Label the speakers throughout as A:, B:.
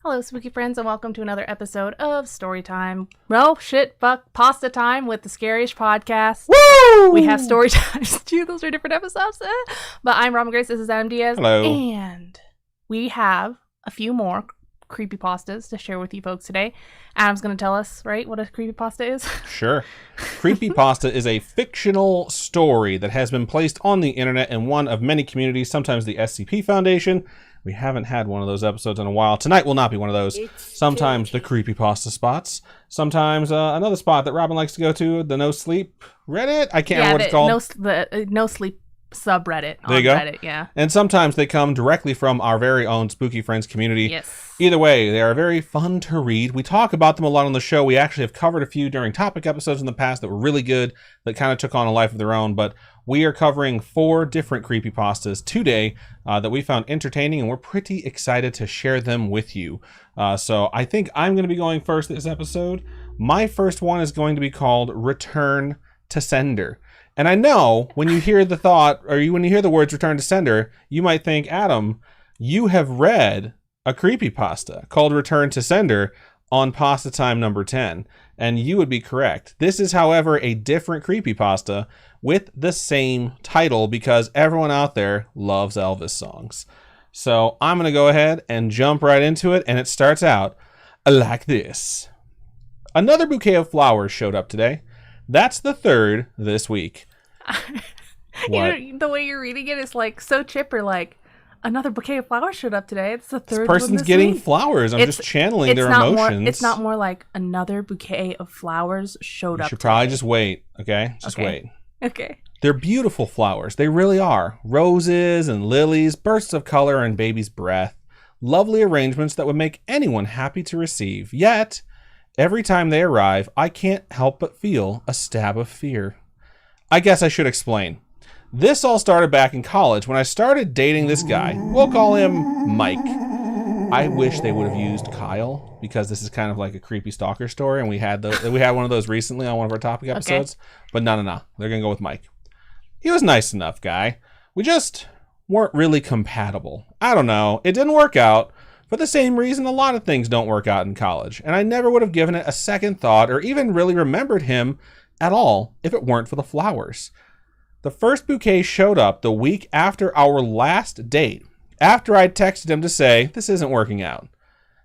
A: Hello, spooky friends, and welcome to another episode of Storytime. No, shit, fuck, Pastatime with the Scaryish Podcast.
B: Woo!
A: We have story times too. Those are different episodes. But I'm Robin Grace. This is Adam Diaz.
B: Hello.
A: And we have a few more creepypastas to share with you folks today. Adam's going to tell us, right, what a creepypasta is?
B: Sure. Creepypasta is a fictional story that has been placed on the internet in one of many communities, sometimes the SCP Foundation. We haven't had one of those episodes in a while. Tonight will not be one of those. Sometimes the creepypasta spots. Sometimes another spot that Robin likes to go to, the No Sleep Reddit. I can't remember what it's called.
A: The No Sleep subreddit on
B: there you go.
A: Reddit, yeah.
B: And sometimes they come directly from our very own Spooky Friends community.
A: Yes.
B: Either way, they are very fun to read. We talk about them a lot on the show. We actually have covered a few during topic episodes in the past that were really good, that kind of took on a life of their own. But we are covering 4 different creepypastas today that we found entertaining, and we're pretty excited to share them with you. So I think I'm going to be going first this episode. My first one is going to be called Return to Sender. And I know when you hear the thought, or when you hear the words Return to Sender, you might think, Adam, you have read a creepypasta called Return to Sender on Pastatime number 10. And you would be correct. This is, however, a different creepypasta with the same title because everyone out there loves Elvis songs. So I'm going to go ahead and jump right into it. And it starts out like this. Another bouquet of flowers showed up today. That's the 3rd this week. What?
A: You know, the way you're reading it is like so chipper, like another bouquet of flowers showed up today. It's the 3rd
B: This person's
A: one
B: getting
A: week.
B: flowers. I'm just channeling their emotions.
A: It's not more like another bouquet of flowers showed up
B: You should
A: today.
B: probably just wait, okay? Just
A: Okay.
B: wait.
A: Okay.
B: They're beautiful flowers. They really are. Roses and lilies, bursts of color and baby's breath. Lovely arrangements that would make anyone happy to receive. Yet, every time they arrive, I can't help but feel a stab of fear. I guess I should explain. This all started back in college when I started dating this guy. We'll call him Mike. I wish they would have used Kyle because this is kind of like a creepy stalker story, and we had one of those recently on one of our topic episodes. Okay. But no. They're going to go with Mike. He was a nice enough guy. We just weren't really compatible. I don't know. It didn't work out. For the same reason a lot of things don't work out in college, and I never would have given it a second thought or even really remembered him at all if it weren't for the flowers. The first bouquet showed up the week after our last date, after I'd texted him to say, this isn't working out.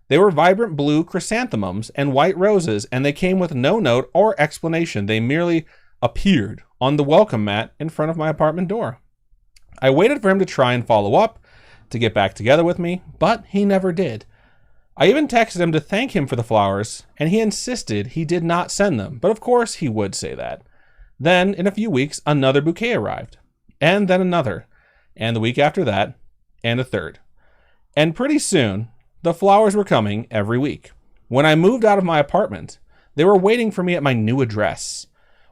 B: They were vibrant blue chrysanthemums and white roses, and they came with no note or explanation. They merely appeared on the welcome mat in front of my apartment door. I waited for him to try and follow up, to get back together with me, but he never did. I even texted him to thank him for the flowers, and he insisted he did not send them, but of course he would say that. Then, in a few weeks, another bouquet arrived, and then another, and the week after that, and a third. And pretty soon, the flowers were coming every week. When I moved out of my apartment, they were waiting for me at my new address.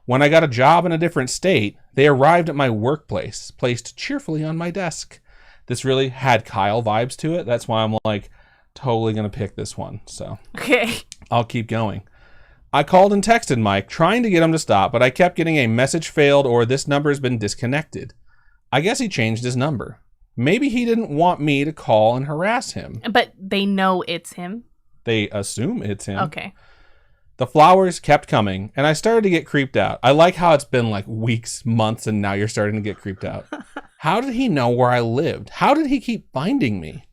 B: When I got a job in a different state, they arrived at my workplace, placed cheerfully on my desk. This really had Kyle vibes to it. That's why I'm like totally going to pick this one. So
A: Okay.
B: I'll keep going. I called and texted Mike trying to get him to stop, but I kept getting a message failed or this number has been disconnected. I guess he changed his number. Maybe he didn't want me to call and harass him.
A: But they know it's him.
B: They assume it's him.
A: Okay.
B: The flowers kept coming, and I started to get creeped out. I like how it's been like weeks, months, and now you're starting to get creeped out. How did he know where I lived? How did he keep finding me?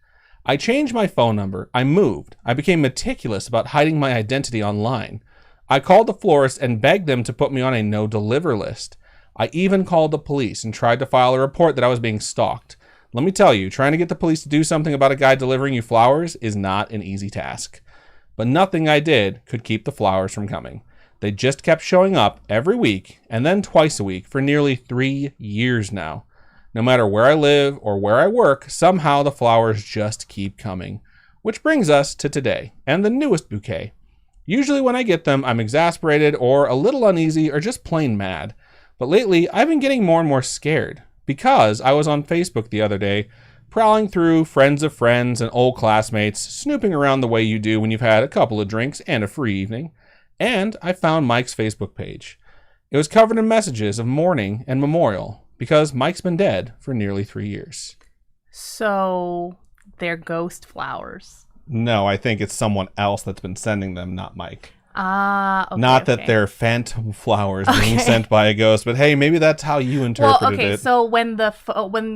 B: I changed my phone number. I moved. I became meticulous about hiding my identity online. I called the florist and begged them to put me on a no-deliver list. I even called the police and tried to file a report that I was being stalked. Let me tell you, trying to get the police to do something about a guy delivering you flowers is not an easy task. But nothing I did could keep the flowers from coming. They just kept showing up every week and then twice a week for nearly 3 years now. No matter where I live or where I work, somehow the flowers just keep coming. Which brings us to today and the newest bouquet. Usually when I get them, I'm exasperated or a little uneasy or just plain mad. But lately, I've been getting more and more scared because I was on Facebook the other day, prowling through friends of friends and old classmates, snooping around the way you do when you've had a couple of drinks and a free evening, and I found Mike's Facebook page. It was covered in messages of mourning and memorial because Mike's been dead for nearly 3 years.
A: So they're ghost flowers.
B: No, I think it's someone else that's been sending them, not Mike.
A: Okay,
B: not that they're phantom flowers being sent by a ghost, but hey, maybe that's how you interpreted it.
A: So when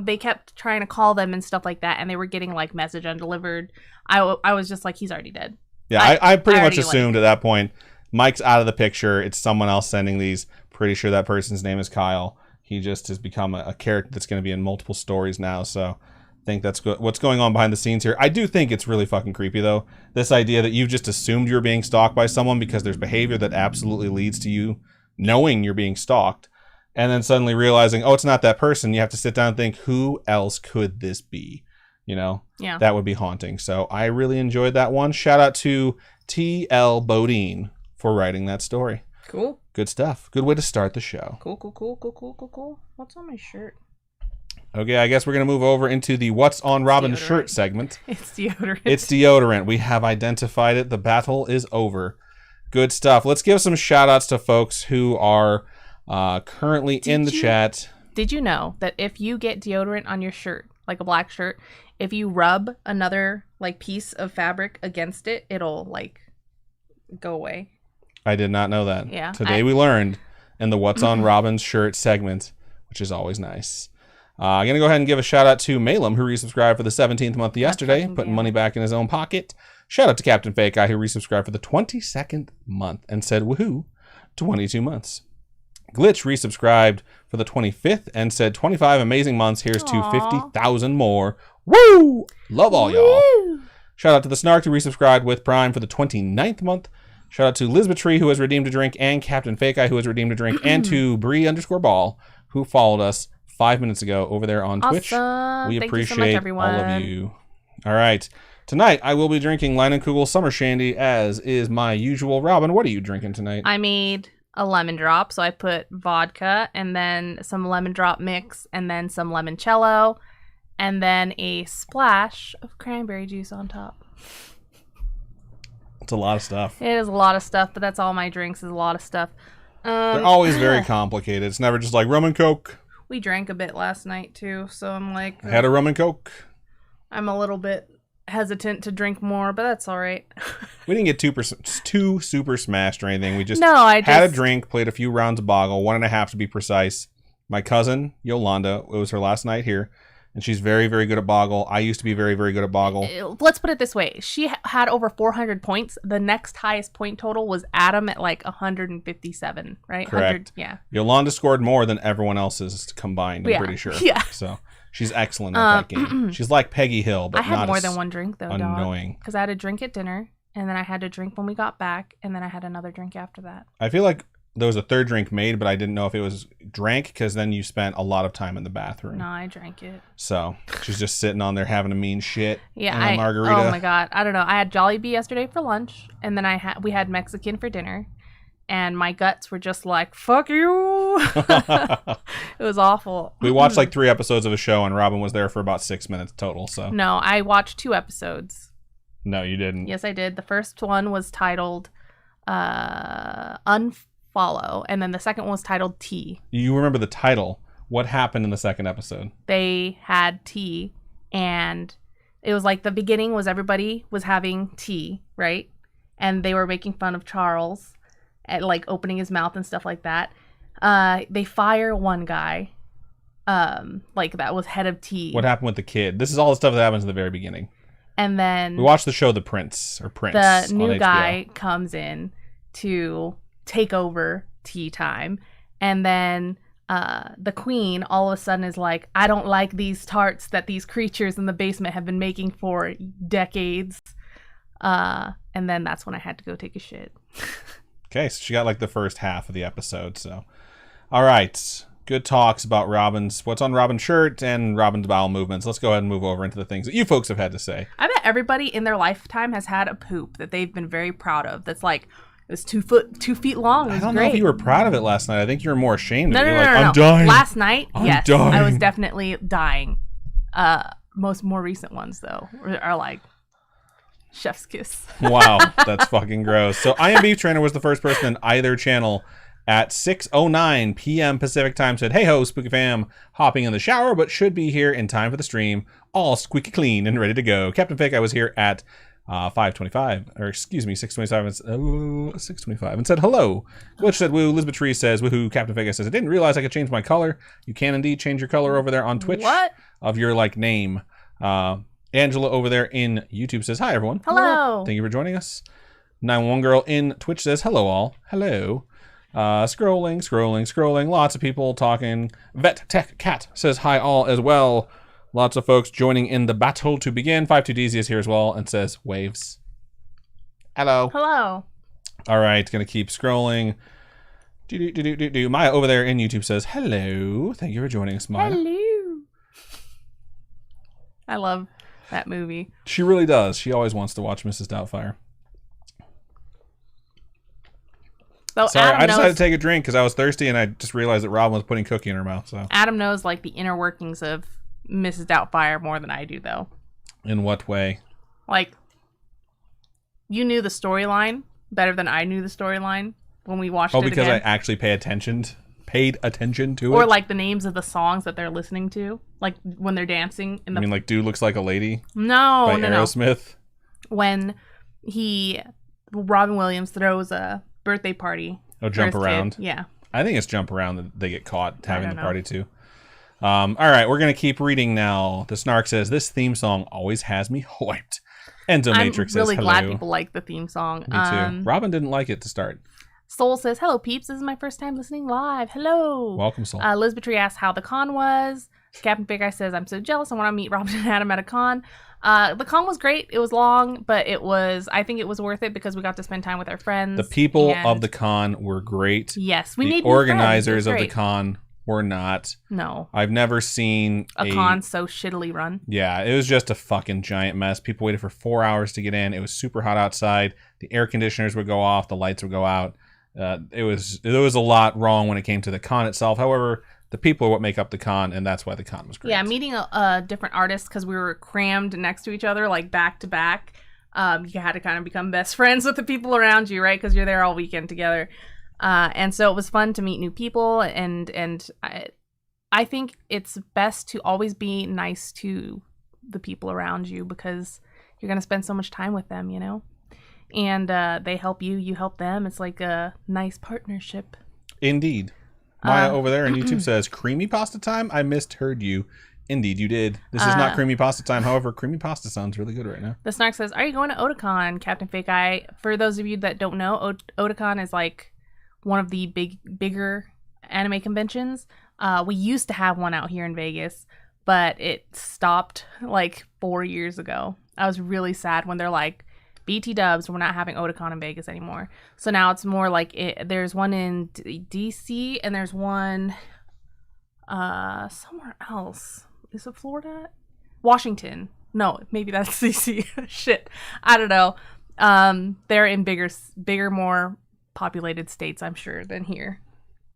A: they kept trying to call them and stuff like that, and they were getting like message undelivered, I was just like, he's already dead.
B: Yeah, I pretty much assumed at that point, Mike's out of the picture. It's someone else sending these. Pretty sure that person's name is Kyle. He just has become a character that's going to be in multiple stories now, so I think that's what's going on behind the scenes here. I do think it's really fucking creepy, though. This idea that you've just assumed you're being stalked by someone because there's behavior that absolutely leads to you knowing you're being stalked, and then suddenly realizing, oh, it's not that person. You have to sit down and think, who else could this be? You know?
A: Yeah.
B: That would be haunting. So I really enjoyed that one. Shout out to T.L. Bodine for writing that story.
A: Cool.
B: Good stuff. Good way to start the show.
A: Cool. What's on my shirt?
B: Okay, I guess we're going to move over into the What's on Robin's Shirt segment.
A: It's deodorant.
B: It's deodorant. We have identified it. The battle is over. Good stuff. Let's give some shout outs to folks who are currently in the chat.
A: Did you know that if you get deodorant on your shirt, like a black shirt, if you rub another like piece of fabric against it, it'll like go away?
B: I did not know that.
A: Yeah.
B: Today we learned in the What's on Robin's Shirt segment, which is always nice. I'm going to go ahead and give a shout out to Malum, who resubscribed for the 17th month yesterday, putting money back in his own pocket. Shout out to Captain Fake Eye, who resubscribed for the 22nd month and said woohoo, 22 months. Glitch resubscribed for the 25th and said 25 amazing months. Here's to 50,000 more. Woo! Love all y'all. Shout out to the Snark, who resubscribed with Prime for the 29th month. Shout out to Lizbatry, who has redeemed a drink, and Captain Fake Eye, who has redeemed a drink, and to Bree_ball, who followed us 5 minutes ago over there on Twitch. We appreciate all of you. All right. Tonight, I will be drinking Leinenkugel Summer Shandy, as is my usual. Robin, what are you drinking tonight?
A: I made a lemon drop, so I put vodka and then some lemon drop mix and then some limoncello and then a splash of cranberry juice on top.
B: It's a lot of stuff.
A: It is a lot of stuff, but that's all my drinks is a lot of stuff.
B: They're always very complicated. It's never just like rum and Coke.
A: We drank a bit last night, too, so I'm like...
B: I had a rum and Coke.
A: I'm a little bit hesitant to drink more, but that's all right.
B: We didn't get too super smashed or anything. We just had a drink, played a few rounds of Boggle, 1.5 to be precise. My cousin, Yolanda, it was her last night here, and she's very, very good at Boggle. I used to be very, very good at Boggle.
A: Let's put it this way. She had over 400 points. The next highest point total was Adam at like 157, right?
B: Correct.
A: Yeah.
B: Yolanda scored more than everyone else's combined, I'm pretty sure.
A: Yeah.
B: So she's excellent at that game. She's like Peggy Hill, but
A: I had
B: not
A: more than one drink, though,
B: annoying.
A: Because I had a drink at dinner, and then I had a drink when we got back, and then I had another drink after that.
B: I feel like there was a third drink made, but I didn't know if it was drank because then you spent a lot of time in the bathroom.
A: No, I drank it.
B: So she's just sitting on there having a mean shit.
A: Yeah,
B: margarita.
A: Oh my god, I don't know. I had Jollibee yesterday for lunch, and then we had Mexican for dinner, and my guts were just like, "Fuck you." It was awful.
B: We watched like 3 episodes of a show, and Robin was there for about 6 minutes total. So
A: no, I watched 2 episodes.
B: No, you didn't.
A: Yes, I did. The first one was titled Unfollow, and then the second one was titled Tea.
B: You remember the title. What happened in the second episode?
A: They had tea, and it was like the beginning was everybody was having tea, right? And they were making fun of Charles at like opening his mouth and stuff like that. They fire one guy, like that was head of tea.
B: What happened with the kid? This is all the stuff that happens in the very beginning.
A: And then
B: we watched the show The Prince.
A: The new guy comes in to take over tea time, and then the queen all of a sudden is like, I don't like these tarts that these creatures in the basement have been making for decades, and then that's when I had to go take a shit.
B: Okay, so she got like the first half of the episode. So all right, good talks about what's on Robin's shirt and Robin's bowel movements. Let's go ahead and move over into the things that you folks have had to say.
A: I bet everybody in their lifetime has had a poop that they've been very proud of that's like, it was 2 feet long. It was
B: I don't
A: great.
B: know if you were proud of it last night. I think you were more ashamed of it.
A: No.
B: I'm dying.
A: Last night, yes.
B: Dying.
A: I was definitely dying. More recent ones, though, are like chef's kiss.
B: Wow, that's fucking gross. So I Am Beef Trainer was the first person in either channel at 6:09 p.m. Pacific time said, hey ho, Spooky Fam, hopping in the shower, but should be here in time for the stream, all squeaky clean and ready to go. Captain Fake, I was here at 525, or excuse me, 625, 625, and said hello. Glitch said woo. Elizabeth Tree says woohoo. Captain Vega says I didn't realize I could change my color. You can indeed change your color over there on Twitch.
A: What?
B: Of your name. Angela over there in YouTube says hi everyone.
A: Hello.
B: Thank you for joining us. 911 girl in Twitch says hello all. Hello. Scrolling. Lots of people talking. Vet Tech Cat says hi all as well. Lots of folks joining in the battle to begin. 52DZ is here as well and says waves. Hello.
A: Hello.
B: All right, gonna keep scrolling. Maya over there in YouTube says hello. Thank you for joining us, Maya.
A: Hello. I love that movie.
B: She really does. She always wants to watch Mrs. Doubtfire.
A: So
B: sorry, I decided to take a drink because I was thirsty and I just realized that Robin was putting cookie in her mouth. So
A: Adam knows the inner workings of Mrs. Doubtfire more than I do, though.
B: In what way?
A: You knew the storyline better than I knew the storyline when we watched it again.
B: Oh, because I actually paid attention to it?
A: Or the names of the songs that they're listening to, when they're dancing.
B: You mean Dude Looks Like a Lady?
A: No,
B: by Aerosmith?
A: When Robin Williams throws a birthday party.
B: Oh, Jump Around?
A: Kid. Yeah.
B: I think it's Jump Around that they get caught having the party too. All right, we're going to keep reading now. The Snark says, this theme song always has me hyped. Enzo Matrix says, hello.
A: I'm really glad people like the theme song.
B: Me too. Robin didn't like it to start.
A: Soul says, hello, peeps. This is my first time listening live. Hello.
B: Welcome, Soul.
A: Lisbeth Tree asks how the con was. Captain Big Eye says, I'm so jealous. I want to meet Robin and Adam at a con. The con was great. It was long, but I think it was worth it because we got to spend time with our friends.
B: The people of the con were great.
A: Yes. We need
B: organizers of the con were not.
A: No.
B: I've never seen
A: a con so shittily run.
B: Yeah, it was just a fucking giant mess. People waited for 4 hours to get in. It was super hot outside. The air conditioners would go off. The lights would go out. There was a lot wrong when it came to the con itself. However, the people are what make up the con, and that's why the con was great.
A: Yeah, meeting a different artist because we were crammed next to each other, back to back. You had to kind of become best friends with the people around you, right? Because you're there all weekend together. And so it was fun to meet new people, and I think it's best to always be nice to the people around you because you're going to spend so much time with them, and they help you, you help them. It's like a nice partnership.
B: Indeed. Maya over there on YouTube says, creamy pasta time? I misheard you. Indeed, you did. This is not creamy pasta time. However, creamy pasta sounds really good right now.
A: The Snark says, are you going to Otakon, Captain Fake Eye? For those of you that don't know, Otakon is one of the bigger anime conventions. We used to have one out here in Vegas, but it stopped 4 years ago. I was really sad when they're BT dubs, we're not having Otakon in Vegas anymore. So now it's more there's one in DC and there's one somewhere else. Is it Florida? Washington. No, maybe that's DC. Shit. I don't know. They're in bigger, more populated states, I'm sure, than here.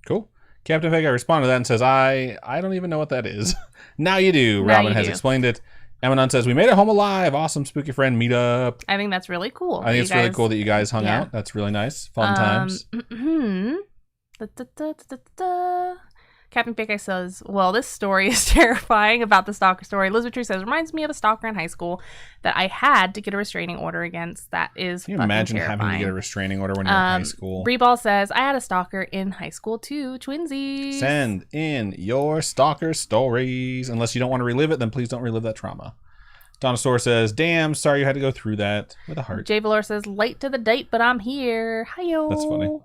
B: Cool. Captain Vega responded to that and says, I don't even know what that is. Now you do. Robin has explained it. Emanon says, we made it home alive. Awesome spooky friend meetup.
A: I think that's really cool.
B: I think it's really cool that you guys hung out. That's really nice. Fun times.
A: Captain Pickeye says, well, this story is terrifying about the stalker story. Elizabeth Tree says, reminds me of a stalker in high school that I had to get a restraining order against. That is
B: Can you imagine
A: terrifying.
B: having to get a restraining order when you're in high school?
A: Breeball says, I had a stalker in high school too. Twinsies.
B: Send in your stalker stories. Unless you don't want to relive it, then please don't relive that trauma. Donosaur says, damn, sorry you had to go through that. With a heart.
A: J. Valor says, late to the date, but I'm here. Hi-yo.
B: That's funny.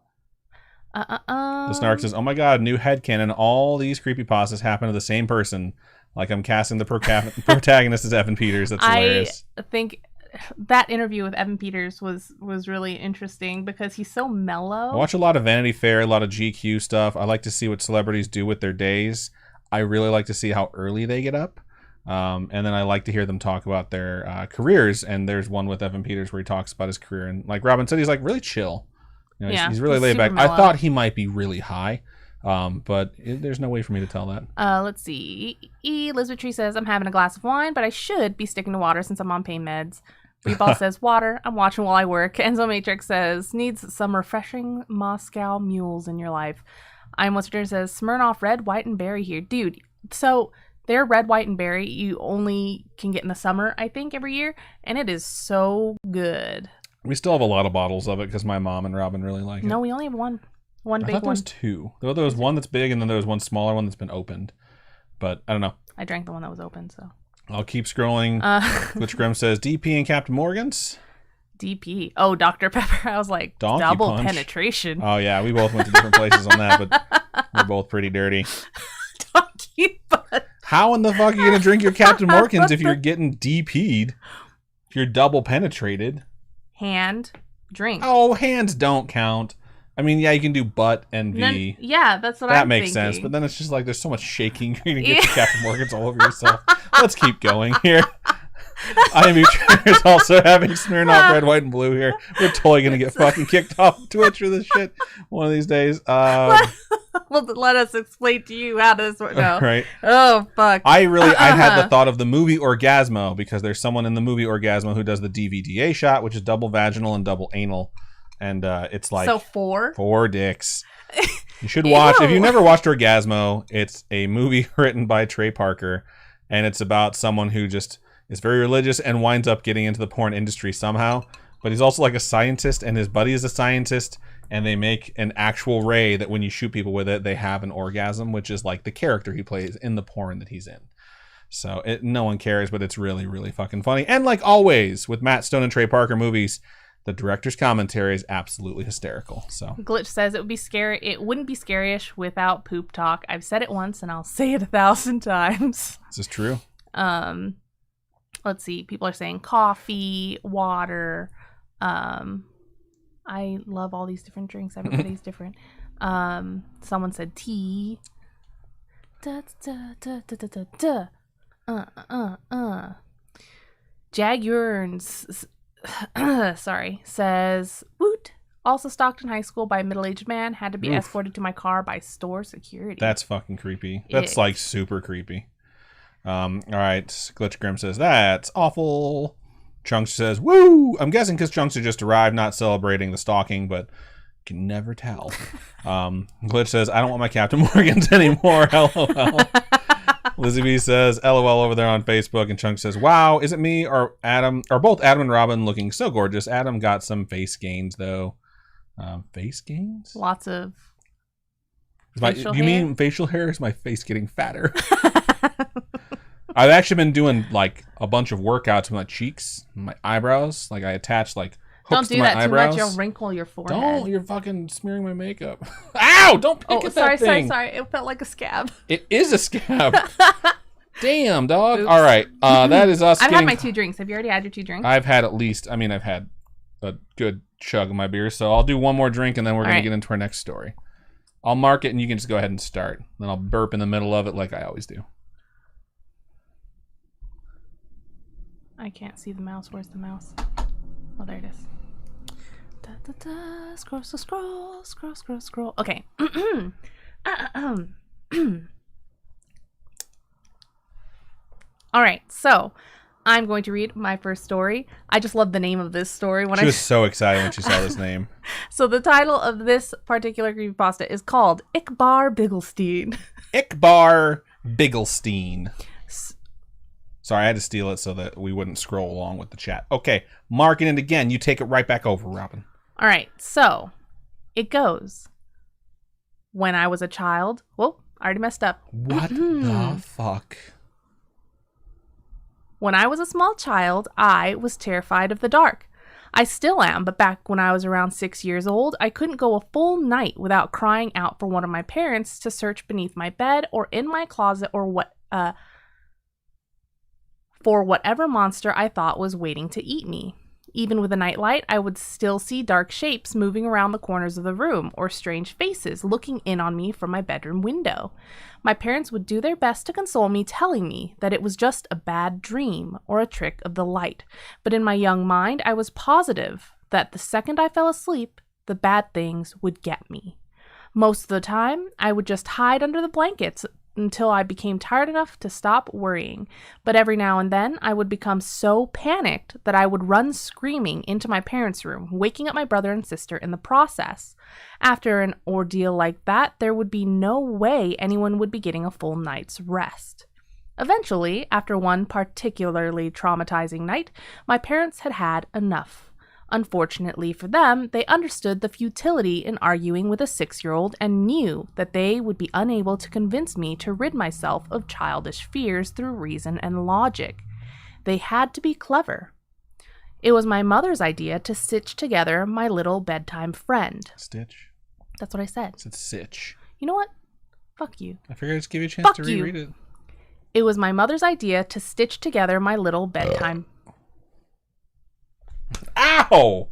B: The Snark says, oh my god, new headcanon. All these creepypastas happen to the same person. I'm casting the protagonist as Evan Peters. That's hilarious.
A: I think that interview with Evan Peters was really interesting because he's so mellow.
B: I watch a lot of Vanity Fair, a lot of GQ stuff. I like to see what celebrities do with their days. I really like to see how early they get up. And then I like to hear them talk about their careers. And there's one with Evan Peters where he talks about his career. And like Robin said, he's really chill. He's really laid back. Mellow. I thought he might be really high, but there's no way for me to tell that.
A: Let's see. Elizabeth Tree says, I'm having a glass of wine, but I should be sticking to water since I'm on pain meds. Breeball says, water. I'm watching while I work. Enzo Matrix says, needs some refreshing Moscow mules in your life. I'm What's Your says, Smirnoff Red, White, and Berry here. Dude, so Their red, white, and berry you only can get in the summer, I think, every year. And it is so good.
B: We still have a lot of bottles of it because my mom and Robin really like it.
A: No, we only have one
B: I
A: big
B: thought there was
A: one.
B: two. There was one that's big and then there was one smaller one that's been opened. But I don't know.
A: I drank the one that was open, so.
B: I'll keep scrolling. Glitch Grim says DP and Captain Morgan's.
A: DP. Oh, Dr. Pepper. I was like,
B: Donkey
A: double
B: Punch.
A: penetration.
B: Oh, yeah. We both went to different places on that, but we're both pretty dirty.
A: Donkey Punch.
B: How in the fuck are you going to drink your Captain Morgan's if you're getting DP'd? If you're double penetrated.
A: Hand. Drink.
B: Oh, hands don't count. I mean, yeah, you can do butt and V.
A: Yeah, that's what I'm
B: That makes
A: thinking.
B: sense, but then it's just like there's so much shaking. You're going to get your Captain Morgan's all over yourself. Let's keep going here. IMU Trainer is also having Smirnoff Red, White, and Blue here. We're totally going to get fucking kicked off of Twitch for this shit one of these days.
A: Well, let us explain to you how this works. No.
B: Right.
A: Oh, fuck.
B: I had the thought of the movie Orgasmo because there's someone in the movie Orgasmo who does the DVDA shot, which is double vaginal and double anal. And it's like...
A: So 4?
B: 4 dicks. You should watch... If you've never watched Orgasmo, it's a movie written by Trey Parker. And it's about someone who just is very religious and winds up getting into the porn industry somehow. But he's also like a scientist, and his buddy is a scientist. And they make an actual ray that when you shoot people with it, they have an orgasm, which is like the character he plays in the porn that he's in. So no one cares, but it's really, really fucking funny. And like always with Matt Stone and Trey Parker movies, the director's commentary is absolutely hysterical. So
A: Glitch says it would be scary. It wouldn't be Scaryish without poop talk. I've said it once and I'll say it 1,000 times.
B: This is true.
A: Let's see. People are saying coffee, water. I love all these different drinks. Everybody's different. Someone said tea. Da, da, da, da, da, da, da. Jag Yearns, sorry, says, woot. Also stalked in high school by a middle-aged man. Had to be escorted to my car by store security.
B: That's fucking creepy. That's like super creepy. All right. Glitch Grim says, that's awful. Chunks says, woo! I'm guessing because Chunks had just arrived, not celebrating the stalking, but can never tell. Glitch says, I don't want my Captain Morgans anymore. LOL. Lizzie B says, LOL over there on Facebook. And Chunks says, wow, is it me or Adam? Or both Adam and Robin looking so gorgeous? Adam got some face gains, though. Face gains?
A: Lots of
B: facial hair? You mean facial hair? Is my face getting fatter? I've actually been doing like a bunch of workouts with my cheeks, my eyebrows. Like I attach like hooks to my eyebrows. Don't do that too much.
A: You'll wrinkle your forehead.
B: Don't. You're fucking smearing my makeup. Ow! Don't pick at that thing.
A: Sorry. It felt like a scab.
B: It is a scab. Damn, dog. Oops. All right. That is us.
A: I've had my 2 drinks. Have you already had your 2 drinks?
B: I've had at least. I've had a good chug of my beer. So I'll do one more drink and then we're going to get into our next story. I'll mark it and you can just go ahead and start. Then I'll burp in the middle of it like I always do.
A: I can't see the mouse. Where's the mouse? Oh, there it is. Da, da, da. Scroll. Okay. All right. So I'm going to read my first story. I just love the name of this story.
B: She was so excited when she saw this name.
A: So the title of this particular creepypasta is called Ickbar Bigglestein.
B: Ickbar Bigglestein. Sorry, I had to steal it so that we wouldn't scroll along with the chat. Okay, marking it again. You take it right back over, Robin.
A: All right, so it goes. When I was a child... Whoa, I already messed up.
B: What the fuck?
A: When I was a small child, I was terrified of the dark. I still am, but back when I was around 6 years old, I couldn't go a full night without crying out for one of my parents to search beneath my bed or in my closet or for whatever monster I thought was waiting to eat me. Even with a nightlight, I would still see dark shapes moving around the corners of the room or strange faces looking in on me from my bedroom window. My parents would do their best to console me, telling me that it was just a bad dream or a trick of the light. But in my young mind, I was positive that the second I fell asleep, the bad things would get me. Most of the time, I would just hide under the blankets until I became tired enough to stop worrying. But every now and then, I would become so panicked that I would run screaming into my parents' room, waking up my brother and sister in the process. After an ordeal like that, there would be no way anyone would be getting a full night's rest. Eventually, after one particularly traumatizing night, my parents had had enough. Unfortunately for them, they understood the futility in arguing with a 6-year-old and knew that they would be unable to convince me to rid myself of childish fears through reason and logic. They had to be clever. It was my mother's idea to stitch together my little bedtime friend.
B: Stitch?
A: That's what I said.
B: I said stitch.
A: You know what? Fuck you.
B: I figured I'd just give you a chance to reread it.
A: It was my mother's idea to stitch together my little bedtime...
B: Ow!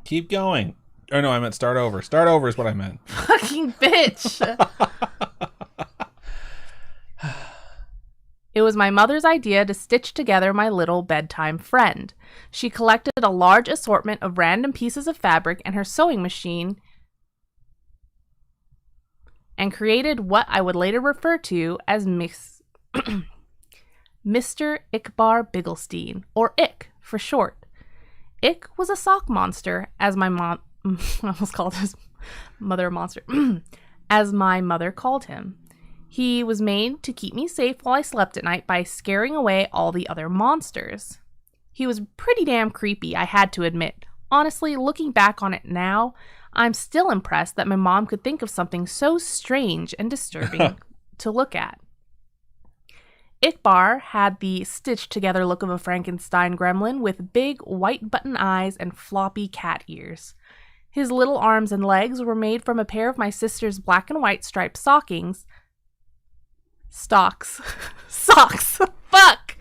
B: Keep going. Oh no, I meant start over. Start over is what I meant.
A: Fucking bitch. It was my mother's idea to stitch together my little bedtime friend. She collected a large assortment of random pieces of fabric and her sewing machine and created what I would later refer to as Mr. Ickbar Bigglestein, or Ick for short. Ick was a sock monster, as my mom... I almost called his mother a monster. As my mother called him. He was made to keep me safe while I slept at night by scaring away all the other monsters. He was pretty damn creepy, I had to admit. Honestly, looking back on it now, I'm still impressed that my mom could think of something so strange and disturbing to look at. Ickbar had the stitched-together look of a Frankenstein gremlin with big white button eyes and floppy cat ears. His little arms and legs were made from a pair of my sister's black and white striped Socks. Fuck!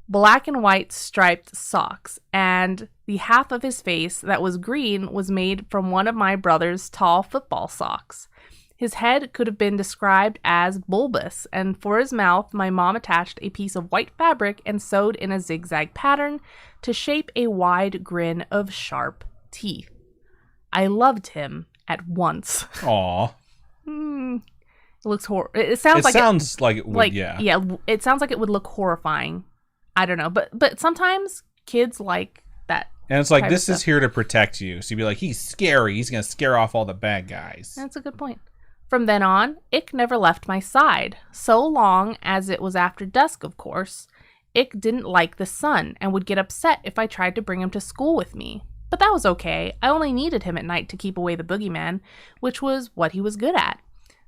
A: Black and white striped socks, and the half of his face that was green was made from one of my brother's tall football socks. His head could have been described as bulbous, and for his mouth, my mom attached a piece of white fabric and sewed in a zigzag pattern to shape a wide grin of sharp teeth. I loved him at once.
B: Aw.
A: It looks It sounds like it would. Yeah, it sounds like it would look horrifying. I don't know, but sometimes kids like that.
B: And it's like, this is here to protect you. So you'd be like, he's scary. He's going to scare off all the bad guys.
A: That's a good point. From then on, Ick never left my side. So long as it was after dusk, of course. Ick didn't like the sun and would get upset if I tried to bring him to school with me. But that was okay. I only needed him at night to keep away the boogeyman, which was what he was good at.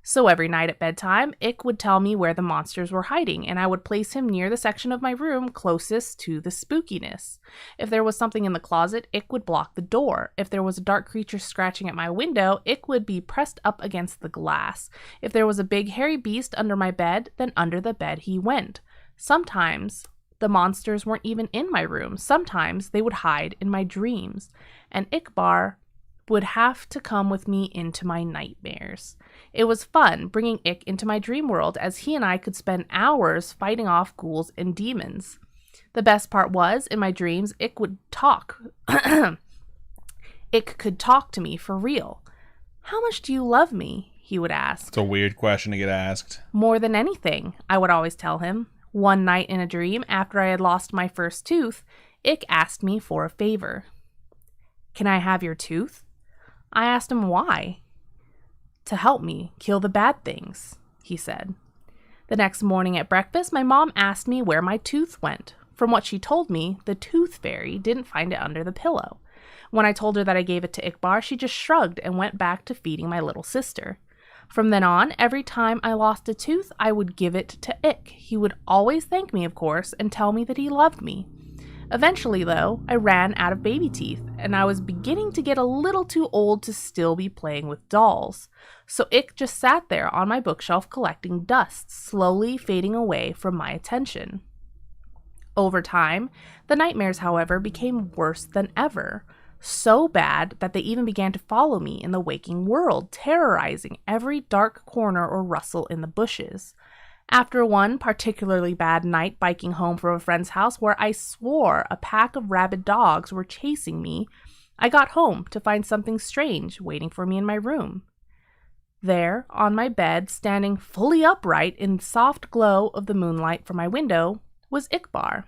A: So every night at bedtime, Ick would tell me where the monsters were hiding, and I would place him near the section of my room closest to the spookiness. If there was something in the closet, Ick would block the door. If there was a dark creature scratching at my window, Ick would be pressed up against the glass. If there was a big hairy beast under my bed, then under the bed he went. Sometimes the monsters weren't even in my room. Sometimes they would hide in my dreams, and Ickbar would have to come with me into my nightmares. It was fun bringing Ick into my dream world, as he and I could spend hours fighting off ghouls and demons. The best part was, in my dreams, Ick would talk. Ick could talk to me for real. "How much do you love me?" he would ask.
B: It's a weird question to get asked.
A: "More than anything," I would always tell him. One night in a dream, after I had lost my first tooth, Ick asked me for a favor. "Can I have your tooth?" I asked him why. "To help me kill the bad things," he said. The next morning at breakfast, my mom asked me where my tooth went. From what she told me, the tooth fairy didn't find it under the pillow. When I told her that I gave it to Ickbar, she just shrugged and went back to feeding my little sister. From then on, every time I lost a tooth, I would give it to Ick. He would always thank me, of course, and tell me that he loved me. Eventually, though, I ran out of baby teeth, and I was beginning to get a little too old to still be playing with dolls. So Ick just sat there on my bookshelf collecting dust, slowly fading away from my attention. Over time, the nightmares, however, became worse than ever. So bad that they even began to follow me in the waking world, terrorizing every dark corner or rustle in the bushes. After one particularly bad night biking home from a friend's house where I swore a pack of rabid dogs were chasing me, I got home to find something strange waiting for me in my room. There, on my bed, standing fully upright in the soft glow of the moonlight from my window, was Ickbar.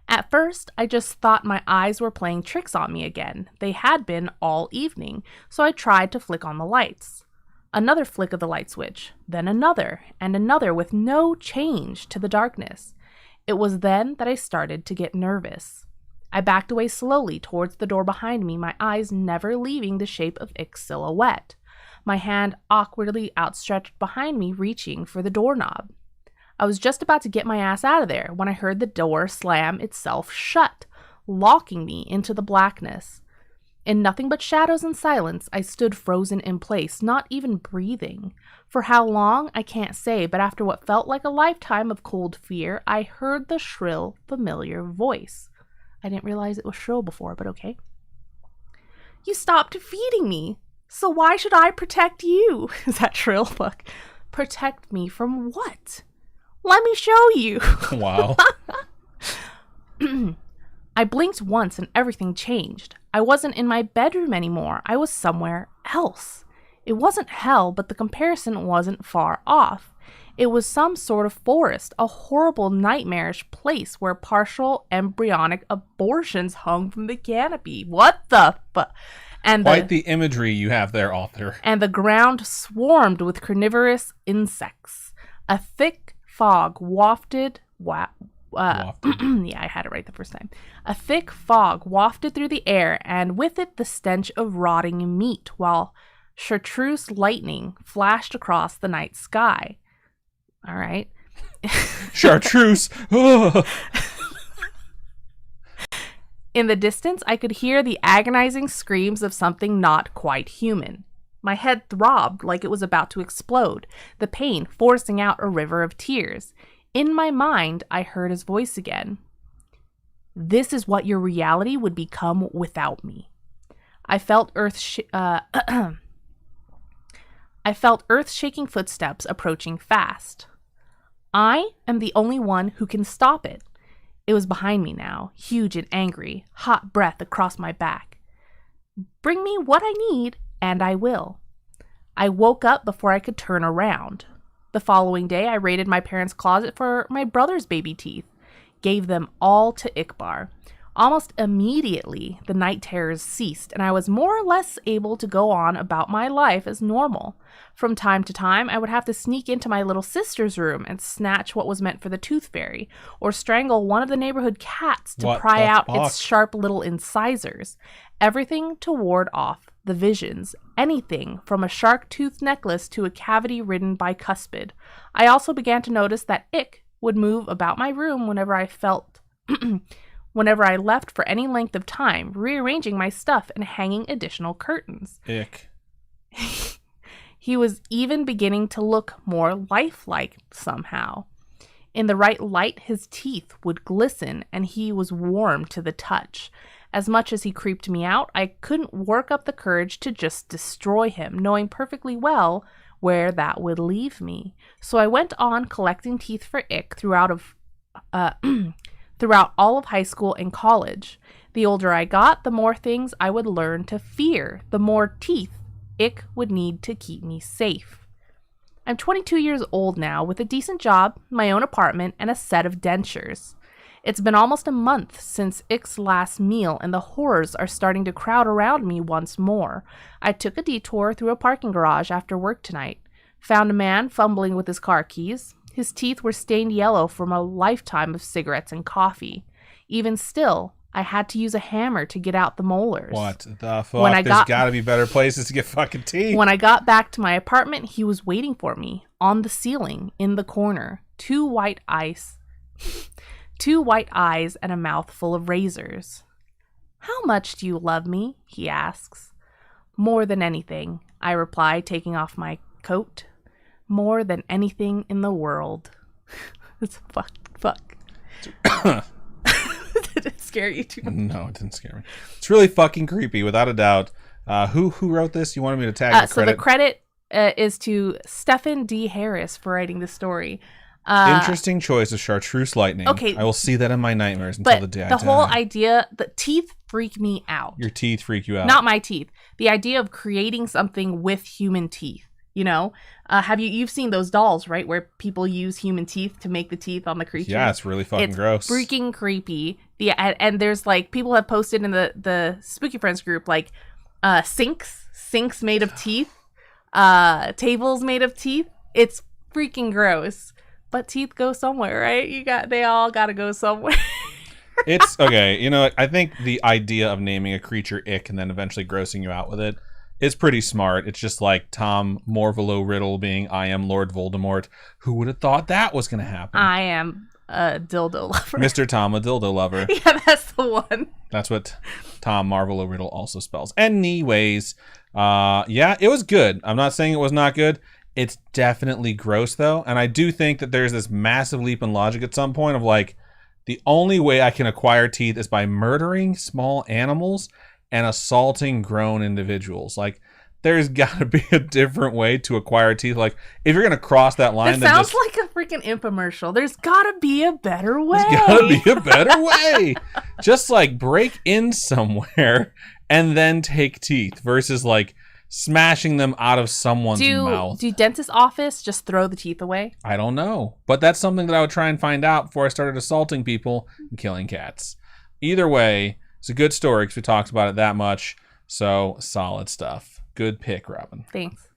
A: At first, I just thought my eyes were playing tricks on me again. They had been all evening, so I tried to flick on the lights. Another flick of the light switch, then another, and another with no change to the darkness. It was then that I started to get nervous. I backed away slowly towards the door behind me, my eyes never leaving the shape of Ick's silhouette, my hand awkwardly outstretched behind me, reaching for the doorknob. I was just about to get my ass out of there when I heard the door slam itself shut, locking me into the blackness. In nothing but shadows and silence, I stood frozen in place, not even breathing. For how long, I can't say, but after what felt like a lifetime of cold fear, I heard the shrill, familiar voice. I didn't realize it was shrill before, but okay. You stopped feeding me, so why should I protect you? Is that shrill? Fuck. Protect me from what? Let me show you.
B: Wow.
A: I blinked once and everything changed. I wasn't in my bedroom anymore. I was somewhere else. It wasn't hell, but the comparison wasn't far off. It was some sort of forest, a horrible, nightmarish place where partial embryonic abortions hung from the canopy. What the fuck?
B: Quite the imagery you have there, author.
A: And the ground swarmed with carnivorous insects. A thick fog wafted... yeah, I had it right the first time. A thick fog wafted through the air, and with it the stench of rotting meat, while chartreuse lightning flashed across the night sky. All right.
B: Chartreuse!
A: In the distance, I could hear the agonizing screams of something not quite human. My head throbbed like it was about to explode, the pain forcing out a river of tears. In my mind, I heard his voice again. This is what your reality would become without me. I felt earth-shaking footsteps approaching fast. I am the only one who can stop it. It was behind me now, huge and angry, hot breath across my back. Bring me what I need, and I will. I woke up before I could turn around. The following day, I raided my parents' closet for my brother's baby teeth, gave them all to Ickbar. Almost immediately, the night terrors ceased, and I was more or less able to go on about my life as normal. From time to time, I would have to sneak into my little sister's room and snatch what was meant for the tooth fairy, or strangle one of the neighborhood cats to pry out its sharp little incisors. Everything to ward off the visions, anything from a shark tooth necklace to a cavity ridden by Cuspid. I also began to notice that Ick would move about my room whenever I left for any length of time, rearranging my stuff and hanging additional curtains.
B: Ick.
A: He was even beginning to look more lifelike somehow. In the right light, his teeth would glisten, and he was warm to the touch. As much as he creeped me out, I couldn't work up the courage to just destroy him, knowing perfectly well where that would leave me. So I went on collecting teeth for Ick throughout all of high school and college. The older I got, the more things I would learn to fear, the more teeth Ick would need to keep me safe. I'm 22 years old now, with a decent job, my own apartment, and a set of dentures. It's been almost a month since Ick's last meal, and the horrors are starting to crowd around me once more. I took a detour through a parking garage after work tonight. Found a man fumbling with his car keys. His teeth were stained yellow from a lifetime of cigarettes and coffee. Even still, I had to use a hammer to get out the molars.
B: What the fuck? There's got to be better places to get fucking teeth.
A: When I got back to my apartment, he was waiting for me on the ceiling in the corner. Two white eyes and a mouth full of razors. How much do you love me? He asks. More than anything, I reply, taking off my coat. More than anything in the world. It's fuck. Did it scare you too much? No,
B: it didn't scare me. It's really fucking creepy, without a doubt. Who wrote this? You wanted me to tag the credit?
A: So the credit is to Stephen D. Harris for writing the story.
B: Interesting choice of chartreuse lightning.
A: Okay.
B: I will see that in my nightmares until the day I die.
A: The whole idea, the teeth freak me out.
B: Your teeth freak you out.
A: Not my teeth. The idea of creating something with human teeth, you know? You've seen those dolls, right? Where people use human teeth to make the teeth on the creature.
B: Yeah, it's really fucking gross.
A: Freaking creepy. And there's like, people have posted in the Spooky Friends group, like, sinks made of teeth. tables made of teeth. It's freaking gross. But teeth go somewhere, right? They all gotta go somewhere.
B: It's okay. You know, I think the idea of naming a creature Ick and then eventually grossing you out with it is pretty smart. It's just like Tom Morvillo Riddle being I am Lord Voldemort. Who would have thought that was going to happen?
A: I am a dildo lover.
B: Mr. Tom, a dildo lover.
A: Yeah, that's the one.
B: That's what Tom Marvolo Riddle also spells. Anyways, yeah, it was good. I'm not saying it was not good. It's definitely gross, though. And I do think that there's this massive leap in logic at some point of like, the only way I can acquire teeth is by murdering small animals and assaulting grown individuals. Like, there's got to be a different way to acquire teeth. Like, if you're going to cross that line...
A: It sounds like a freaking infomercial. There's got to be a better way.
B: There's got to be a better way. Just, like, break in somewhere and then take teeth versus, like, smashing them out of someone's mouth.
A: Do dentist office just throw the teeth away?
B: I don't know. But that's something that I would try and find out before I started assaulting people and killing cats. Either way, it's a good story because we talked about it that much. So, solid stuff. Good pick, Robin.
A: Thanks.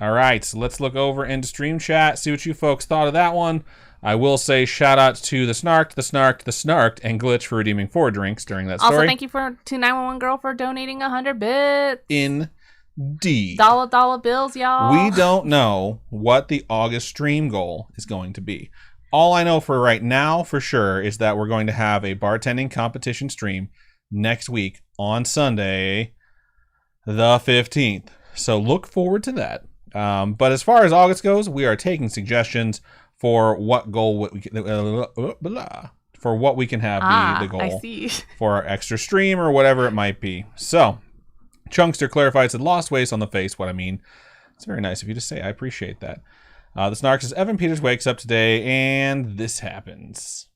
B: All right, so let's look over into stream chat, see what you folks thought of that one. I will say shout out to the Snarked, and Glitch for redeeming 4 drinks during that story.
A: Also, thank you to 911 Girl for donating 100 bits.
B: Indeed.
A: Dollar bills, y'all.
B: We don't know what the August stream goal is going to be. All I know for right now, for sure, is that we're going to have a bartending competition stream next week on Sunday, the 15th. So look forward to that. But as far as August goes, we are taking suggestions for what goal we can have be the goal
A: I see.
B: for our extra stream or whatever it might be. So Chunkster clarified, said lost waste on the face. What I mean, it's very nice of you to say. I appreciate that. The Snark says Evan Peters wakes up today and this happens.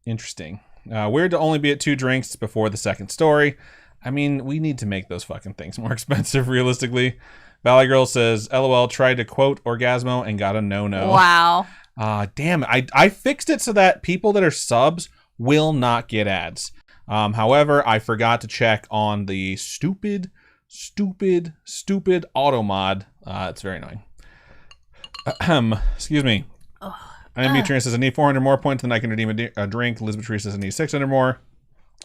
B: Interesting. Weird to only be at 2 drinks before the second story. I mean, we need to make those fucking things more expensive, realistically. Valley Girl says, LOL, tried to quote Orgasmo and got a no-no.
A: Wow.
B: Damn it. I fixed it so that people that are subs will not get ads. However, I forgot to check on the stupid auto mod. It's very annoying. Excuse me. IMB Trina says, I need 400 more points than I can redeem a drink. Elizabeth Tree says, I need 600 more.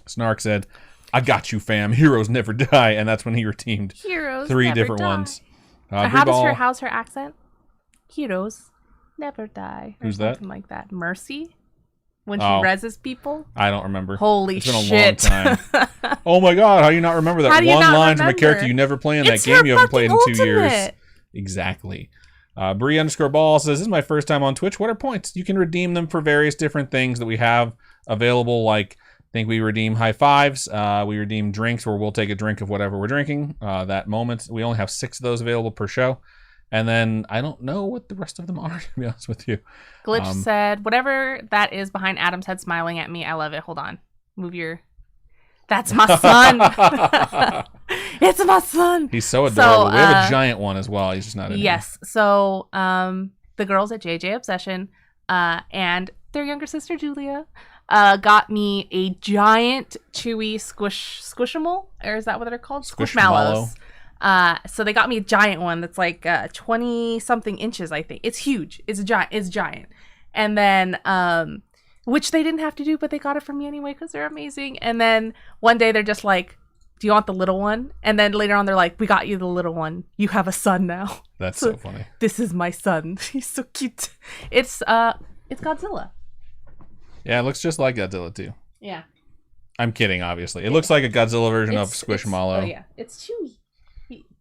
B: Snark said, I got you, fam. Heroes never die. And that's when he redeemed
A: Heroes
B: 3 different ones.
A: How's her accent? Heroes never die.
B: Who's that?
A: Something like that. Mercy? When she reses people?
B: I don't remember.
A: Holy
B: shit. It's
A: been
B: a long time. Oh my god, how do you not remember that one line from a character you never play in that game you haven't played in 2 years? Exactly. Bree_ball says, this is my first time on Twitch. What are points? You can redeem them for various different things that we have available, like I think we redeem high fives. We redeem drinks where we'll take a drink of whatever we're drinking that moment. We only have 6 of those available per show. And then I don't know what the rest of them are, to be honest with you.
A: Glitch said, whatever that is behind Adam's head smiling at me, I love it. Hold on. Move your... That's my son. It's my son.
B: He's so adorable. We have a giant one as well. He's just not in
A: Yes.
B: here.
A: So the girls at JJ Obsession and their younger sister, Julia, got me a giant chewy squishable, or is that what they're called? Squishmallows. So they got me a giant one that's like 20 something inches, I think. It's huge. It's giant. And then which they didn't have to do, but they got it from me anyway because they're amazing. And then one day they're just like, do you want the little one? And then later on they're like, we got you the little one. You have a son now.
B: That's so funny.
A: This is my son. He's so cute. It's Godzilla.
B: Yeah, it looks just like Godzilla too.
A: Yeah.
B: I'm kidding, obviously. It looks like a Godzilla version of Squishmallow.
A: Oh yeah, it's chewy.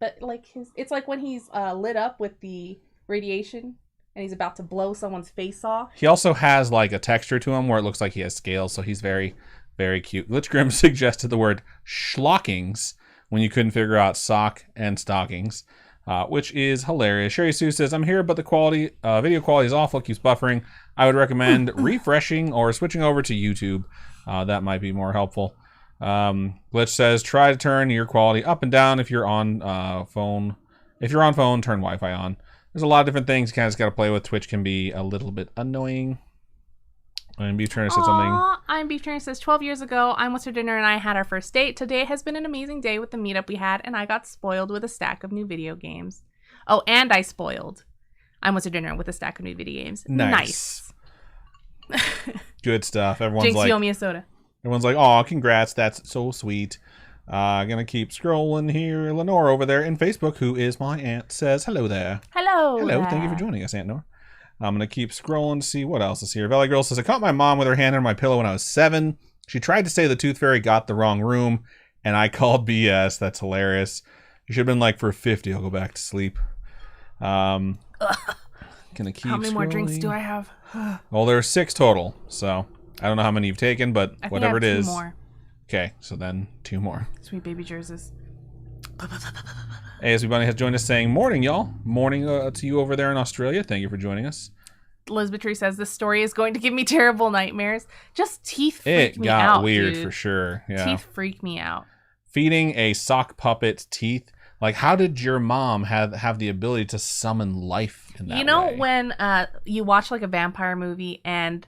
A: But like it's like when he's lit up with the radiation and he's about to blow someone's face off.
B: He also has like a texture to him where it looks like he has scales, so he's very, very cute. Glitch Grim suggested the word schlockings when you couldn't figure out sock and stockings, which is hilarious. Sherry Sue says, I'm here, but the quality, video quality is awful, keeps buffering. I would recommend refreshing or switching over to YouTube. That might be more helpful. Glitch says, try to turn your quality up and down if you're on phone. If you're on phone, turn Wi-Fi on. There's a lot of different things you kind of just got to play with. Twitch can be a little bit annoying. And Beef Turner said something.
A: I'm Beef Turner says, 12 years ago, I went to dinner and I had our first date. Today has been an amazing day with the meetup we had, and I got spoiled with a stack of new video games. Oh, and I spoiled. I went to dinner with a stack of new video games. Nice.
B: Good stuff. Everyone's
A: Jinx,
B: like,
A: you owe me a soda.
B: Everyone's like, oh, congrats. That's so sweet. Gonna keep scrolling here. Lenore over there in Facebook, who is my aunt, says hello there.
A: Hello.
B: Hello. Thank you for joining us, Aunt Nora. I'm gonna keep scrolling to see what else is here. Valley Girl says, I caught my mom with her hand on my pillow when I was 7. She tried to say the Tooth Fairy got the wrong room, and I called BS. That's hilarious. You should have been like, for 50, I'll go back to sleep. Gonna keep
A: How many
B: scrolling.
A: more drinks do I have?
B: Well, there are 6 total, so I don't know how many you've taken, but whatever it is.
A: 2 more.
B: Okay, so then 2 more.
A: Sweet baby jerseys.
B: ASB Bunny has joined us saying, morning, y'all. Morning to you over there in Australia. Thank you for joining us.
A: Elizabeth Tree says, this story is going to give me terrible nightmares. Just teeth freak
B: It
A: me out,
B: got weird
A: dude.
B: for sure. Yeah.
A: Teeth freak me out.
B: Feeding a sock puppet teeth. Like, how did your mom have the ability to summon life in that way?
A: You know when you watch like a vampire movie and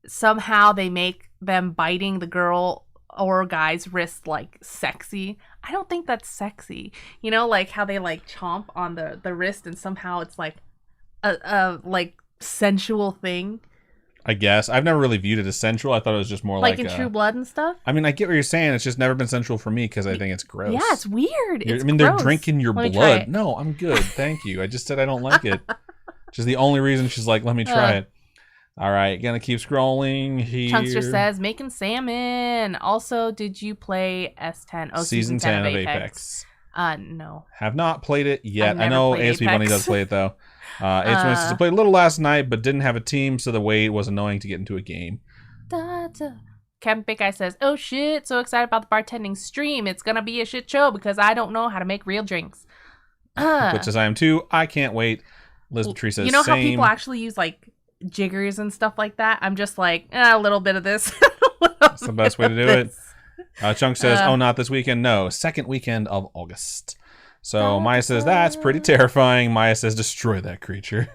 A: somehow they make them biting the girl or guy's wrist like sexy? I don't think that's sexy. You know, like how they like chomp on the wrist and somehow it's like a like sensual thing.
B: I guess. I've never really viewed it as sensual. I thought it was just more like
A: in True Blood and stuff.
B: I mean, I get what you're saying. It's just never been sensual for me because I think it's gross.
A: Yeah, it's weird. It's
B: I mean,
A: gross.
B: they're drinking your
A: Let me try
B: blood.
A: it.
B: No, I'm good. Thank you. I just said I don't like it. Which is the only reason she's like, let me try it. All right, gonna keep scrolling here.
A: Chunkster says, making salmon. Also, did you play S10? Oh,
B: Season 10 of Apex.
A: No.
B: Have not played it yet.
A: I've
B: I
A: never
B: know
A: played
B: ASB Bunny
A: Apex.
B: does play it though. ASB Bunny says, I played a little last night, but didn't have a team, so the wait was annoying to get into a game.
A: Captain Big Guy says, oh shit, so excited about the bartending stream. It's gonna be a shit show because I don't know how to make real drinks.
B: Which is I am too. I can't wait. Liz Tree says,
A: you know how
B: same.
A: people actually use like jiggers and stuff like that? I'm just like, a little bit of this.
B: That's the best way to do it. Chunk says, oh, not this weekend. No, second weekend of August. So Maya says, that's pretty terrifying. Maya says, destroy that creature.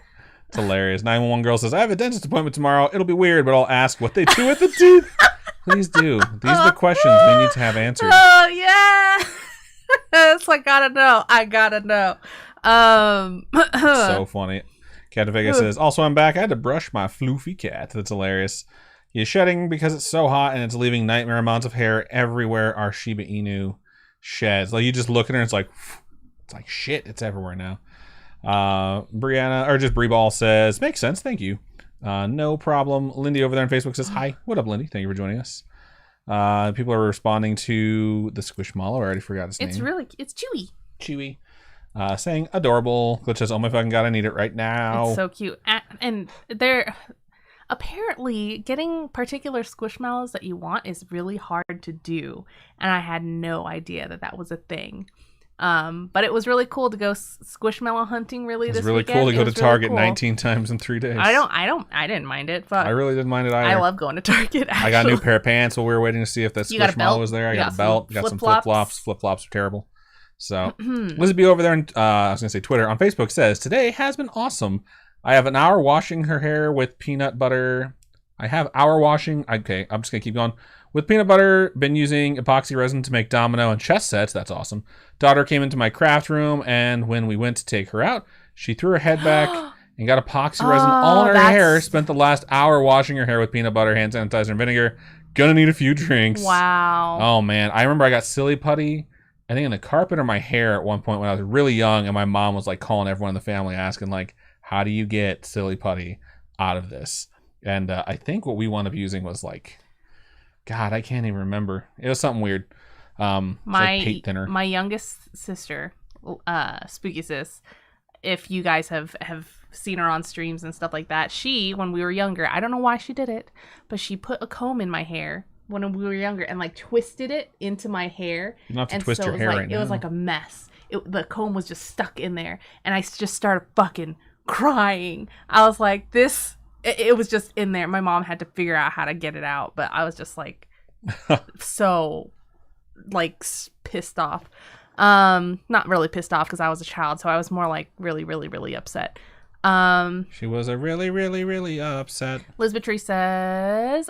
B: It's hilarious. 911 girl says, I have a dentist appointment tomorrow. It'll be weird, but I'll ask what they do with the tooth. Please do. These are the questions we need to have answered.
A: Oh, yeah. It's like, I gotta know.
B: So funny. Cat Vega says, also I'm back. I had to brush my floofy cat. That's hilarious. He is shedding because it's so hot and it's leaving nightmare amounts of hair everywhere our Shiba Inu sheds. Like you just look at her and it's like shit, it's everywhere now. Brianna, or just Breeball says, makes sense, thank you. No problem. Lindy over there on Facebook says, hi. What up, Lindy? Thank you for joining us. People are responding to the Squishmallow. I already forgot his name.
A: It's Chewy.
B: Chewy. Saying adorable. Glitch says, oh my fucking god, I need it right now.
A: It's so cute. And they're apparently getting particular Squishmallows that you want is really hard to do. And I had no idea that was a thing. But it was really cool to go Squishmallow hunting this weekend. It was really
B: cool to go to Target
A: cool.
B: 19 times in 3 days.
A: I didn't mind it. Fuck.
B: I really didn't mind it either.
A: I love going to Target, actually.
B: I got a new pair of pants while we were waiting to see if that Squishmallow was there. I got a belt. Got some flip-flops. Flip-flops are terrible. So, Lizzie B over there on, I was going to say Twitter, on Facebook says, today has been awesome. I have an hour washing her hair with peanut butter. Okay, I'm just going to keep going. With peanut butter, been using epoxy resin to make domino and chess sets. That's awesome. Daughter came into my craft room, and when we went to take her out, she threw her head back and got epoxy resin all in her hair. Spent the last hour washing her hair with peanut butter, hand sanitizer, and vinegar. Gonna need a few drinks.
A: Wow.
B: Oh, man. I remember I got silly putty, I think in the carpet or my hair at one point when I was really young, and my mom was like calling everyone in the family asking, like, how do you get silly putty out of this? And I think what we wound up using was like, God, I can't even remember. It was something weird. Like paint thinner.
A: My youngest sister, Spooky Sis, if you guys have seen her on streams and stuff like that, she, when we were younger, I don't know why she did it, but she put a comb in my hair when we were younger and like twisted it into my hair.
B: You don't have to twist your hair right now.
A: It was like a mess. The comb was just stuck in there, and I just started fucking crying. I was like, this. It was just in there. My mom had to figure out how to get it out, but I was just like so like pissed off. Not really pissed off because I was a child, so I was more like really, really, really upset.
B: She was a really, really, really upset.
A: Lisbeth Tree says,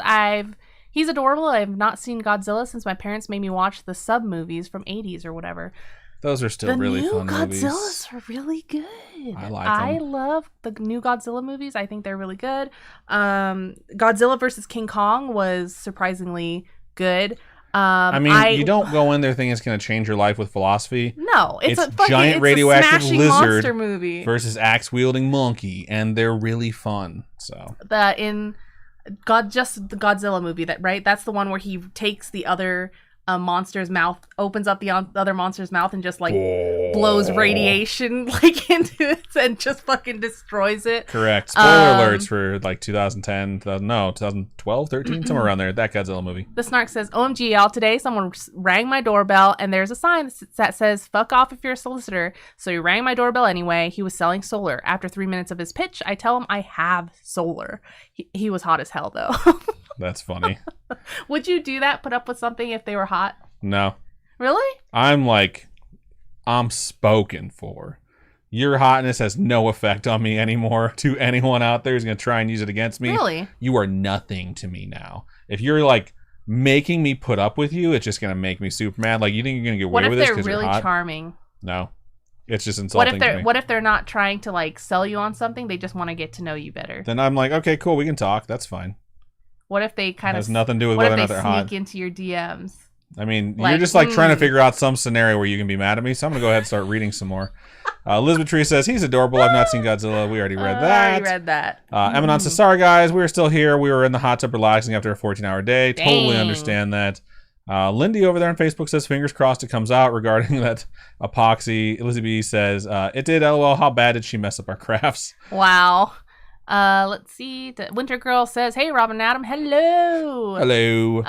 A: he's adorable. I've not seen Godzilla since my parents made me watch the sub movies from 80s or whatever.
B: Those are still really fun movies.
A: The new Godzillas are really good.
B: I like
A: I
B: them.
A: love the new Godzilla movies. I think they're really good. Godzilla versus King Kong was surprisingly good.
B: You don't go in there thinking it's going to change your life with philosophy.
A: No, it's a
B: giant radioactive
A: smashing
B: lizard
A: monster movie
B: versus axe-wielding monkey, and they're really fun. So
A: the Godzilla movie, that's the one where he takes the other monster's mouth, opens up the other monster's mouth, and just like blows radiation like into it and just fucking destroys it.
B: Correct. Spoiler alerts for like 2010, 2012, 13, somewhere around there. That Godzilla movie.
A: The Snark says, OMG, y'all, today someone rang my doorbell and there's a sign that says, fuck off if you're a solicitor. So he rang my doorbell anyway. He was selling solar. After 3 minutes of his pitch, I tell him I have solar. He was hot as hell, though.
B: That's funny.
A: Would you do that? Put up with something if they were hot?
B: No.
A: Really?
B: I'm spoken for. Your hotness has no effect on me anymore. To anyone out there who's going to try and use it against me.
A: Really?
B: You are nothing to me now. If you're like making me put up with you, it's just going to make me super mad. Like, you think you're going to get away with this because you're hot?
A: What if they're really charming?
B: No. It's just insulting to me.
A: What if they're not trying to like sell you on something? They just want to get to know you better.
B: Then I'm like, okay, cool. We can talk. That's fine.
A: What if they kind of
B: has nothing to do with whether or not they're hot?
A: Sneak into your DMs?
B: I mean, you're just like trying to figure out some scenario where you can be mad at me. So I'm gonna go ahead and start reading some more. Elizabeth Tree says he's adorable. I've not seen Godzilla. We already read that. Emanon says, sorry guys, we're still here. We were in the hot tub relaxing after a 14-hour day.
A: Dang.
B: Totally understand that. Lindy over there on Facebook says fingers crossed it comes out regarding that epoxy. Lizzie B says it did. LOL. How bad did she mess up our crafts?
A: Wow. Let's see. The Winter Girl says, "Hey, Robin and Adam, hello."
B: Hello.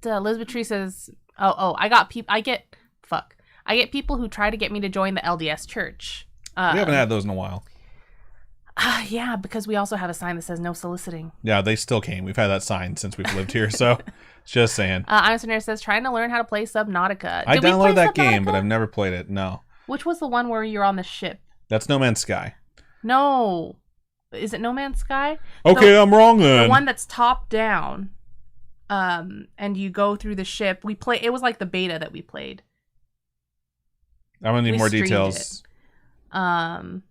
A: Elizabeth Tree says, I get people who try to get me to join the LDS church.
B: We haven't had those in a while.
A: Yeah, because we also have a sign that says no soliciting.
B: Yeah, they still came. We've had that sign since we've lived here, so just saying.
A: Ironsonair says, trying to learn how to play Subnautica.
B: I downloaded that game, but I've never played it. No.
A: Which was the one where you're on the ship?
B: That's No Man's Sky.
A: No. Is it No Man's Sky?
B: Okay, I'm wrong then.
A: The one that's top down. And you go through the ship. It was like the beta that we played.
B: I'm gonna need more details.
A: Okay,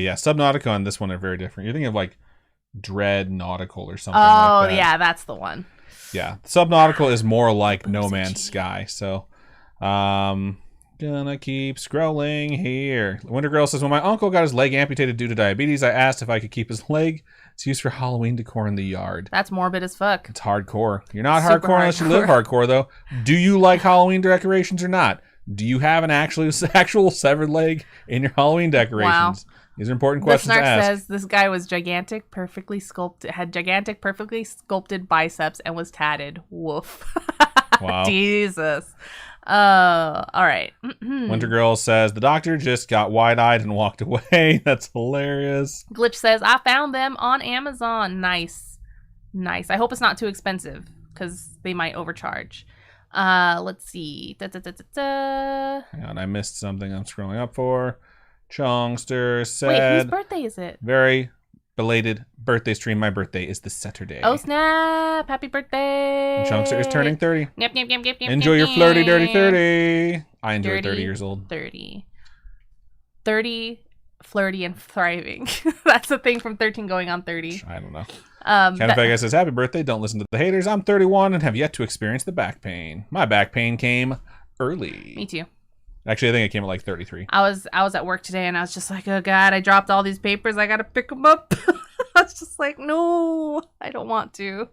B: yeah. Subnautica and this one are very different. You're thinking of like Dread Nautical or something like that. Oh,
A: yeah, that's the one.
B: Yeah. Subnautical is more like No Man's Sky. So, gonna keep scrolling here. Winter Girl says, when my uncle got his leg amputated due to diabetes, I asked if I could keep his leg. It's used for Halloween decor in the yard.
A: That's morbid as fuck.
B: It's hardcore. You're not hardcore unless you live hardcore, though. Do you like Halloween decorations or not? Do you have an actual severed leg in your Halloween decorations? Wow. These are important questions to ask.
A: Says this guy was gigantic, perfectly sculpted biceps and was tatted. Woof.
B: Wow.
A: Jesus. All right.
B: Winter Girl says the doctor just got wide-eyed and walked away. That's hilarious.
A: Glitch says I found them on Amazon. Nice. I hope it's not too expensive because they might overcharge. Let's see.
B: Hang on, I missed something I'm scrolling up for. Chongster said...
A: Wait, whose birthday is it?
B: Very belated birthday stream. My birthday is this Saturday.
A: Oh, snap. Happy birthday.
B: And Chongster is turning 30.
A: Yep.
B: Enjoy your flirty, dirty 30. I enjoy 30 years old.
A: 30, flirty, and thriving. That's the thing from 13 going on 30.
B: I don't know. Canafega says, happy birthday. Don't listen to the haters. I'm 31 and have yet to experience the back pain. My back pain came early.
A: Me too.
B: Actually, I think it came at like 33.
A: I was at work today and I was just like, oh God, I dropped all these papers. I got to pick them up. I was just like, no, I don't want to.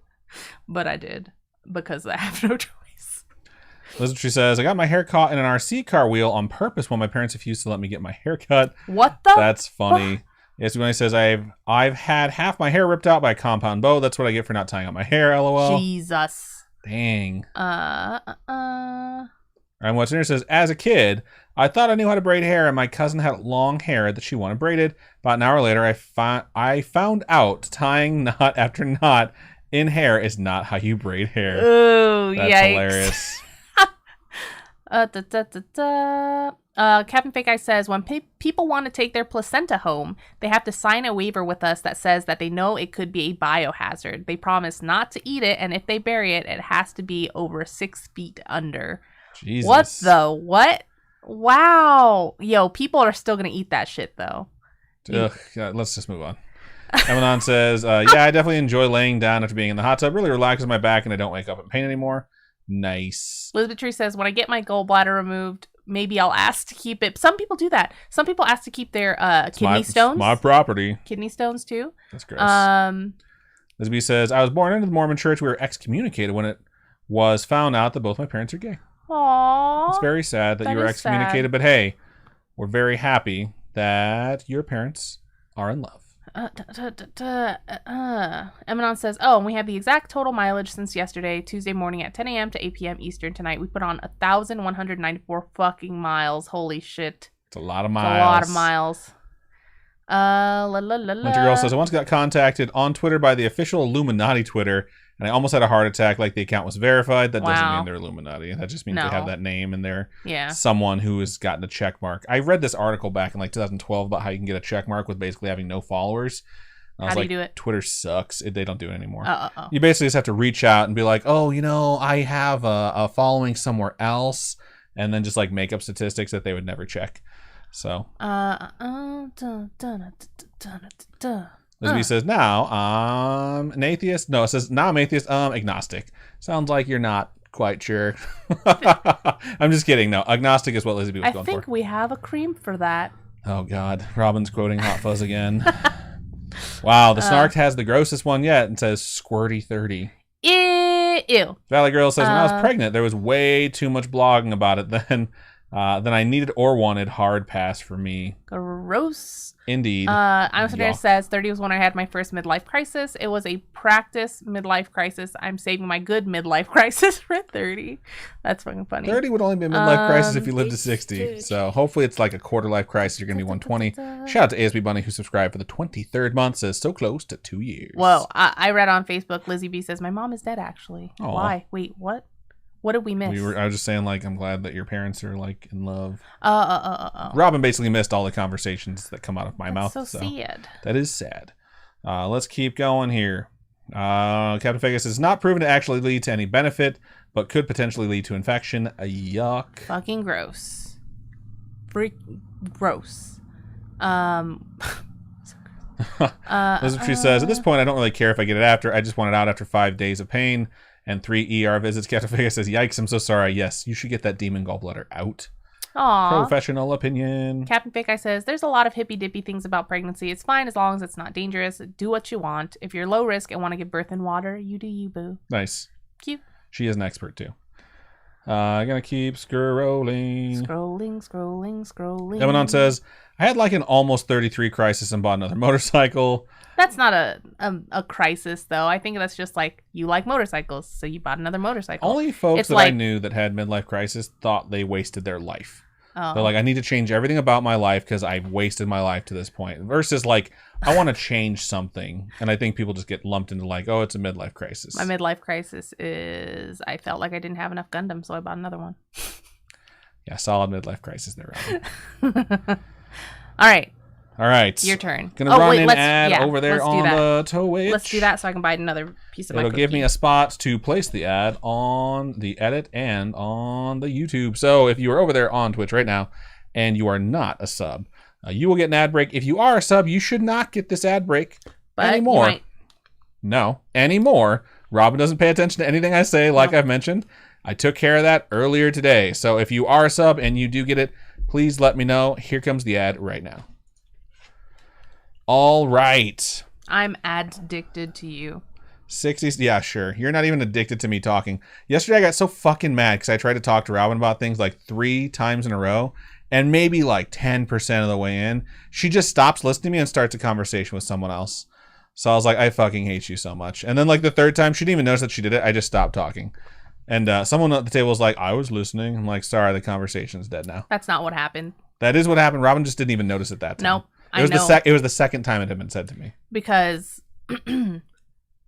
A: But I did because I have no choice.
B: Lizard says, I got my hair caught in an RC car wheel on purpose when my parents refused to let me get my hair cut.
A: What the?
B: That's funny. Yes, when he says, I've had half my hair ripped out by a compound bow. That's what I get for not tying up my hair, LOL.
A: Jesus.
B: Dang. And what's in here says, as a kid, I thought I knew how to braid hair, and my cousin had long hair that she wanted braided. About an hour later, I found out tying knot after knot in hair is not how you braid hair.
A: Ooh,
B: that's
A: yikes.
B: Hilarious.
A: Captain Fake Eye says, when people want to take their placenta home, they have to sign a waiver with us that says that they know it could be a biohazard. They promise not to eat it, and if they bury it, it has to be over 6 feet under.
B: Jesus.
A: What the what? Wow. Yo, people are still gonna eat that shit though.
B: Ugh, yeah, let's just move on. Emanon says, yeah, I definitely enjoy laying down after being in the hot tub. Really relaxes my back and I don't wake up in pain anymore. Nice.
A: Elizabeth Tree says, when I get my gallbladder removed, maybe I'll ask to keep it. Some people do that. Some people ask to keep their kidney stones.
B: It's my property.
A: Kidney stones too.
B: That's gross. Elizabeth says, I was born into the Mormon church. We were excommunicated when it was found out that both my parents are gay.
A: Aww.
B: It's very sad that you were excommunicated, but hey, we're very happy that your parents are in love.
A: Emanon says, oh, and we have the exact total mileage since yesterday, Tuesday morning at 10 a.m. to 8 p.m. Eastern tonight. We put on 1,194 fucking miles. Holy shit.
B: It's a lot of miles.
A: It's a lot of miles.
B: Winter Girl says, I once got contacted on Twitter by the official Illuminati Twitter, and I almost had a heart attack like the account was verified. That doesn't mean they're Illuminati. That just means they have that name and they're someone who has gotten a check mark. I read this article back in like 2012 about how you can get a check mark with basically having no followers. And I was
A: how do you do it?
B: Twitter sucks. They don't do it anymore. You basically just have to reach out and be like, oh, I have a following somewhere else, and then just like make up statistics that they would never check. So Lisby says, now I'm an atheist. No, it says, now I'm atheist, agnostic. Sounds like you're not quite sure. I'm just kidding. No, agnostic is what Lisby was going for.
A: I think we have a cream for that.
B: Oh, God. Robin's quoting Hot Fuzz again. Wow, the Snark has the grossest one yet and says squirty 30.
A: Ew.
B: Valley Girl says, when I was pregnant, there was way too much blogging about it then I needed or wanted. Hard pass for me.
A: Gross.
B: Indeed.
A: I'm says 30 was when I had my first midlife crisis. It was a practice midlife crisis. I'm saving my good midlife crisis for 30. That's fucking funny.
B: 30 would only be a midlife crisis if you lived to 60. So hopefully it's like a quarter life crisis. You're going to be 120. Shout out to ASB Bunny who subscribed for the 23rd month. Says so close to 2 years.
A: Whoa. I read on Facebook, Lizzie B says, my mom is dead actually.
B: Aww.
A: Why? Wait, what? What did we miss?
B: I was just saying, like, I'm glad that your parents are, like, in love. Robin basically missed all the conversations that come out of my mouth.
A: So sad.
B: That is sad. Let's keep going here. Captain Vegas is not proven to actually lead to any benefit, but could potentially lead to infection. Yuck.
A: Fucking gross. Gross.
B: This is what she says. At this point, I don't really care if I get it after. I just want it out after 5 days of pain and 3 ER visits. Captain Vegas says, yikes, I'm so sorry. Yes, you should get that demon gallbladder out.
A: Aww.
B: Professional opinion.
A: Captain Fake Eye says, there's a lot of hippy-dippy things about pregnancy. It's fine as long as it's not dangerous. Do what you want. If you're low risk and want to give birth in water, you do you, boo.
B: Nice.
A: Cute.
B: She is an expert, too. I'm going to keep scrolling.
A: Scrolling.
B: Emanon says, I had like an almost 33 crisis and bought another motorcycle.
A: That's not a crisis, though. I think that's just like, you like motorcycles, so you bought another motorcycle.
B: Only folks that I knew that had midlife crisis thought they wasted their life. Oh. They're like, I need to change everything about my life because I've wasted my life to this point. Versus like, I want to change something. And I think people just get lumped into like, oh, it's a midlife crisis.
A: My midlife crisis is I felt like I didn't have enough Gundam, so I bought another one.
B: Yeah, solid midlife crisis there, Robin. All right.
A: Your turn.
B: Gonna run an ad over there on the Twitch.
A: Let's do that so I can buy another piece of my cookie.
B: It'll give me a spot to place the ad on the edit and on the YouTube. So if you are over there on Twitch right now and you are not a sub, you will get an ad break. If you are a sub, you should not get this ad break anymore. No, anymore. Robin doesn't pay attention to anything I say, like I've mentioned. I took care of that earlier today. So if you are a sub and you do get it, please let me know. Here comes the ad right now. All right.
A: I'm addicted to you.
B: 60s. Yeah, sure. You're not even addicted to me talking. Yesterday, I got so fucking mad because I tried to talk to Robin about things like 3 times in a row. And maybe like 10% of the way in, she just stops listening to me and starts a conversation with someone else. So I was like, I fucking hate you so much. And then like the 3rd time, she didn't even notice that she did it. I just stopped talking. And someone at the table was like, I was listening. I'm like, sorry, the conversation's dead now.
A: That's not what happened.
B: That is what happened. Robin just didn't even notice it that time.
A: Nope.
B: It was the second time it had been said to me.
A: Because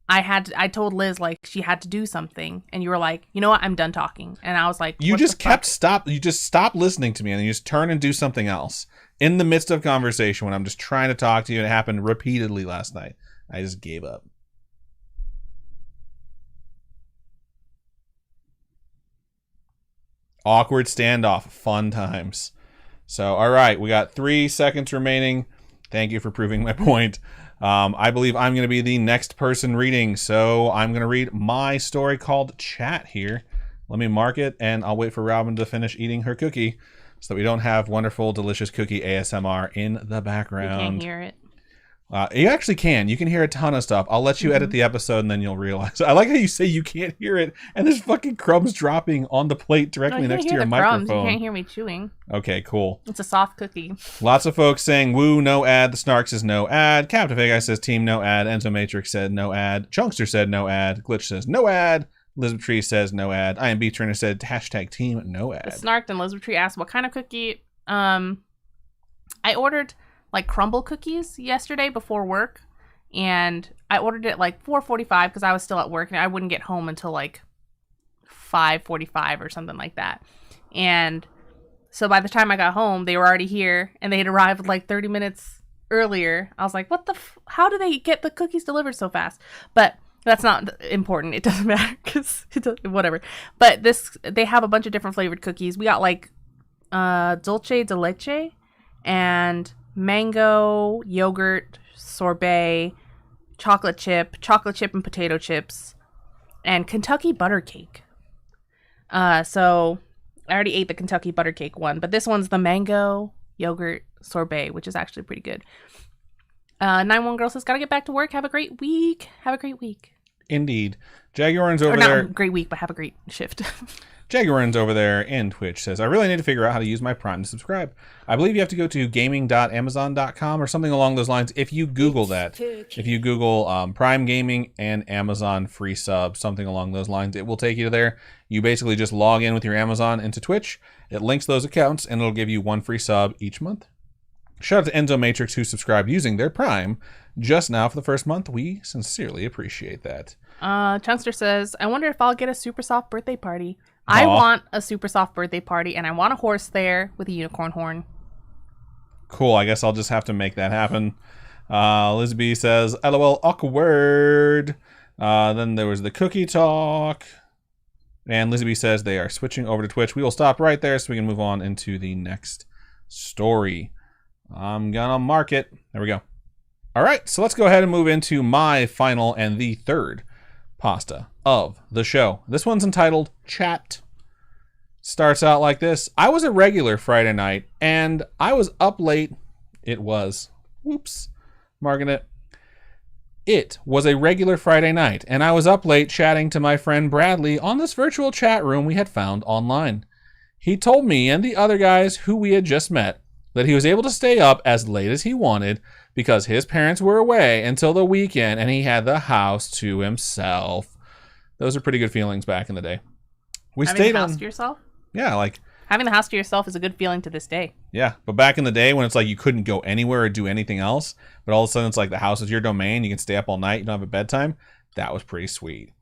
A: I told Liz like she had to do something, and you were like, you know what, I'm done talking. And I was like,
B: you just stopped listening to me, and then you just turn and do something else in the midst of conversation when I'm just trying to talk to you, and it happened repeatedly last night. I just gave up. Awkward standoff. Fun times. So, all right. We got 3 seconds remaining. Thank you for proving my point. I believe I'm going to be the next person reading. So I'm going to read my story called Chat here. Let me mark it, and I'll wait for Robin to finish eating her cookie so that we don't have wonderful, delicious cookie ASMR in the background.
A: You can't hear it.
B: You actually can. You can hear a ton of stuff. I'll let you edit the episode, and then you'll realize. I like how you say you can't hear it, and there's fucking crumbs dropping on the plate directly next to your microphone.
A: Crumbs. You can't hear me chewing.
B: Okay, cool.
A: It's a soft cookie.
B: Lots of folks saying, woo, no ad. The Snark says no ad. Captive Guy says team no ad. Enzo Matrix said no ad. Chunkster said no ad. Glitch says no ad. Elizabeth Tree says no ad. I am B Trainer said hashtag team no ad.
A: The Snarked and Elizabeth Tree asked what kind of cookie. I ordered like crumble cookies yesterday before work. And I ordered it like 4:45 because I was still at work and I wouldn't get home until like 5:45 or something like that. And so by the time I got home, they were already here and they had arrived like 30 minutes earlier. I was like, what the how do they get the cookies delivered so fast? But that's not important. It doesn't matter because whatever. But they have a bunch of different flavored cookies. We got like dulce de leche and mango, yogurt, sorbet, chocolate chip and potato chips, and Kentucky butter cake. So I already ate the Kentucky butter cake one, but this one's the mango yogurt sorbet, which is actually pretty good. 91 Girl says, gotta get back to work. Have a great week.
B: Indeed. Jaguar's over
A: or not
B: there.
A: A great week, but have a great shift.
B: Jaguar's over there in Twitch says, I really need to figure out how to use my Prime to subscribe. I believe you have to go to gaming.amazon.com or something along those lines. If you Google that, if you Google Prime Gaming and Amazon free sub, something along those lines, it will take you to there. You basically just log in with your Amazon into Twitch. It links those accounts and it'll give you 1 free sub each month. Shout out to Enzo Matrix who subscribed using their Prime just now for the first month. We sincerely appreciate that.
A: Chunster says, I wonder if I'll get a super soft birthday party. I want a super soft birthday party, and I want a horse there with a unicorn horn.
B: Cool. I guess I'll just have to make that happen. Liz B says, LOL, awkward. Then there was the cookie talk. And Lizzie B says they are switching over to Twitch. We will stop right there so we can move on into the next story. I'm gonna mark it. There we go. All right, so let's go ahead and move into my final and the third pasta of the show. This one's entitled Chat. Starts out like this. I was a regular Friday night, and I was up late. It was. Whoops. Marking it. It was a regular Friday night, and I was up late chatting to my friend Bradley on this virtual chat room we had found online. He told me and the other guys who we had just met that he was able to stay up as late as he wanted because his parents were away until the weekend and he had the house to himself. Those are pretty good feelings back in the day.
A: Having the house to yourself?
B: Yeah, like...
A: Having the house to yourself is a good feeling to this day.
B: Yeah, but back in the day when it's like you couldn't go anywhere or do anything else, but all of a sudden it's like the house is your domain, you can stay up all night, you don't have a bedtime, that was pretty sweet.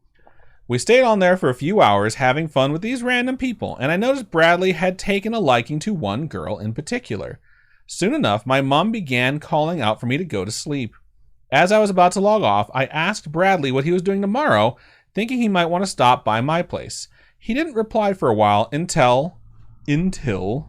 B: We stayed on there for a few hours having fun with these random people, and I noticed Bradley had taken a liking to one girl in particular. Soon enough, my mom began calling out for me to go to sleep. As I was about to log off, I asked Bradley what he was doing tomorrow, thinking he might want to stop by my place. He didn't reply for a while until, and then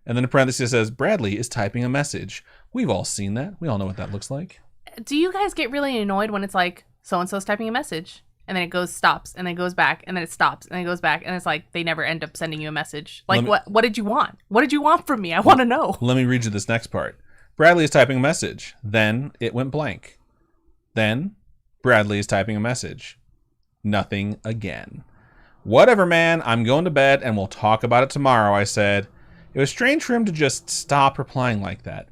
B: in parentheses it says, Bradley is typing a message. We've all seen that. We all know what that looks like.
A: Do you guys get really annoyed when it's like, so-and-so's typing a message, and then it goes, stops, and then it goes back, and then it stops, and it goes back, and it's like they never end up sending you a message? Like, what did you want? What did you want from me? I want to know.
B: Let me read you this next part. Bradley is typing a message. Then it went blank. Then Bradley is typing a message. Nothing again. Whatever, man. I'm going to bed, and we'll talk about it tomorrow, I said. It was strange for him to just stop replying like that.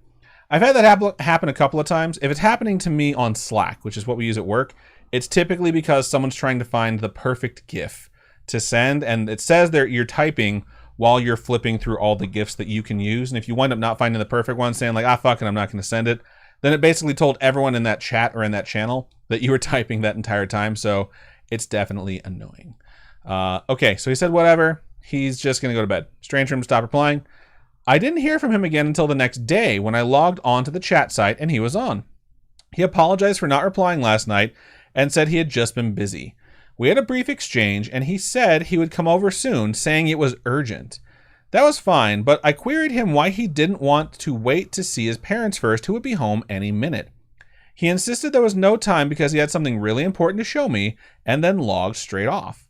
B: I've had that happen a couple of times. If it's happening to me on Slack, which is what we use at work, it's typically because someone's trying to find the perfect GIF to send, and it says there you're typing while you're flipping through all the GIFs that you can use, and if you wind up not finding the perfect one, saying like, fuck it, I'm not going to send it, then it basically told everyone in that chat or in that channel that you were typing that entire time, so it's definitely annoying. Okay, so he said whatever. He's just going to go to bed. Strange for him to stop replying. I didn't hear from him again until the next day when I logged on to the chat site and he was on. He apologized for not replying last night and said he had just been busy. We had a brief exchange, and he said he would come over soon, saying it was urgent. That was fine, but I queried him why he didn't want to wait to see his parents first, who would be home any minute. He insisted there was no time because he had something really important to show me, and then logged straight off.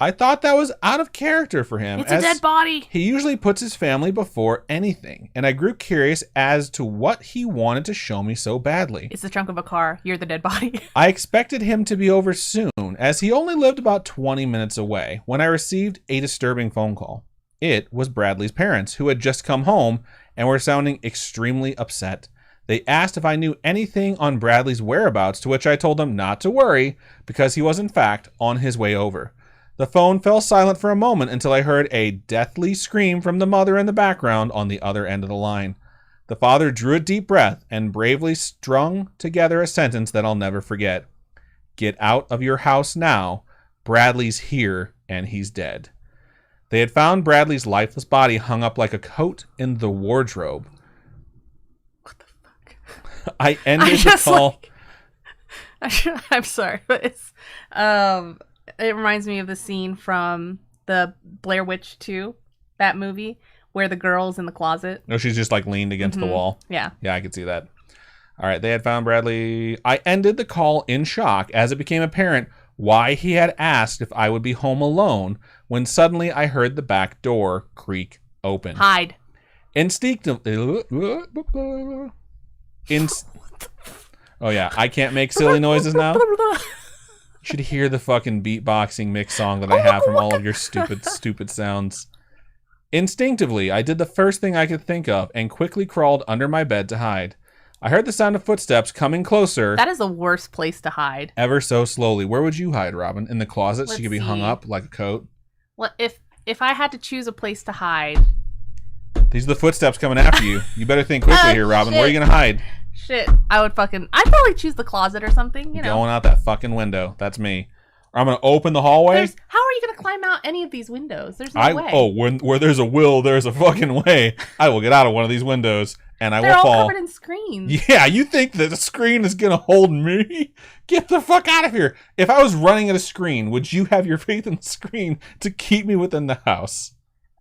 B: I thought that was out of character for him.
A: It's a dead body.
B: He usually puts his family before anything, and I grew curious as to what he wanted to show me so badly.
A: It's the trunk of a car. You're the dead body.
B: I expected him to be over soon, as he only lived about 20 minutes away, when I received a disturbing phone call. It was Bradley's parents, who had just come home and were sounding extremely upset. They asked if I knew anything on Bradley's whereabouts, to which I told them not to worry, because he was in fact on his way over. The phone fell silent for a moment until I heard a deathly scream from the mother in the background on the other end of the line. The father drew a deep breath and bravely strung together a sentence that I'll never forget. Get out of your house now. Bradley's here and he's dead. They had found Bradley's lifeless body hung up like a coat in the wardrobe.
A: What the fuck?
B: I ended the call.
A: I'm sorry, but it's it reminds me of the scene from the Blair Witch 2, that movie, where the girl's in the closet.
B: No, she's just like leaned against the wall.
A: Yeah.
B: Yeah, I could see that. All right, they had found Bradley. I ended the call in shock as it became apparent why he had asked if I would be home alone, when suddenly I heard the back door creak open.
A: Hide.
B: Instinctively. Oh yeah, I can't make silly noises now. You should hear the fucking beatboxing mix song that I have from all of your stupid sounds. Instinctively, I did the first thing I could think of and quickly crawled under my bed to hide. I heard the sound of footsteps coming closer.
A: That is the worst place to hide.
B: Ever so slowly. Where would you hide, Robin? In the closet so you could be hung up like a coat?
A: Well, if I had to choose a place to hide.
B: These are the footsteps coming after you. You better think quickly here, Robin.
A: Shit.
B: Where are you going to hide?
A: Shit. I'd probably choose the closet or something, you know.
B: Going out that fucking window. That's me. Or I'm going to open the hallway.
A: How are you going to climb out any of these windows? There's no way.
B: Oh, where there's a will, there's a fucking way. I will get out of one of these windows and
A: They're
B: will
A: all
B: fall.
A: covered in screens.
B: Yeah, you think that the screen is going to hold me? Get the fuck out of here. If I was running at a screen, would you have your faith in the screen to keep me within the house?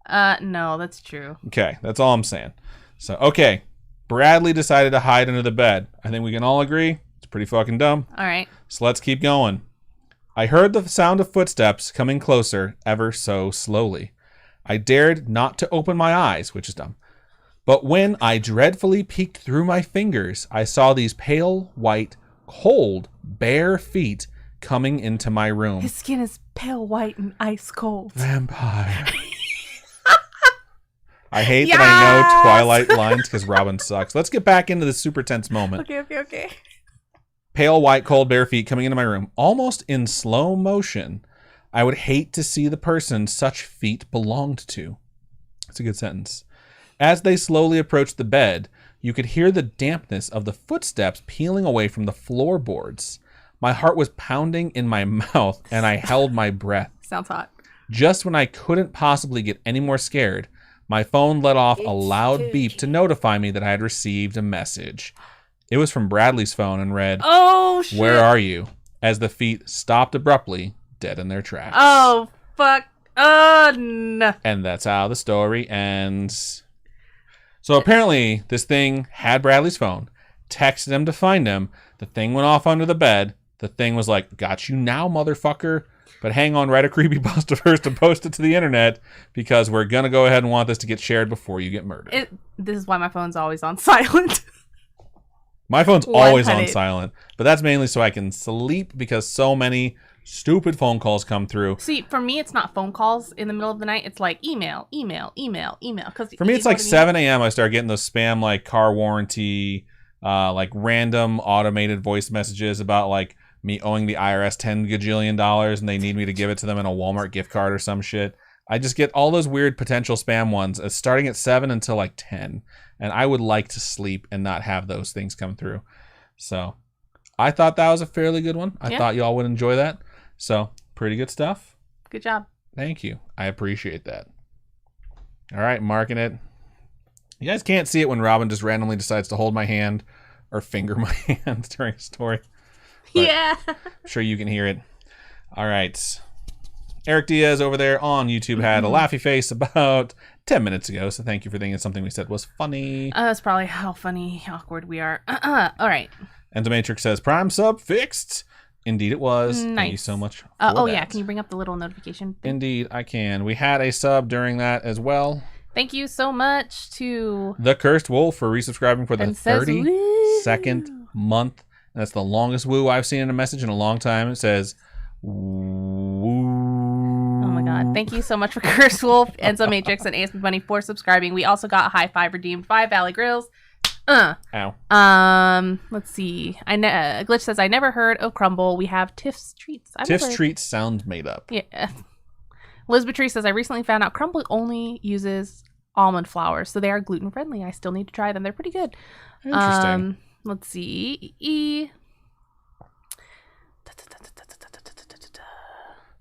A: No, that's true.
B: Okay, that's all I'm saying. So, okay. Bradley decided to hide under the bed. I think we can all agree it's pretty fucking dumb.
A: All right.
B: So let's keep going. I heard the sound of footsteps coming closer ever so slowly. I dared not to open my eyes, which is dumb. But when I dreadfully peeked through my fingers, I saw these pale, white, cold, bare feet coming into my room.
A: His skin is pale white and ice cold.
B: Vampire. I hate that I know Twilight lines because Robin sucks. Let's get back into the super tense moment.
A: Okay.
B: Pale, white, cold, bare feet coming into my room, almost in slow motion. I would hate to see the person such feet belonged to. That's a good sentence. As they slowly approached the bed, you could hear the dampness of the footsteps peeling away from the floorboards. My heart was pounding in my mouth, and I held my breath.
A: Sounds hot.
B: Just when I couldn't possibly get any more scared, my phone let off a loud beep to notify me that I had received a message. It was from Bradley's phone and read,
A: "Oh, shit.
B: Where are you?" As the feet stopped abruptly, dead in their tracks.
A: Oh, fuck. Oh, no.
B: And that's how the story ends. So apparently, this thing had Bradley's phone, texted him to find him. The thing went off under the bed. The thing was like, got you now, motherfucker. But hang on, write a creepypasta first and post it to the internet because we're going to go ahead and want this to get shared before you get murdered.
A: This is why my phone's always on silent.
B: My phone's always on silent, but that's mainly so I can sleep because so many stupid phone calls come through.
A: See, for me, it's not phone calls in the middle of the night. It's like email.
B: For me, it's like 7 a.m. I start getting those spam like car warranty, like random automated voice messages about like me owing the IRS $10 gajillion and they need me to give it to them in a Walmart gift card or some shit. I just get all those weird potential spam ones starting at 7 until like 10. And I would like to sleep and not have those things come through. So I thought that was a fairly good one. I thought y'all would enjoy that. So pretty good stuff.
A: Good job.
B: Thank you. I appreciate that. All right, marking it. You guys can't see it when Robin just randomly decides to hold my hand or finger my hand during a story. But
A: yeah.
B: I'm sure you can hear it. All right. Eric Diaz over there on YouTube had a laughy face about 10 minutes ago, so thank you for thinking something we said was funny.
A: That's probably how funny, awkward we are. All right.
B: And the Matrix says, Prime sub fixed. Indeed it was.
A: Nice.
B: Thank you so much for
A: yeah, can you bring up the little notification thing?
B: Indeed, I can. We had a sub during that as well.
A: Thank you so much to...
B: The Cursed Wolf for resubscribing for the 32nd month. That's the longest woo I've seen in a message in a long time. It says... Woo.
A: Oh my god. Thank you so much for Cursed Wolf, Enzo Matrix, and ASP Bunny for subscribing. We also got a high five redeemed. 5 Valley Grills.
B: Ow.
A: Let's see. Glitch says, I never heard of Crumble. We have Tiff's Treats.
B: Tiff's Treats sounds made up.
A: Yeah. Liz Beatrice says, I recently found out Crumble only uses almond flour, so they are gluten friendly. I still need to try them. They're pretty good.
B: Interesting.
A: Let's see.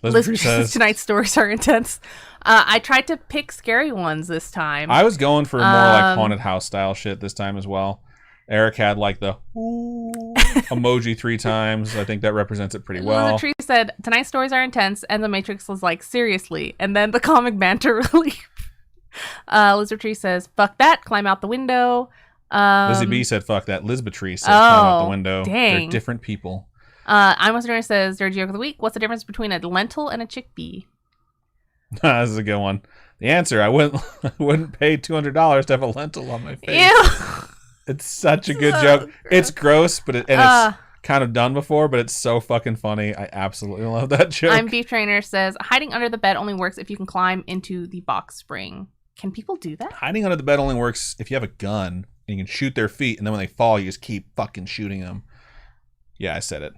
A: Liz says, tonight's stories are intense. I tried to pick scary ones this time.
B: I was going for more like haunted house style shit this time as well. Eric had like the emoji 3 times. I think that represents it pretty well.
A: Liz Tree said, tonight's stories are intense, and the Matrix was like, seriously. And then the comic banter relief. Liz Tree says, fuck that, climb out the window.
B: Lizzie B said, fuck that. Liz Beatrice said, climb out the window.
A: Dang.
B: They're different people.
A: I'm Western says, their joke of the week. What's the difference between a lentil and a chickpea?
B: This is a good one. The answer, I wouldn't pay $200 to have a lentil on my face.
A: Ew.
B: It's such a good joke. Gross. It's gross, but it's kind of done before, but it's so fucking funny. I absolutely love that joke.
A: I'm Beef Trainer says, hiding under the bed only works if you can climb into the box spring. Can people do that?
B: Hiding under the bed only works if you have a gun and you can shoot their feet, and then when they fall, you just keep fucking shooting them. Yeah, I said it.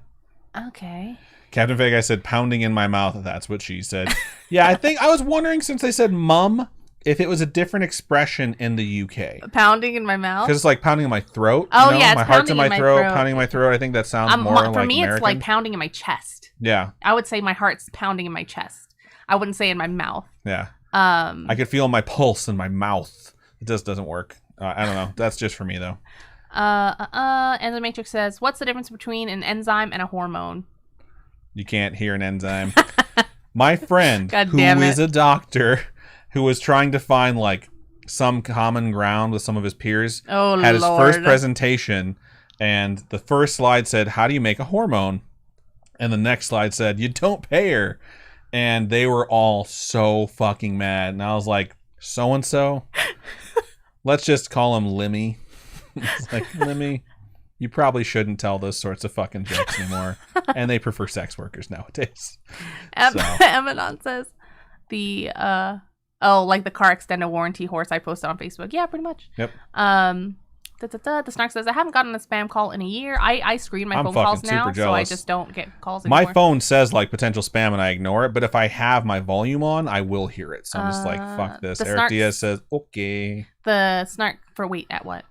A: Okay.
B: Captain Fake, I said pounding in my mouth. That's what she said. Yeah, I was wondering, since they said mum, if it was a different expression in the UK.
A: Pounding in my mouth?
B: Because it's like pounding in my throat.
A: Oh, you know? Yeah,
B: my heart's in my throat, pounding in my throat. I think that sounds more like
A: for me,
B: American.
A: it's like pounding in my chest.
B: Yeah.
A: I would say my heart's pounding in my chest. I wouldn't say in my mouth.
B: Yeah. I could feel my pulse in my mouth. It just doesn't work. I don't know. That's just for me, though.
A: And the Matrix says, what's the difference between an enzyme and a hormone?
B: You can't hear an enzyme. My friend, who is a doctor, who was trying to find like some common ground with some of his peers, had his first presentation, and the first slide said, how do you make a hormone? And the next slide said, you don't pay her. And they were all so fucking mad. And I was like, so-and-so? Let's just call him Limmy. It's like, Limmy, you probably shouldn't tell those sorts of fucking jokes anymore. And they prefer sex workers nowadays.
A: Emanon says, like the car extended warranty horse I posted on Facebook. Yeah, pretty much.
B: Yep.
A: The Snark says, I haven't gotten a spam call in a year. I screen my phone calls now, so I just don't get calls anymore.
B: My phone says like potential spam and I ignore it, but if I have my volume on, I will hear it. So I'm just like, fuck this. Eric Diaz says, okay.
A: The Snark at what?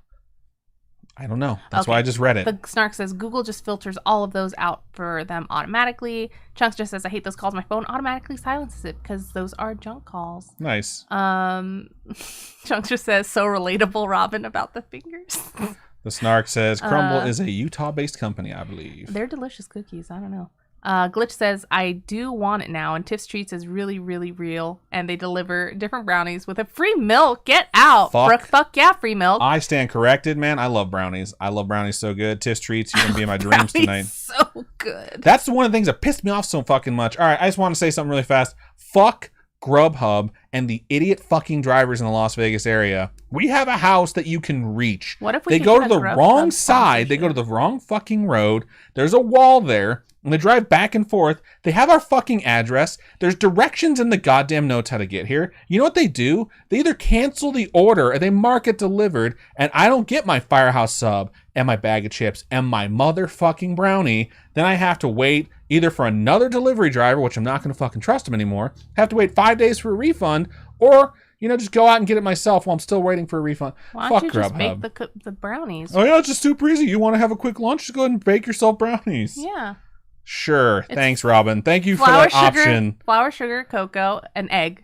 B: I don't know. That's why I just read it.
A: The Snark says, Google just filters all of those out for them automatically. Chunks just says, I hate those calls. My phone automatically silences it because those are junk calls.
B: Nice.
A: Chunks just says, so relatable, Robin, about the fingers.
B: The Snark says, Crumble is a Utah-based company, I believe.
A: They're delicious cookies. I don't know. Glitch says, I do want it now, and Tiff's Treats is really, really real, and they deliver different brownies with a free milk. Get out. Fuck yeah, free milk.
B: I stand corrected, man. I love brownies. I love brownies so good. Tiff's Treats, you're going to be in my dreams tonight.
A: So good.
B: That's one of the things that pissed me off so fucking much. All right, I just want to say something really fast. Fuck Grubhub and the idiot fucking drivers in the Las Vegas area. We have a house that you can reach.
A: What if we
B: go to the wrong side? They go to the wrong fucking road. There's a wall there. And they drive back and forth. They have our fucking address. There's directions in the goddamn notes how to get here. You know what they do? They either cancel the order or they mark it delivered, and I don't get my Firehouse sub and my bag of chips and my motherfucking brownie. Then I have to wait either for another delivery driver, which I'm not going to fucking trust him anymore, have to wait 5 days for a refund, or just go out and get it myself while I'm still waiting for a refund.
A: Why don't you just bake the brownies?
B: Oh yeah, it's just super easy. You want to have a quick lunch? Just go ahead and bake yourself brownies.
A: Yeah.
B: Sure. Thanks, Robin. Thank you for that option.
A: Flour, sugar, cocoa, and egg.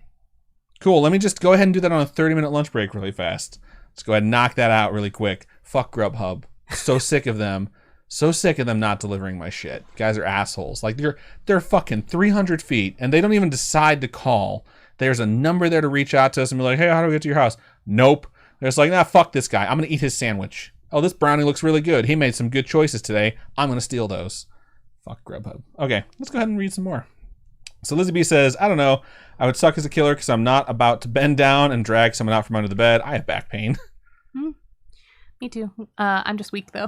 B: Cool. Let me just go ahead and do that on a 30-minute lunch break really fast. Let's go ahead and knock that out really quick. Fuck Grubhub. So sick of them. So sick of them not delivering my shit. Guys are assholes. Like they're fucking 300 feet and they don't even decide to call. There's a number there to reach out to us and be like, hey, how do we get to your house? Nope. They're just like, nah, fuck this guy. I'm going to eat his sandwich. Oh, this brownie looks really good. He made some good choices today. I'm going to steal those. Fuck Grubhub. Okay, let's go ahead and read some more. So Lizzie B says, I don't know. I would suck as a killer because I'm not about to bend down and drag someone out from under the bed. I have back pain.
A: Me too. I'm just weak, though.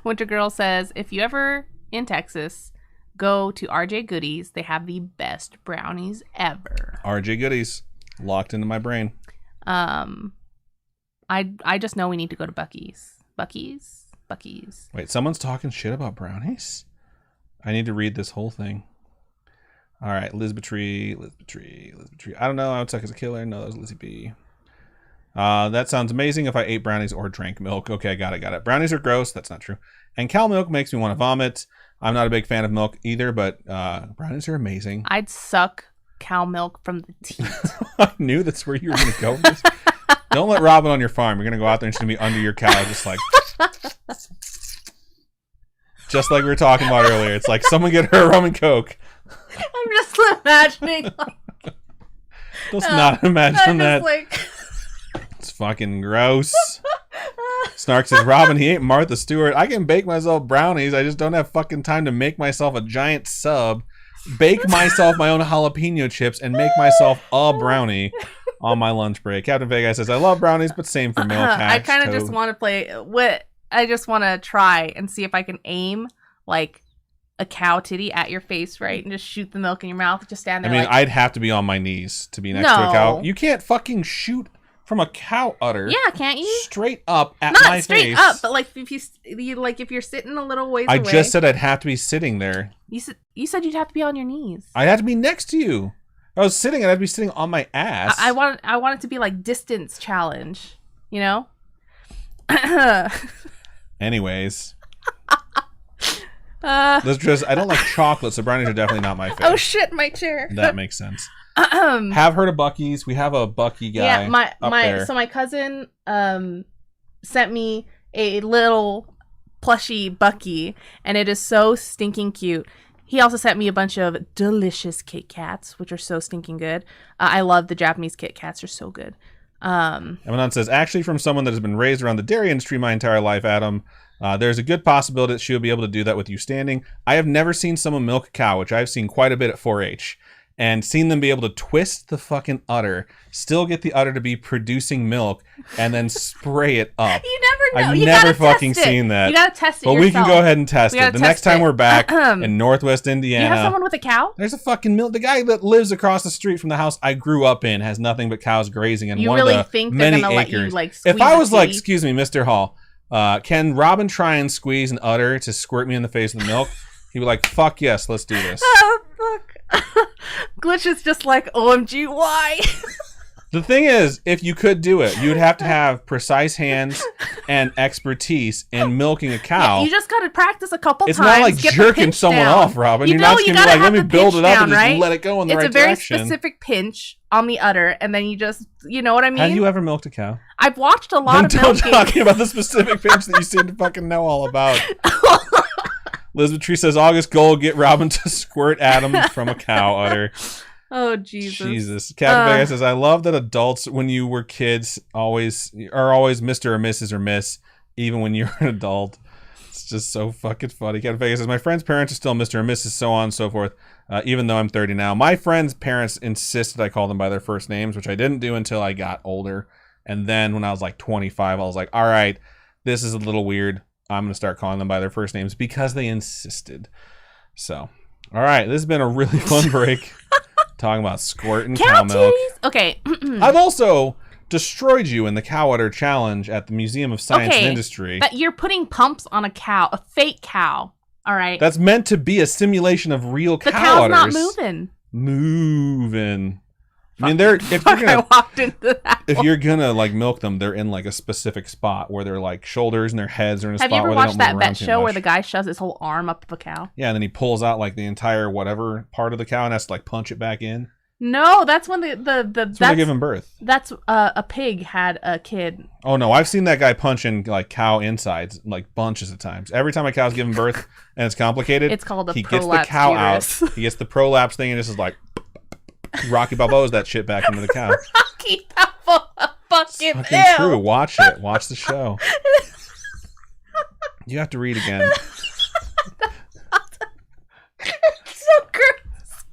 A: Winter Girl says, if you ever in Texas, go to RJ Goodies. They have the best brownies ever.
B: RJ Goodies. Locked into my brain.
A: I just know we need to go to Buc-ee's.
B: Wait, someone's talking shit about brownies? I need to read this whole thing. All right, Lisbeth Tree. I don't know. I would suck as a killer. No, that was Lizzie B. That sounds amazing if I ate brownies or drank milk. Okay, got it. Brownies are gross. That's not true. And cow milk makes me want to vomit. I'm not a big fan of milk either, but brownies are amazing.
A: I'd suck cow milk from the teat.
B: I knew that's where you were going to go with this. Don't let Robin on your farm. You're going to go out there and she's going to be under your cow just like... just like we were talking about earlier. It's like, someone get her a rum and Coke.
A: I'm just imagining...
B: Just not imagine that.
A: Like...
B: It's fucking gross. Snark says, Robin, he ain't Martha Stewart. I can bake myself brownies. I just don't have fucking time to make myself a giant sub, bake myself my own jalapeno chips, and make myself a brownie on my lunch break. Captain Vega says, I love brownies, but same for milk.
A: I kind of just want to play what I just want to try and see if I can aim like a cow titty at your face, right? And just shoot the milk in your mouth. Just stand there.
B: I mean, I'd have to be on my knees to be next to a cow. You can't fucking shoot from a cow udder.
A: Yeah, can't you?
B: Straight up at my face.
A: Not straight up, but like if if you're sitting a little ways away.
B: I just said I'd have to be sitting there.
A: You said you'd have to be on your knees.
B: I'd have to be next to you. I was sitting and I'd be sitting on my ass.
A: I want it to be like distance challenge, you know?
B: Anyways. Liz, I don't like chocolate, so brownies are definitely not my favorite.
A: Oh shit, my chair.
B: That makes sense. Have heard of Buc-ee's. We have a Buc-ee guy.
A: Yeah, so my cousin sent me a little plushy Buc-ee, and it is so stinking cute. He also sent me a bunch of delicious Kit Kats, which are so stinking good. I love the Japanese Kit Kats; they're so good.
B: Emanon says, actually, from someone that has been raised around the dairy industry my entire life, Adam, there's a good possibility that she'll be able to do that with you standing. I have never seen someone milk a cow, which I've seen quite a bit at 4-H. And seen them be able to twist the fucking udder, still get the udder to be producing milk, and then spray it up.
A: You never know.
B: I've never fucking seen that.
A: You gotta test it
B: yourself. We can go ahead and test it. The next time we're back in Northwest Indiana.
A: You have someone with a cow?
B: There's a fucking milk. The guy that lives across the street from the house I grew up in has nothing but cows grazing in one of the
A: think
B: many
A: gonna
B: acres.
A: Let you, like, squeeze
B: if I was like,
A: tea?
B: excuse me, Mr. Hall, can Robin try and squeeze an udder to squirt me in the face with the milk? He'd be like, fuck yes, let's do this.
A: Oh, fuck. Glitch is just like, OMG, why?
B: The thing is, if you could do it, you'd have to have precise hands and expertise in milking a cow.
A: Yeah, you just gotta practice a couple times.
B: It's not like jerking someone off, Robin. You're not just gonna be like, let me build it up and just let it go in the right direction.
A: It's a very specific pinch on the udder, and then you just, you know what I mean?
B: Have you ever milked a cow?
A: I've watched a lot of milking.
B: Talking about the specific pinch that you seem to fucking know all about. Elizabeth Tree says, August goal, get Robin to squirt Adam from a cow udder.
A: Oh, Jesus.
B: Captain Vega says, I love that adults, when you were kids, are always Mr. or Mrs. or Miss, even when you're an adult. It's just so fucking funny. Captain Vega says, my friend's parents are still Mr. or Mrs., so on and so forth, even though I'm 30 now. My friend's parents insisted I call them by their first names, which I didn't do until I got older. And then when I was like 25, I was like, all right, this is a little weird. I'm going to start calling them by their first names because they insisted. So, all right. This has been a really fun break. Talking about squirting cow milk.
A: Okay.
B: I've also destroyed you in the cow udder challenge at the Museum of Science and Industry.
A: But you're putting pumps on a cow, a fake cow. All right.
B: That's meant to be a simulation of real cow
A: udders. The cow's
B: not
A: moving.
B: Moving. I mean, if you're gonna like milk them, they're in like a specific spot where their like shoulders and their heads are in a spot where they don't move around too much.
A: Have you ever watched that show where the guy shoves his whole arm up of a cow?
B: Yeah, and then he pulls out like the entire whatever part of the cow and has to like punch it back in.
A: No, that's when that's
B: when they're giving birth.
A: That's a pig had a kid.
B: Oh no, I've seen that guy punching like cow insides like bunches of times. Every time a cow's giving birth and it's complicated,
A: it's called a
B: he
A: prolapse
B: gets the cow
A: uterus.
B: out. He gets the prolapse thing and this is like Rocky Balboa's that shit back into the cow.
A: Rocky Balboa, fucking
B: true. Watch it. Watch the show. You have to read again.
A: It's so gross.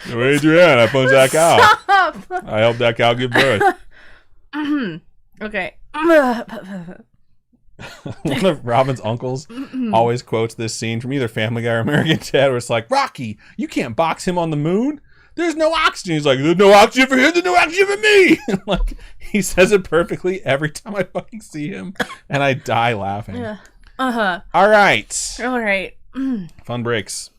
B: Adrian, I punched that cow.
A: Stop.
B: I helped that cow give birth.
A: Okay.
B: One of Robin's uncles always quotes this scene from either Family Guy or American Dad, where it's like, Rocky, you can't box him on the moon. There's no oxygen. He's like, there's no oxygen for him. There's no oxygen for me. Like, he says it perfectly every time I fucking see him, and I die laughing.
A: Yeah.
B: All right.
A: All right.
B: Fun breaks.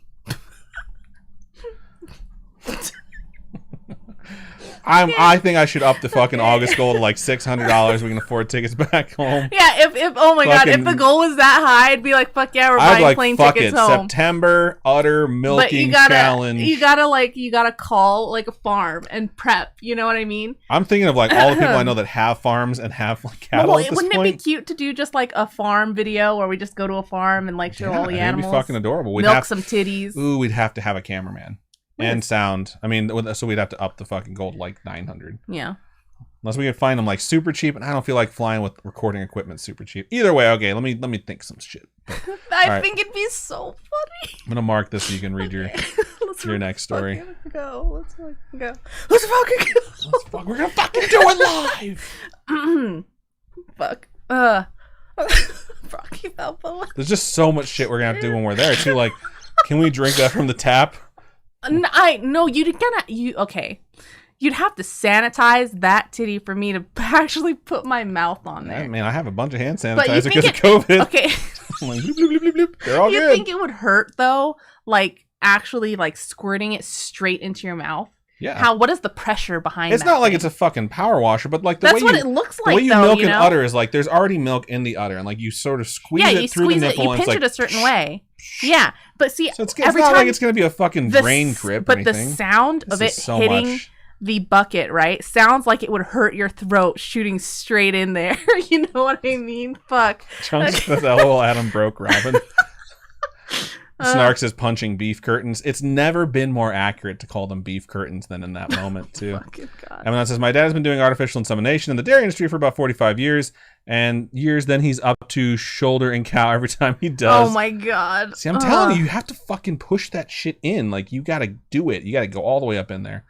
B: I think I should up the fucking August goal to like $600. We can afford tickets back home.
A: Yeah, if oh my god, if the goal was that high, I'd be like, fuck yeah, we're buying plane tickets home.
B: September utter milking challenge.
A: You gotta call like a farm and prep. You know what I mean?
B: I'm thinking of like all the people I know that have farms and have like cattle. Well,
A: wouldn't it be cute to do just like a farm video where we just go to a farm and like show all the animals?
B: It'd be fucking adorable. We'd
A: milk some titties.
B: Ooh, we'd have to have a cameraman. And sound. I mean, so we'd have to up the fucking goal to like 900.
A: Yeah.
B: Unless we can find them like super cheap, and I don't feel like flying with recording equipment super cheap. Either way, okay. Let me think some shit. But,
A: I think it'd be so funny.
B: I'm gonna mark this so you can read your next story.
A: Let's go. Let's fucking go.
B: We're gonna fucking do it live.
A: Fuck. Rocky Balboa.
B: There's just so much shit we're gonna have to do when we're there too. Like, can we drink that from the tap?
A: No, okay. You'd have to sanitize that titty for me to actually put my mouth on there.
B: Man, I have a bunch of hand sanitizer because of COVID.
A: Okay.
B: I'm like, bloop, bloop, bloop, bloop. They're all good.
A: You think it would hurt though? Like actually like squirting it straight into your mouth? Yeah. What is the pressure behind
B: It's
A: that
B: not like
A: thing?
B: it's a fucking power washer, but like
A: That's what it looks like.
B: The way you milk an udder is like there's already milk in the udder, and like you sort of squeeze it through the nipple.
A: You pinch it a certain way. Yeah, but see,
B: so it's not like it's gonna be a fucking brain grip.
A: But the sound of it hitting the bucket, right, sounds like it would hurt your throat shooting straight in there. You know what I mean? Fuck.
B: Chunks with that little Adam broke Robin. Snarks is punching beef curtains. It's never been more accurate to call them beef curtains than in that moment, too. Eminem says, my dad has been doing artificial insemination in the dairy industry for about 45 years. Then he's up to shoulder and cow every time he does.
A: Oh, my God.
B: See, I'm telling you have to fucking push that shit in. Like, you got to do it. You got to go all the way up in there.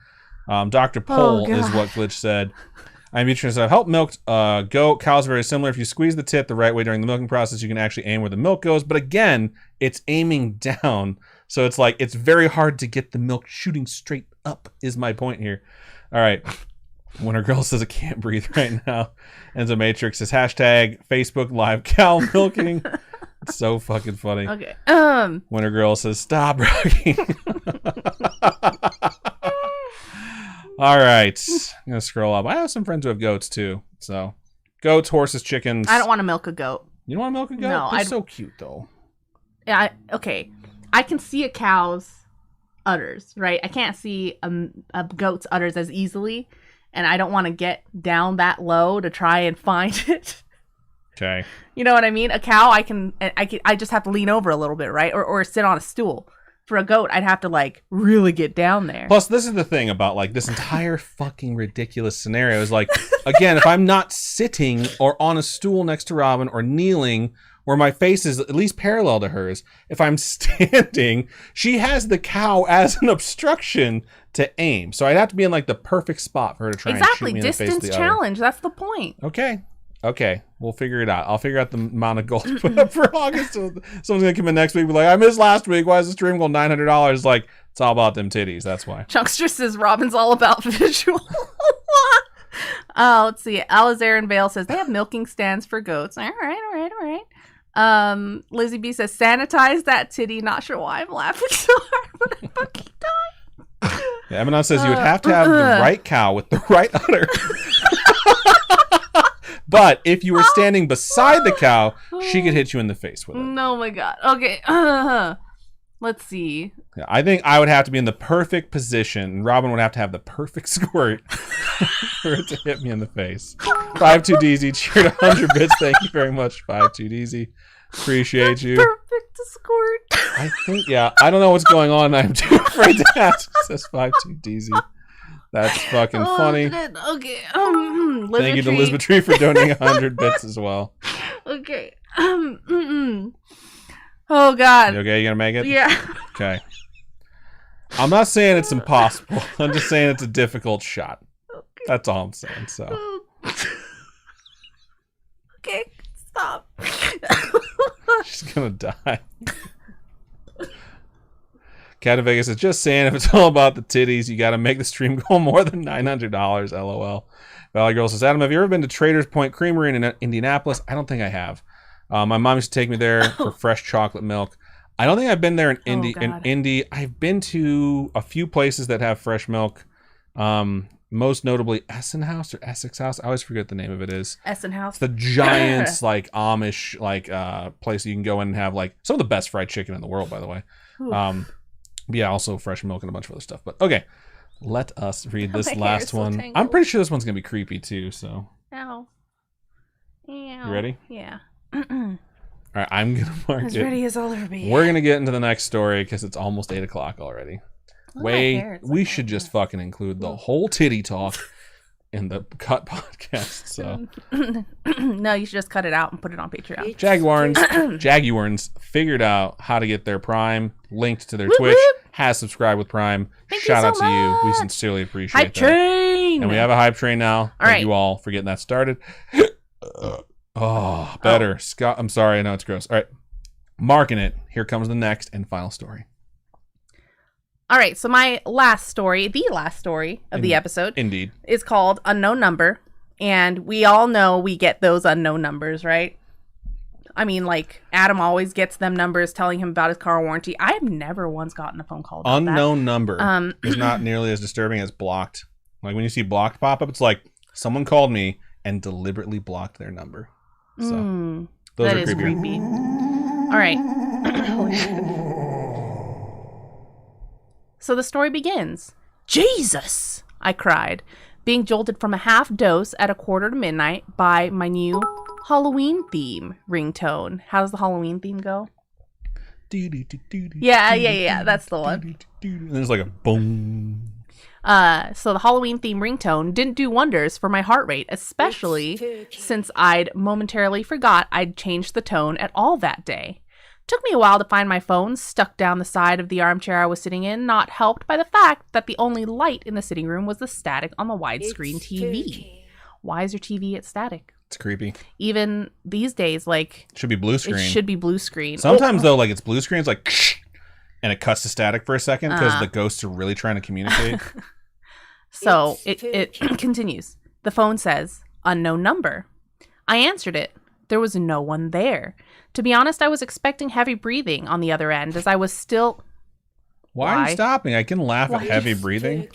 B: Dr. Pole is what Glitch said. I'm interested. I've helped milk goat. Cows are very similar. If you squeeze the tit the right way during the milking process, you can actually aim where the milk goes. But again, it's aiming down. So it's like, it's very hard to get the milk shooting straight up is my point here. All right. Winter Girl says, I can't breathe right now. Enzo Matrix says, hashtag Facebook live cow milking. It's so fucking funny.
A: Okay.
B: Winter Girl says, stop rocking. All right. I'm going to scroll up. I have some friends who have goats too. So, goats, horses, chickens.
A: I don't want to milk a goat.
B: You don't want to milk a goat?
A: No.
B: They're so cute though.
A: Yeah. Okay. I can see a cow's udders, right? I can't see a goat's udders as easily. And I don't want to get down that low to try and find it.
B: Okay.
A: You know what I mean? A cow, I just have to lean over a little bit, right? Or sit on a stool. For a goat, I'd have to like really get down there.
B: Plus, this is the thing about like this entire fucking ridiculous scenario is like, again, if I'm not sitting or on a stool next to Robin or kneeling where my face is at least parallel to hers, if I'm standing, she has the cow as an obstruction to aim. So I'd have to be in like the perfect spot for her to try and shoot me in the face. Exactly,
A: distance challenge. That's the point.
B: Okay, we'll figure it out. I'll figure out the amount of gold to put up for August. So someone's gonna come in next week and be like, I missed last week. Why is the stream goal $900? Like, it's all about them titties. That's why.
A: Chunkster says Robin's all about visual. Let's see. Alizarin Vale says they have milking stands for goats. All right. Lizzie B says sanitize that titty. Not sure why I'm laughing so hard, but I fucking died.
B: Yeah, Eminem says you would have to have the right cow with the right udder. But if you were standing beside the cow, she could hit you in the face with it.
A: Oh my god. Okay. Let's see.
B: Yeah, I think I would have to be in the perfect position. Robin would have to have the perfect squirt for it to hit me in the face. 52DZ cheered 100 bits. Thank you very much, 52DZ. Appreciate you.
A: Perfect squirt.
B: I think, yeah. I don't know what's going on. I'm too afraid to ask. Says 52DZ. That's fucking funny.
A: Shit. Okay.
B: Thank you to Elizabeth Tree for donating 100 bits as well.
A: Okay. Oh god.
B: You okay? You gonna make it?
A: Yeah.
B: Okay. I'm not saying it's impossible. I'm just saying it's a difficult shot.
A: Okay.
B: That's all I'm saying. So.
A: Okay. Stop.
B: She's gonna die. Cat of Vegas is just saying if it's all about the titties, you gotta make the stream goal more than $900. LOL. Valley Girl says, Adam, have you ever been to Trader's Point Creamery in Indianapolis? I don't think I have. My mom used to take me there for fresh chocolate milk. I don't think I've been there in Indy. I've been to a few places that have fresh milk. Most notably Essen House or Essex House. I always forget the name of it is.
A: Essen House.
B: It's the Giants like Amish like place you can go in and have like some of the best fried chicken in the world, by the way. Yeah, also fresh milk and a bunch of other stuff. But okay, let us read this last one. So I'm pretty sure this one's gonna be creepy too. So. Ow. You ready?
A: Yeah.
B: All right, I'm gonna mark
A: as
B: it.
A: As ready as I'll ever be.
B: We're gonna get into the next story because it's almost 8 o'clock already. We should just fucking include the whole titty talk in the cut podcast. So
A: no, you should just cut it out and put it on Patreon.
B: Jaguars figured out how to get their Prime linked to their Twitch. Has subscribed with Prime. Shout out to you. We sincerely appreciate that.
A: Hype train.
B: And we have a hype train now. Thank you all for getting that started. Oh, better. Scott, I'm sorry. I know it's gross. All right. Marking it. Here comes the next and final story.
A: All right. So my last story, the last story of the episode,
B: indeed,
A: is called Unknown Number. And we all know we get those unknown numbers, right? I mean, like, Adam always gets them numbers telling him about his car warranty. I have never once gotten a phone call about
B: unknown number is not nearly as disturbing as blocked. Like, when you see blocked pop up, it's like someone called me and deliberately blocked their number. So
A: that is creepy. All right. So the story begins. Jesus, I cried, being jolted from a half dose at 1:45 by my new Halloween theme ringtone. How does the Halloween theme go? Yeah. That's the one.
B: And there's like a boom.
A: So the Halloween theme ringtone didn't do wonders for my heart rate, especially since I'd momentarily forgot I'd changed the tone at all that day. Took me a while to find my phone stuck down the side of the armchair I was sitting in, not helped by the fact that the only light in the sitting room was the static on the widescreen TV. Why is your TV at static?
B: It's creepy.
A: Even these days, like...
B: It should be blue screen.
A: It should be blue screen.
B: Sometimes, though, like, it's blue screen, it's like... And it cuts to static for a second because the ghosts are really trying to communicate.
A: So it continues. The phone says, unknown number. I answered it. There was no one there. To be honest, I was expecting heavy breathing on the other end as I was still...
B: Why are you stopping? I can laugh at heavy breathing.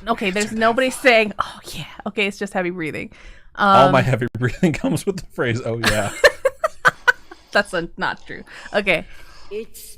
A: Okay, there's nobody saying, oh yeah. Okay, it's just heavy breathing.
B: All my heavy breathing comes with the phrase, oh yeah.
A: That's not true. Okay. It's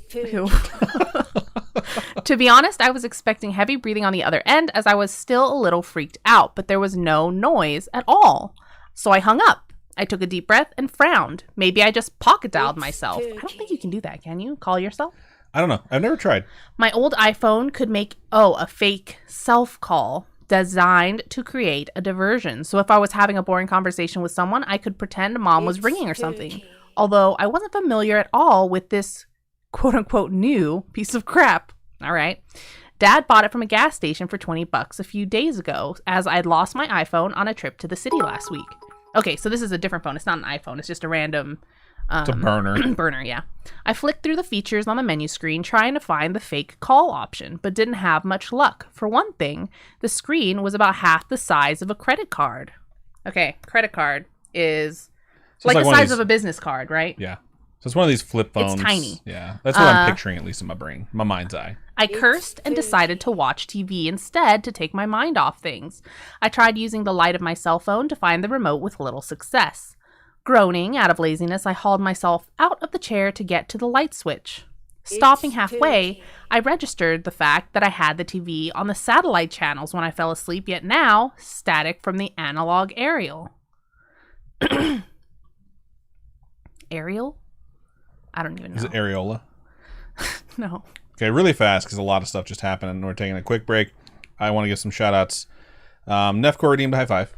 A: To be honest, I was expecting heavy breathing on the other end as I was still a little freaked out, but there was no noise at all. So I hung up. I took a deep breath and frowned. Maybe I just pocket dialed myself. I don't think you can do that, can you? Call yourself?
B: I don't know. I've never tried.
A: My old iPhone could make, a fake self-call designed to create a diversion. So if I was having a boring conversation with someone, I could pretend mom was ringing or something. Although I wasn't familiar at all with this quote-unquote new piece of crap. All right. Dad bought it from a gas station for $20 a few days ago as I'd lost my iPhone on a trip to the city last week. Okay, so this is a different phone. It's not an iPhone. It's just a random...
B: it's a burner.
A: Burner, yeah. I flicked through the features on the menu screen trying to find the fake call option, but didn't have much luck. For one thing, the screen was about half the size of a credit card. Okay, credit card is like the size of a business card, right?
B: Yeah. So it's one of these flip phones.
A: It's tiny.
B: Yeah, that's what I'm picturing, at least in my brain, my mind's eye.
A: I cursed and decided to watch TV instead to take my mind off things. I tried using the light of my cell phone to find the remote with little success. Groaning out of laziness, I hauled myself out of the chair to get to the light switch. Stopping halfway, I registered the fact that I had the TV on the satellite channels when I fell asleep, yet now static from the analog aerial. Aerial? I don't even know.
B: Is it areola?
A: No.
B: Okay, really fast because a lot of stuff just happened and we're taking a quick break. I want to give some shout outs. Nefcore redeemed a high five.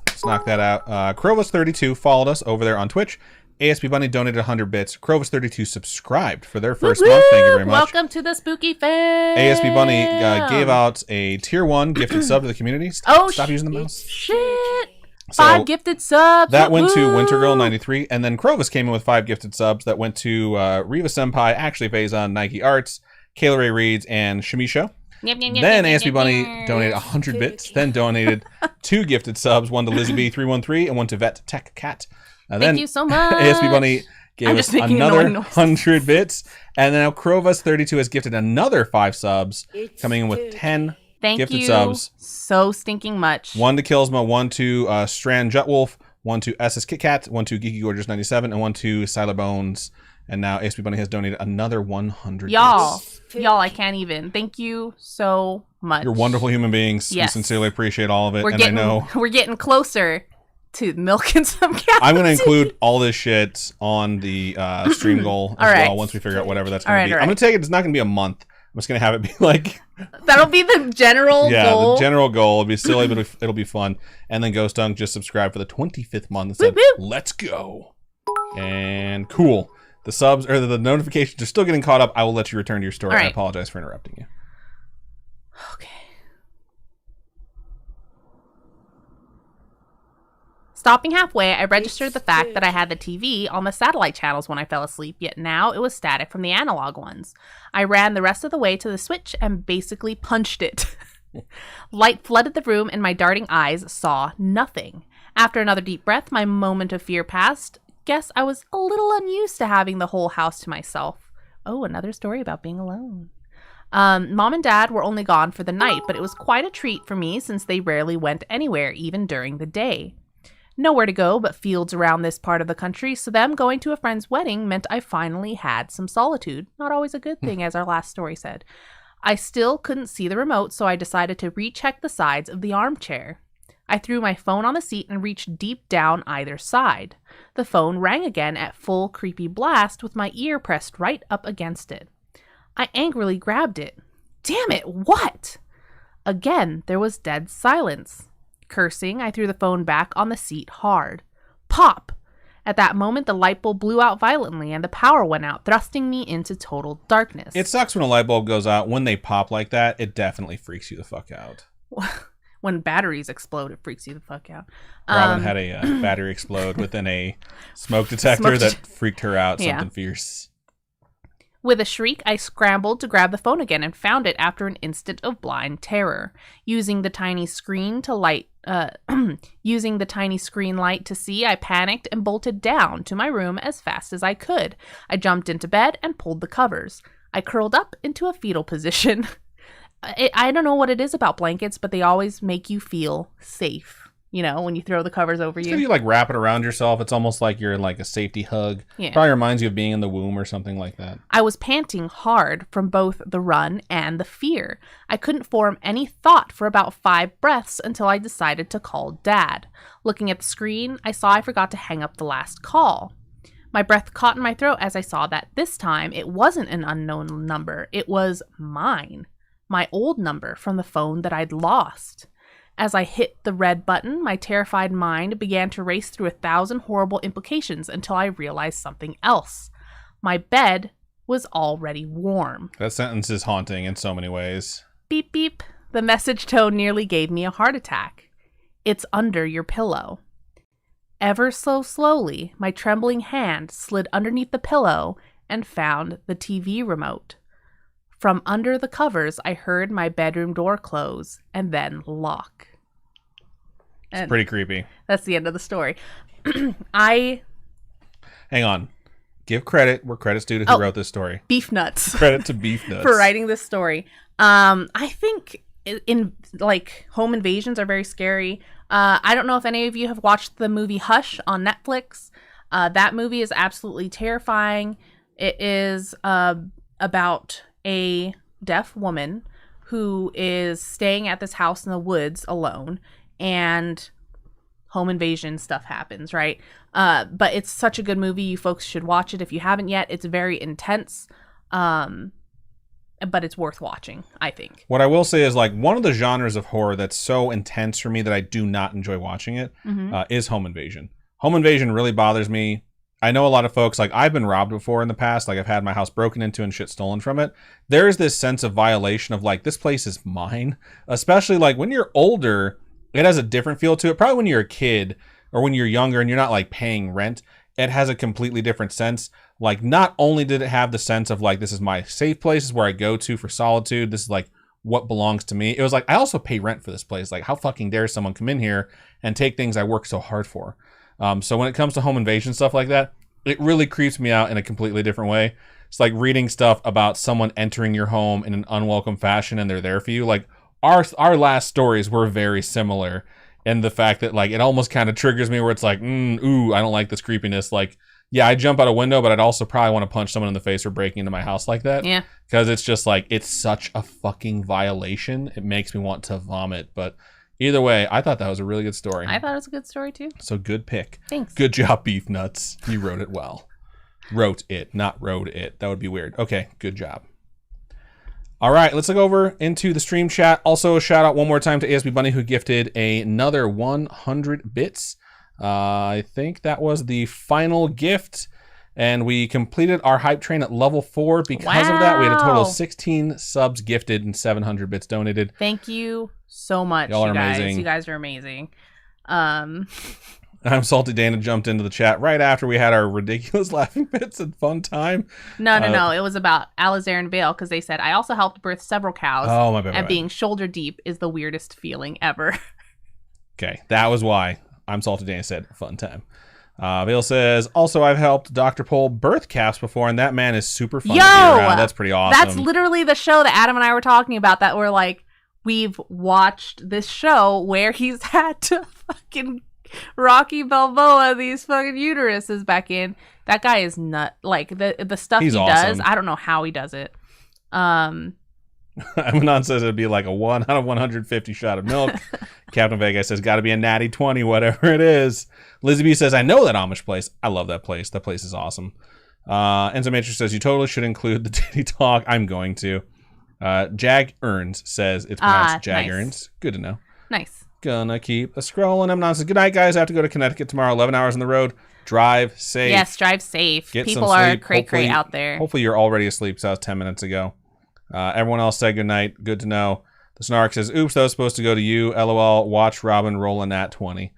B: Let's knock that out. Crovis32 followed us over there on Twitch. ASP Bunny donated 100 bits. Crovis32 subscribed for their first month. Thank you very much.
A: Welcome to the Spooky Fam.
B: ASP Bunny gave out a tier 1 gifted sub to the community. Stop using the mouse.
A: Shit. 5 gifted subs.
B: That went to Wintergirl93, and then Crovis came in with 5 gifted subs that went to Riva Senpai, Actually Faison, Nike Arts, Kayla Ray Reeds, and Shamisho. Then ASP Bunny donated 100 bits, then donated 2 gifted subs, one to Lizzie B313 and one to Vet Tech Cat.
A: Thank you so much.
B: ASP Bunny gave us another 100 bits, and now Crovis32 has gifted another 5 subs, coming in with 10 gifted subs.
A: So stinking much.
B: 1 to Killsma, 1 to Strand Jutwolf, 1 to SS Kit Kat, 1 to Geeky Gorgeous 97, and 1 to Siler Bones. And now ASP Bunny has donated another 100 bits.
A: Y'all, I can't even. Thank you so much.
B: You're wonderful human beings. Yes. We sincerely appreciate all of it.
A: I know we're getting closer to milking some cats.
B: I'm going to include all this shit on the stream goal as well once we figure out whatever that's going to be. I'm going to take it. It's not going to be a month. I'm just going to have it be like...
A: That'll be the general goal.
B: Yeah, the general goal. It'll be silly, but it'll be fun. And then Ghost Dunk just subscribed for the 25th month and said, let's go. And cool. The subs, or the notifications are still getting caught up. I will let you return to your story. I apologize for interrupting you.
A: Okay. Stopping halfway, I registered the fact that I had the TV on the satellite channels when I fell asleep, yet now it was static from the analog ones. I ran the rest of the way to the switch and basically punched it. Light flooded the room and my darting eyes saw nothing. After another deep breath, my moment of fear passed. Guess I was a little unused to having the whole house to myself. Oh, another story about being alone. Mom and Dad were only gone for the night, but it was quite a treat for me since they rarely went anywhere, even during the day. Nowhere to go but fields around this part of the country, so them going to a friend's wedding meant I finally had some solitude. Not always a good thing, as our last story said. I still couldn't see the remote, so I decided to recheck the sides of the armchair. I threw my phone on the seat and reached deep down either side. The phone rang again at full creepy blast with my ear pressed right up against it. I angrily grabbed it. Damn it, what? Again, there was dead silence. Cursing, I threw the phone back on the seat hard. Pop! At that moment, the light bulb blew out violently and the power went out, thrusting me into total darkness.
B: It sucks when a light bulb goes out. When they pop like that, it definitely freaks you the fuck out.
A: When batteries explode, it freaks you the fuck out.
B: Robin had a battery explode within a smoke detector that freaked her out. Something fierce.
A: With a shriek, I scrambled to grab the phone again and found it after an instant of blind terror. Using the tiny screen light to see, I panicked and bolted down to my room as fast as I could. I jumped into bed and pulled the covers. I curled up into a fetal position. I don't know what it is about blankets, but they always make you feel safe. You know, when you throw the covers over you.
B: So you like wrap it around yourself. It's almost like you're in like a safety hug. Yeah. Probably reminds you of being in the womb or something like that.
A: I was panting hard from both the run and the fear. I couldn't form any thought for about 5 breaths until I decided to call Dad. Looking at the screen, I saw I forgot to hang up the last call. My breath caught in my throat as I saw that this time it wasn't an unknown number. It was mine. My old number from the phone that I'd lost. As I hit the red button, my terrified mind began to race through 1,000 horrible implications until I realized something else. My bed was already warm.
B: That sentence is haunting in so many ways.
A: Beep, beep. The message tone nearly gave me a heart attack. It's under your pillow. Ever so slowly, my trembling hand slid underneath the pillow and found the TV remote. From under the covers, I heard my bedroom door close and then lock.
B: It's pretty creepy.
A: That's the end of the story.
B: Hang on. Give credit where credit's due to who wrote this story.
A: Beef Nuts.
B: Credit to Beef Nuts.
A: For writing this story. I think in like home invasions are very scary. I don't know if any of you have watched the movie Hush on Netflix. That movie is absolutely terrifying. It is about a deaf woman who is staying at this house in the woods alone, and home invasion stuff happens, right? But it's such a good movie. You folks should watch it if you haven't yet. It's very intense, but it's worth watching, I think.
B: What I will say is, like, one of the genres of horror that's so intense for me that I do not enjoy watching it is home invasion. Home invasion really bothers me. I know a lot of folks, like, I've been robbed before in the past. Like, I've had my house broken into and shit stolen from it. There is this sense of violation of, like, this place is mine. Especially, like, when you're older, it has a different feel to it. Probably when you're a kid or when you're younger and you're not, like, paying rent, it has a completely different sense. Like, not only did it have the sense of, like, this is my safe place, this is where I go to for solitude. This is, like, what belongs to me. It was like, I also pay rent for this place. Like, how fucking dare someone come in here and take things I work so hard for? So when it comes to home invasion stuff like that, it really creeps me out in a completely different way. It's like reading stuff about someone entering your home in an unwelcome fashion and they're there for you. Like our last stories were very similar in the fact that, like, it almost kind of triggers me where it's like, ooh, I don't like this creepiness. Like, yeah, I'd jump out a window, but I'd also probably want to punch someone in the face for breaking into my house like that.
A: Yeah.
B: Because it's just like, it's such a fucking violation. It makes me want to vomit. But either way, I thought that was a really good story.
A: I thought it was a good story, too.
B: So good pick.
A: Thanks.
B: Good job, Beef Nuts. You wrote it well. Wrote it, not rode it. That would be weird. Okay, good job. All right, let's look over into the stream chat. Also, a shout out one more time to ASB Bunny, who gifted another 100 bits. I think that was the final gift. And we completed our hype train at level 4. Because of that, we had a total of 16 subs gifted and 700 bits donated.
A: Thank you so much,
B: Y'all are
A: you guys.
B: amazing.
A: You guys are amazing.
B: I'm Salty Dana jumped into the chat right after we had our ridiculous laughing bits and fun time.
A: No. It was about Alizair and Vale, because they said, I also helped birth several cows.
B: Oh, my bad.
A: And being shoulder deep is the weirdest feeling ever.
B: Okay, that was why I'm Salty Dana said fun time. Vale says, also, I've helped Dr. Pole birth calves before, and that man is super fun to be around. That's pretty awesome.
A: That's literally the show that Adam and I were talking about, that we're like, we've watched this show where he's had to fucking Rocky Balboa these fucking uteruses back in. That guy is nut. Like, the stuff he does, I don't know how he does it.
B: Amanon says it'd be like a 1 out of 150 shot of milk. Captain Vegas says gotta be a natty 20, whatever it is. Lizzie B says, I know that Amish place. I love that place. That place is awesome. Enzo Matrix says you totally should include the titty talk. I'm going to. Jag Earns says it's pronounced Jag
A: nice.
B: Earns. Good to know. Nice. Gonna keep a scrolling. Amanon says, good night, guys. I have to go to Connecticut tomorrow. 11 hours on the road. Drive safe.
A: Yes, drive safe.
B: Get
A: People
B: some
A: are
B: sleep.
A: cray-cray out there.
B: Hopefully you're already asleep, so that was 10 minutes ago. Everyone else said good night. Good to know. The Snark says, oops, that was supposed to go to you. LOL, watch Robin roll a nat 20.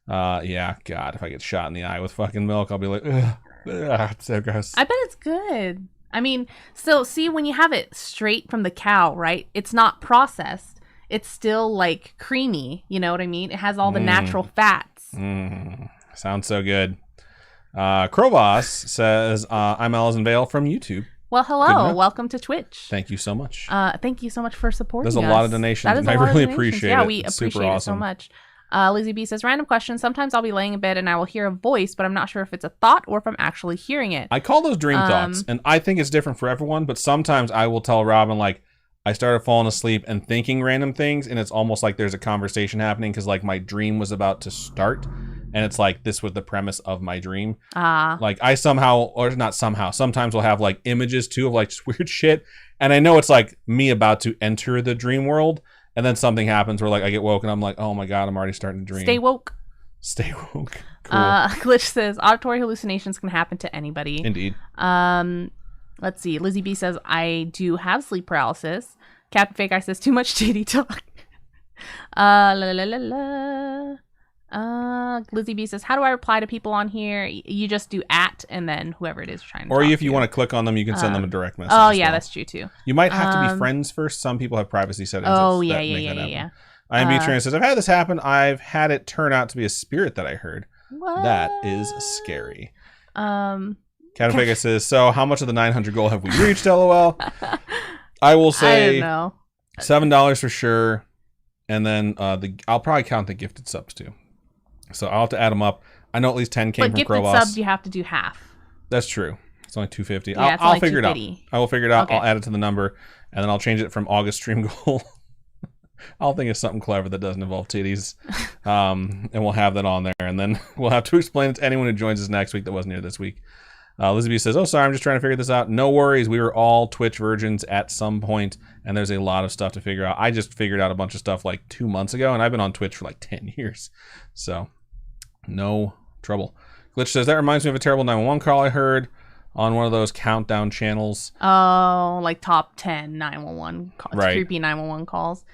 B: Yeah, God, if I get shot in the eye with fucking milk, I'll be like, ugh, so gross.
A: I bet it's good. I mean, so see, when you have it straight from the cow, right? It's not processed. It's still like creamy. You know what I mean? It has all the natural fats.
B: Sounds so good. Krovos says, I'm Alison Vale from YouTube.
A: Well, hello. Welcome to Twitch.
B: Thank you so much.
A: Thank you so much for supporting us.
B: There's a lot of donations, and I really appreciate it.
A: Yeah, we
B: it's
A: appreciate it so much. Lizzie B says, random question. Sometimes I'll be laying in bed and I will hear a voice, but I'm not sure if it's a thought or if I'm actually hearing it.
B: I call those dream thoughts, and I think it's different for everyone, but sometimes I will tell Robin, like, I started falling asleep and thinking random things, and it's almost like there's a conversation happening because, like, my dream was about to start, and it's like, this was the premise of my dream. Like, I somehow, or not somehow, sometimes will have, like, images, too, of, like, just weird shit, and I know it's, like, me about to enter the dream world, and then something happens where, like, I get woke, and I'm like, oh, my God, I'm already starting to dream.
A: Stay woke.
B: Stay woke. Cool.
A: Glitch says, auditory hallucinations can happen to anybody.
B: Indeed.
A: Let's see. Lizzie B says, I do have sleep paralysis. Captain Fake Eye says, too much titty talk. Lizzie B says, how do I reply to people on here? You just do @ and then whoever it is trying to
B: or
A: talk
B: if you
A: to.
B: want to click on them, you can send them a direct message.
A: Oh, yeah, that's true, too.
B: You might have to be friends first. Some people have privacy settings.
A: Oh, yeah.
B: IMB Trainer says, I've had this happen. I've had it turn out to be a spirit that I heard.
A: What?
B: That is scary. Captain Vega says, so how much of the 900 goal have we reached, LOL? I will say $7 for sure. And then I'll probably count the gifted subs too. So I'll have to add them up. I know at least 10 came from Crowboss. But gifted subs,
A: you have to do half.
B: That's true. It's only $250.
A: Yeah,
B: I'll figure it out. I will figure it out.
A: Okay.
B: I'll add it to the number. And then I'll change it from August stream goal. I'll think of something clever that doesn't involve titties. And we'll have that on there. And then we'll have to explain it to anyone who joins us next week that wasn't here this week. Lizzie B says, oh, sorry, I'm just trying to figure this out. No worries. We were all Twitch virgins at some point, and there's a lot of stuff to figure out. I just figured out a bunch of stuff like 2 months ago, and I've been on Twitch for like 10 years. So, no trouble. Glitch says, that reminds me of a terrible 911 call I heard on one of those countdown channels.
A: Oh, like top 10 911 calls. Right. Creepy 911 calls.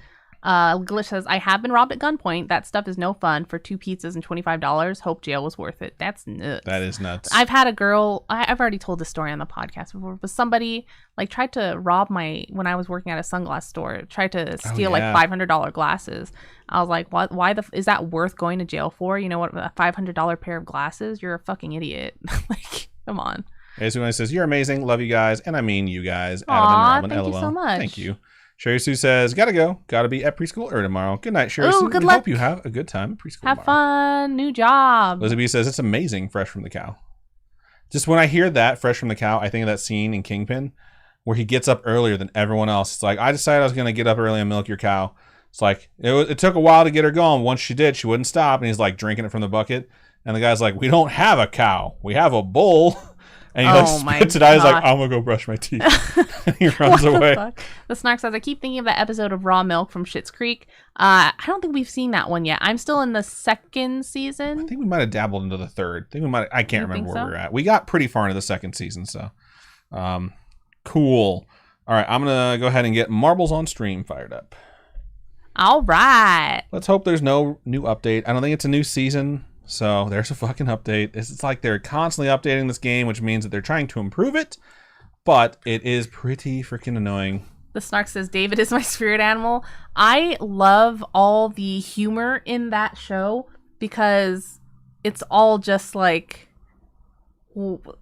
A: Glitch says, I have been robbed at gunpoint. That stuff is no fun. For 2 pizzas and $25. Hope jail was worth it. That's nuts.
B: That is nuts.
A: I've had a girl, I've already told this story on the podcast before, but somebody like tried to rob when I was working at a sunglass store, tried to steal like $500 glasses. I was like, what? Why is that worth going to jail for? You know what? A $500 pair of glasses? You're a fucking idiot. Like, come on.
B: Everyone says, you're amazing. Love you guys. And I mean you guys.
A: Aw, Adam and Roman, thank you so much.
B: Thank you. Sherry Sue says, gotta go. Gotta be at preschool early tomorrow. Good night, Sherry Sue.
A: Good
B: we
A: luck.
B: Hope you have a good time at preschool
A: Have fun. New job.
B: Lizzie B says, it's amazing, fresh from the cow. Just when I hear that, fresh from the cow, I think of that scene in Kingpin where he gets up earlier than everyone else. It's like, I decided I was going to get up early and milk your cow. It's like, it took a while to get her going. Once she did, she wouldn't stop. And he's like drinking it from the bucket. And the guy's like, we don't have a cow. We have a bull. And he spits it out. He's like, I'm going to go brush my teeth. And he runs away.
A: The Snark says, I keep thinking of that episode of Raw Milk from Schitt's Creek. I don't think we've seen that one yet. I'm still in the second season.
B: I think we might have dabbled into the third. I can't remember where we're at. We got pretty far into the second season. So, cool. All right. I'm going to go ahead and get Marbles on Stream fired up.
A: All right.
B: Let's hope there's no new update. I don't think it's a new season. So there's a fucking update. It's like they're constantly updating this game, which means that they're trying to improve it, but it is pretty freaking annoying.
A: The Snark says, David is my spirit animal. I love all the humor in that show because it's all just like,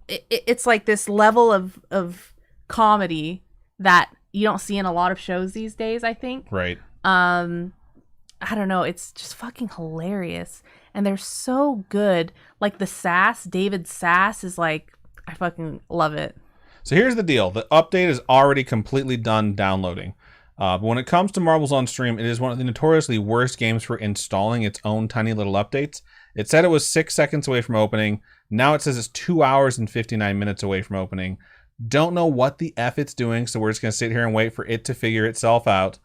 A: it's like this level of comedy that you don't see in a lot of shows these days, I think.
B: Right.
A: I don't know. It's just fucking hilarious. And they're so good. Like the sass, David's sass is like, I fucking love it.
B: So here's the deal. The update is already completely done downloading. But when it comes to Marbles on Stream, it is one of the notoriously worst games for installing its own tiny little updates. It said it was 6 seconds away from opening. Now it says it's 2 hours and 59 minutes away from opening. Don't know what the F it's doing, so we're just going to sit here and wait for it to figure itself out.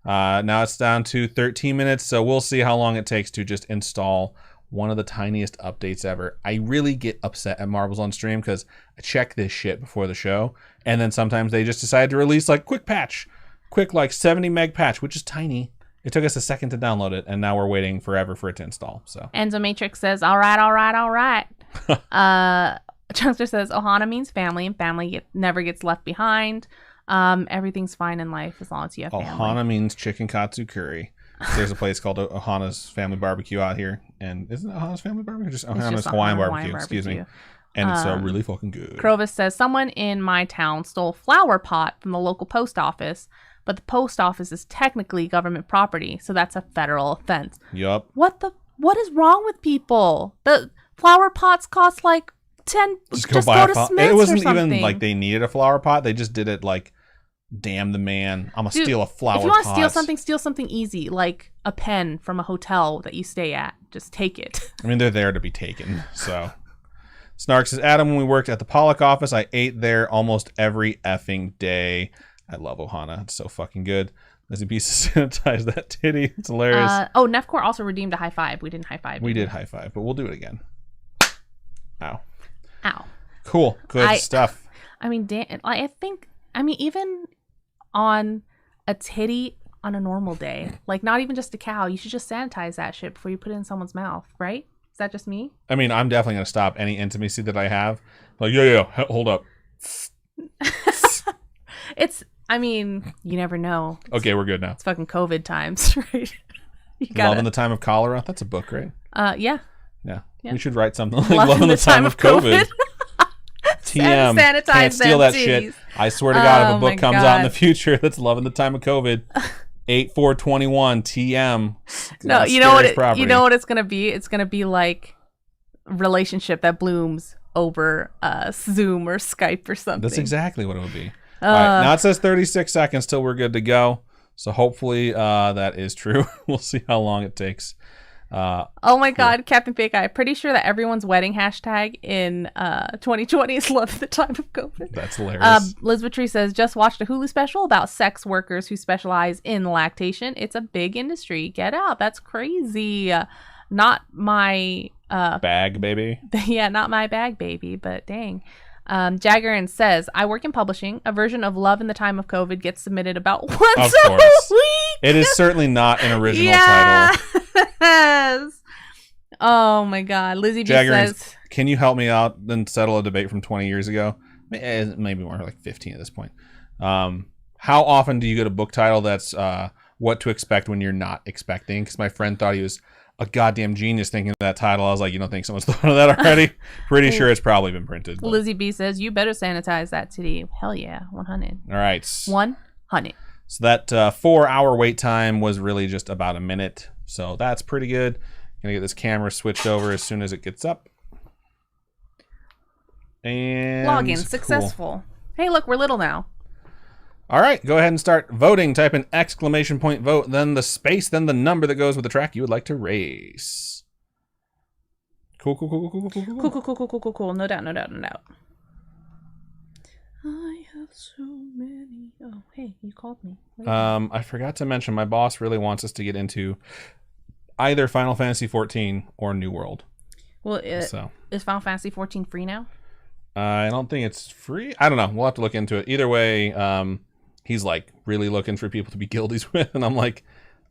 B: Now it's down to 13 minutes, so we'll see how long it takes to just install one of the tiniest updates ever. I really get upset at Marbles on Stream because I check this shit before the show, and then sometimes they just decide to release like quick like 70 meg patch, which is tiny. It took us a second to download it, and now we're waiting forever for it to install. So
A: Enzo Matrix says, all right. Chunkster says, Ohana means family, and family never gets left behind. Everything's fine in life as long as you have family.
B: Ohana means chicken katsu curry. There's a place called Ohana's Family Barbecue out here. And isn't it Ohana's Family Barbecue? Just Ohana's Hawaiian Barbecue. Excuse me. And it's really fucking good.
A: Crovis says, someone in my town stole a flower pot from the local post office, but the post office is technically government property, so that's a federal offense.
B: Yup.
A: What is wrong with people? The flower pots cost like 10. Just go to Smith's.
B: It wasn't even like they needed a flower pot. They just did it like, damn the man, I'm gonna steal a flower pot.
A: If you want to steal something easy, like a pen from a hotel that you stay at. Just take it.
B: I mean, they're there to be taken. So Snark says, Adam, when we worked at the Pollock office, I ate there almost every effing day. I love Ohana. It's so fucking good. There's a piece of sanitize that titty. It's hilarious.
A: Nefcore also redeemed a high five. We didn't high five.
B: We did high five, but we'll do it again. Ow.
A: Cool.
B: Good stuff.
A: I mean, even on a titty on a normal day, like not even just a cow, you should just sanitize that shit before you put it in someone's mouth, right? Is that just me?
B: I mean, I'm definitely going to stop any intimacy that I have. Like, yeah, hold up.
A: You never know.
B: Okay, we're good now.
A: It's fucking COVID times, right?
B: Love in the Time of Cholera? That's a book, right?
A: Yeah.
B: We should write something like Love in the Time of COVID. TM.
A: Sanitize
B: Can't steal that
A: titties.
B: shit. I swear to God, if a book comes out in the
A: God.
B: future that's loving the time of COVID, 8/4/21 TM.
A: No, you know what? You know what it's gonna be? It's gonna be like relationship that blooms over Zoom or Skype or something.
B: That's exactly what it would be. All right, now it says 36 seconds till we're good to go. So hopefully that is true. We'll see how long it takes.
A: Oh my God, Captain Fake Eye. Pretty sure that everyone's wedding hashtag in 2020 is love at the time of COVID.
B: That's hilarious.
A: Liz Vitry says, just watched a Hulu special about sex workers who specialize in lactation. It's a big industry. Get out. That's crazy. Not my...
B: bag, baby.
A: Yeah, not my bag, baby, but dang. Jaggerin says, I work in publishing. A version of Love in the Time of COVID gets submitted about once a week.
B: It is certainly not an original title.
A: Yes. Oh my God. Lizzie B says,
B: can you help me out and settle a debate from 20 years ago? Maybe more like 15 at this point. How often do you get a book title that's what to expect when you're not expecting? Because my friend thought he was a goddamn genius thinking of that title. I was like, you don't think someone's thought of that already? Pretty sure it's probably been printed. But.
A: Lizzie B says, you better sanitize that titty. Hell yeah. 100.
B: All right.
A: 100.
B: So that 4-hour wait time was really just about a minute. So that's pretty good. Gonna get this camera switched over as soon as it gets up. And
A: login successful. Hey, look, we're little now.
B: All right, go ahead and start voting. Type in !vote, then the space, then the number that goes with the track you would like to race. Cool.
A: Cool. No doubt. I have so many. Oh, hey, you called me.
B: I forgot to mention my boss really wants us to get into either Final Fantasy 14 or New World.
A: Well, is Final Fantasy 14 free now?
B: I don't think it's free. I don't know. We'll have to look into it. Either way, he's like really looking for people to be guildies with, and I'm like,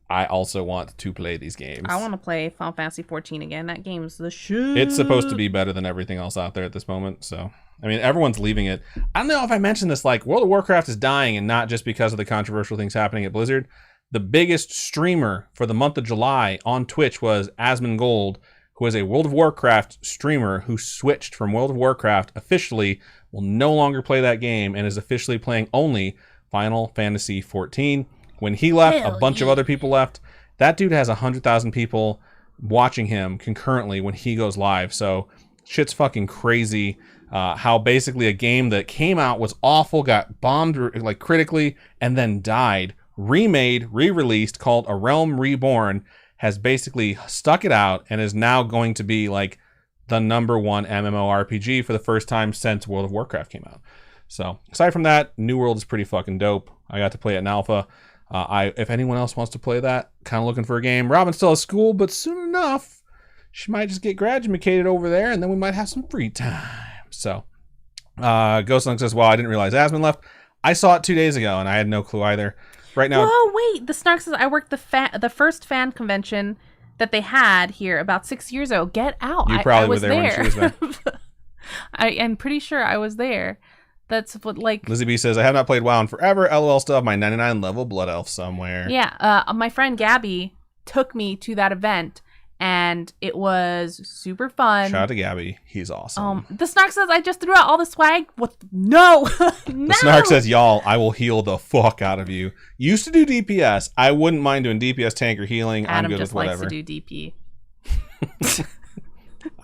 B: I also want to play these games.
A: I want to play Final Fantasy 14 again. That game's the shit.
B: It's supposed to be better than everything else out there at this moment. So, I mean, everyone's leaving it. I don't know if I mentioned this, like, World of Warcraft is dying, and not just because of the controversial things happening at Blizzard. The biggest streamer for the month of July on Twitch was Asmongold, who is a World of Warcraft streamer who switched from World of Warcraft officially, will no longer play that game, and is officially playing only Final Fantasy 14. When he left, a bunch of other people left. That dude has 100,000 people watching him concurrently when he goes live. So shit's fucking crazy. How basically a game that came out, was awful, got bombed like critically, and then died, remade, re-released, called A Realm Reborn, has basically stuck it out and is now going to be like the #1 MMORPG for the first time since World of Warcraft came out. So aside from that, New World is pretty fucking dope. I got to play it in alpha. If anyone else wants to play that, kind of looking for a game. Robin still at school, but soon enough, she might just get graduated over there, and then we might have some free time. So, Ghostlink says, well, I didn't realize Asmon left. I saw it 2 days ago, and I had no clue either. Right now...
A: Whoa, wait. The Snark says, I worked the first fan convention that they had here about 6 years ago. Get out.
B: You probably were there when she was there.
A: I am pretty sure I was there. That's what, like...
B: Lizzie B says, I have not played WoW in forever. LOL, still have my 99 level Blood Elf somewhere.
A: Yeah, my friend Gabby took me to that event, and it was super fun.
B: Shout out to Gabby. He's awesome.
A: The Snark says, I just threw out all the swag. What? No! No!
B: The Snark says, y'all, I will heal the fuck out of you. Used to do DPS. I wouldn't mind doing DPS, tank, or healing.
A: Adam
B: I'm good
A: just
B: with whatever.
A: likes to do DP.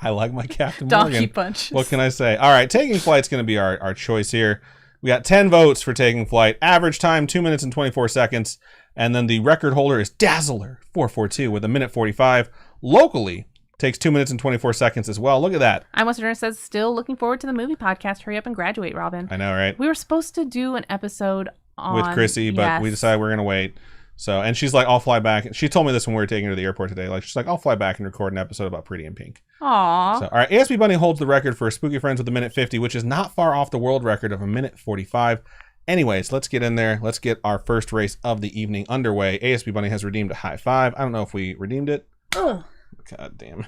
B: I like my Captain
A: Donkey
B: Morgan.
A: punches.
B: What can I say? All right, Taking Flight's going to be our choice here. We got 10 votes for Taking Flight. Average time, 2 minutes and 24 seconds. And then the record holder is Dazzler 442 with 1:45. Locally, takes 2 minutes and 24 seconds as well. Look at that.
A: I Must Adjourn says, still looking forward to the movie podcast. Hurry up and graduate, Robin.
B: I know, right?
A: We were supposed to do an episode on...
B: with Chrissy, but we decided we're going to wait. So, and she's like, I'll fly back. She told me this when we were taking her to the airport today. Like, she's like, I'll fly back and record an episode about Pretty in Pink.
A: Aww.
B: So, all right, ASB Bunny holds the record for Spooky Friends with 1:50, which is not far off the world record of 1:45. Anyways, let's get in there. Let's get our first race of the evening underway. ASB Bunny has redeemed a high five. I don't know if we redeemed it.
A: Ugh.
B: God damn.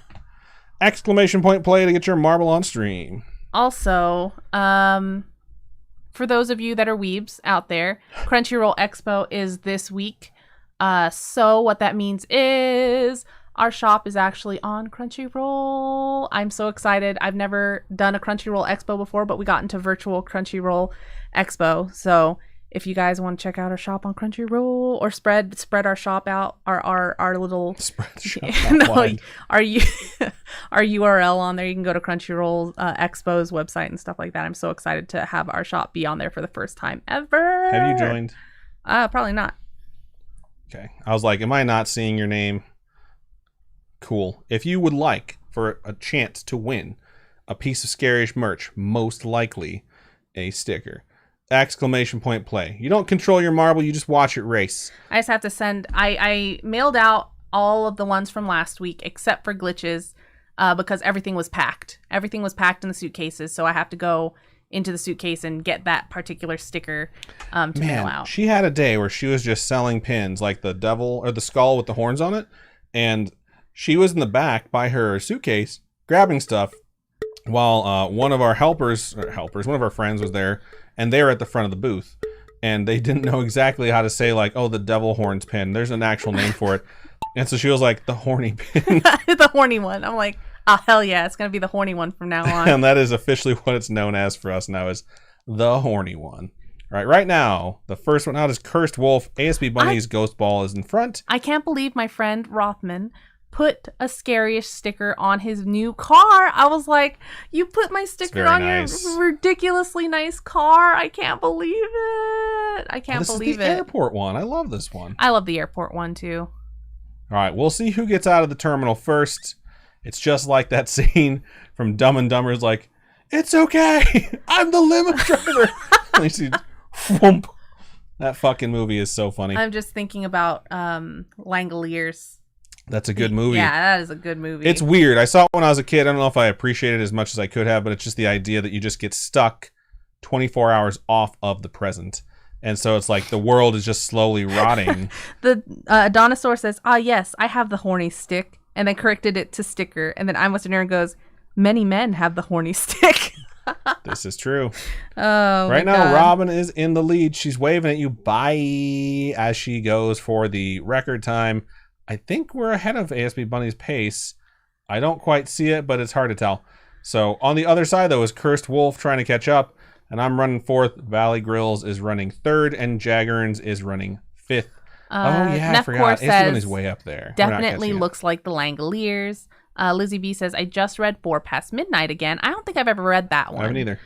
B: Exclamation point play to get your marble on stream.
A: Also, for those of you that are weebs out there, Crunchyroll Expo is this week. So what that means is our shop is actually on Crunchyroll. I'm so excited. I've never done a Crunchyroll Expo before, but we got into virtual Crunchyroll Expo. So if you guys want to check out our shop on Crunchyroll or spread our shop out, our little
B: Spread the shop out wide.
A: our URL on there, you can go to Crunchyroll Expo's website and stuff like that. I'm so excited to have our shop be on there for the first time ever.
B: Have you joined?
A: Probably not.
B: Okay. I was like, am I not seeing your name? Cool. If you would like for a chance to win a piece of Scaryish merch, most likely a sticker. ! Play. You don't control your marble, you just watch it race.
A: I just have to send... I mailed out all of the ones from last week except for glitches because everything was packed. Everything was packed in the suitcases, so I have to go into the suitcase and get that particular sticker to mail out.
B: She had a day where she was just selling pins, like the devil or the skull with the horns on it, and she was in the back by her suitcase grabbing stuff while one of our one of our friends was there, and they were at the front of the booth, and they didn't know exactly how to say, like, oh, the devil horns pin. There's an actual name for it. And so she was like, the horny pin.
A: The horny one. I'm like, oh, hell yeah, it's going to be the horny one from now on.
B: And that is officially what it's known as for us now, is the horny one. All right now, the first one out is Cursed Wolf. ASB Bunny's Ghost Ball is in front.
A: I can't believe my friend Rothman put a Scaryish sticker on his new car. I was like, you put my sticker on your ridiculously nice car? I can't believe it. I can't believe it.
B: This is the airport one. I love this one.
A: I love the airport one too.
B: All right, we'll see who gets out of the terminal first. It's just like that scene from Dumb and Dumber. It's like, it's okay. I'm the limo driver. And you see, whoomp. That fucking movie is so funny.
A: I'm just thinking about Langoliers.
B: That's a good movie.
A: Yeah, that is a good movie.
B: It's weird. I saw it when I was a kid. I don't know if I appreciated it as much as I could have, but it's just the idea that you just get stuck 24 hours off of the present. And so it's like the world is just slowly rotting.
A: The Adonosaur says, yes, I have the horny stick. And then corrected it to sticker. And then I Must Nerd goes, many men have the horny stick.
B: This is true.
A: Oh,
B: right now, God. Robin is in the lead. She's waving at you bye as she goes for the record time. I think we're ahead of ASB Bunny's pace. I don't quite see it, but it's hard to tell. So on the other side, though, is Cursed Wolf trying to catch up, and I'm running fourth. Valley Grills is running third, and Jaggerns is running fifth. I forgot. ASB Bunny's way up there.
A: Definitely looks like the Langoliers. Lizzie B says, I just read 4 Past Midnight again. I don't think I've ever read that one.
B: I haven't either.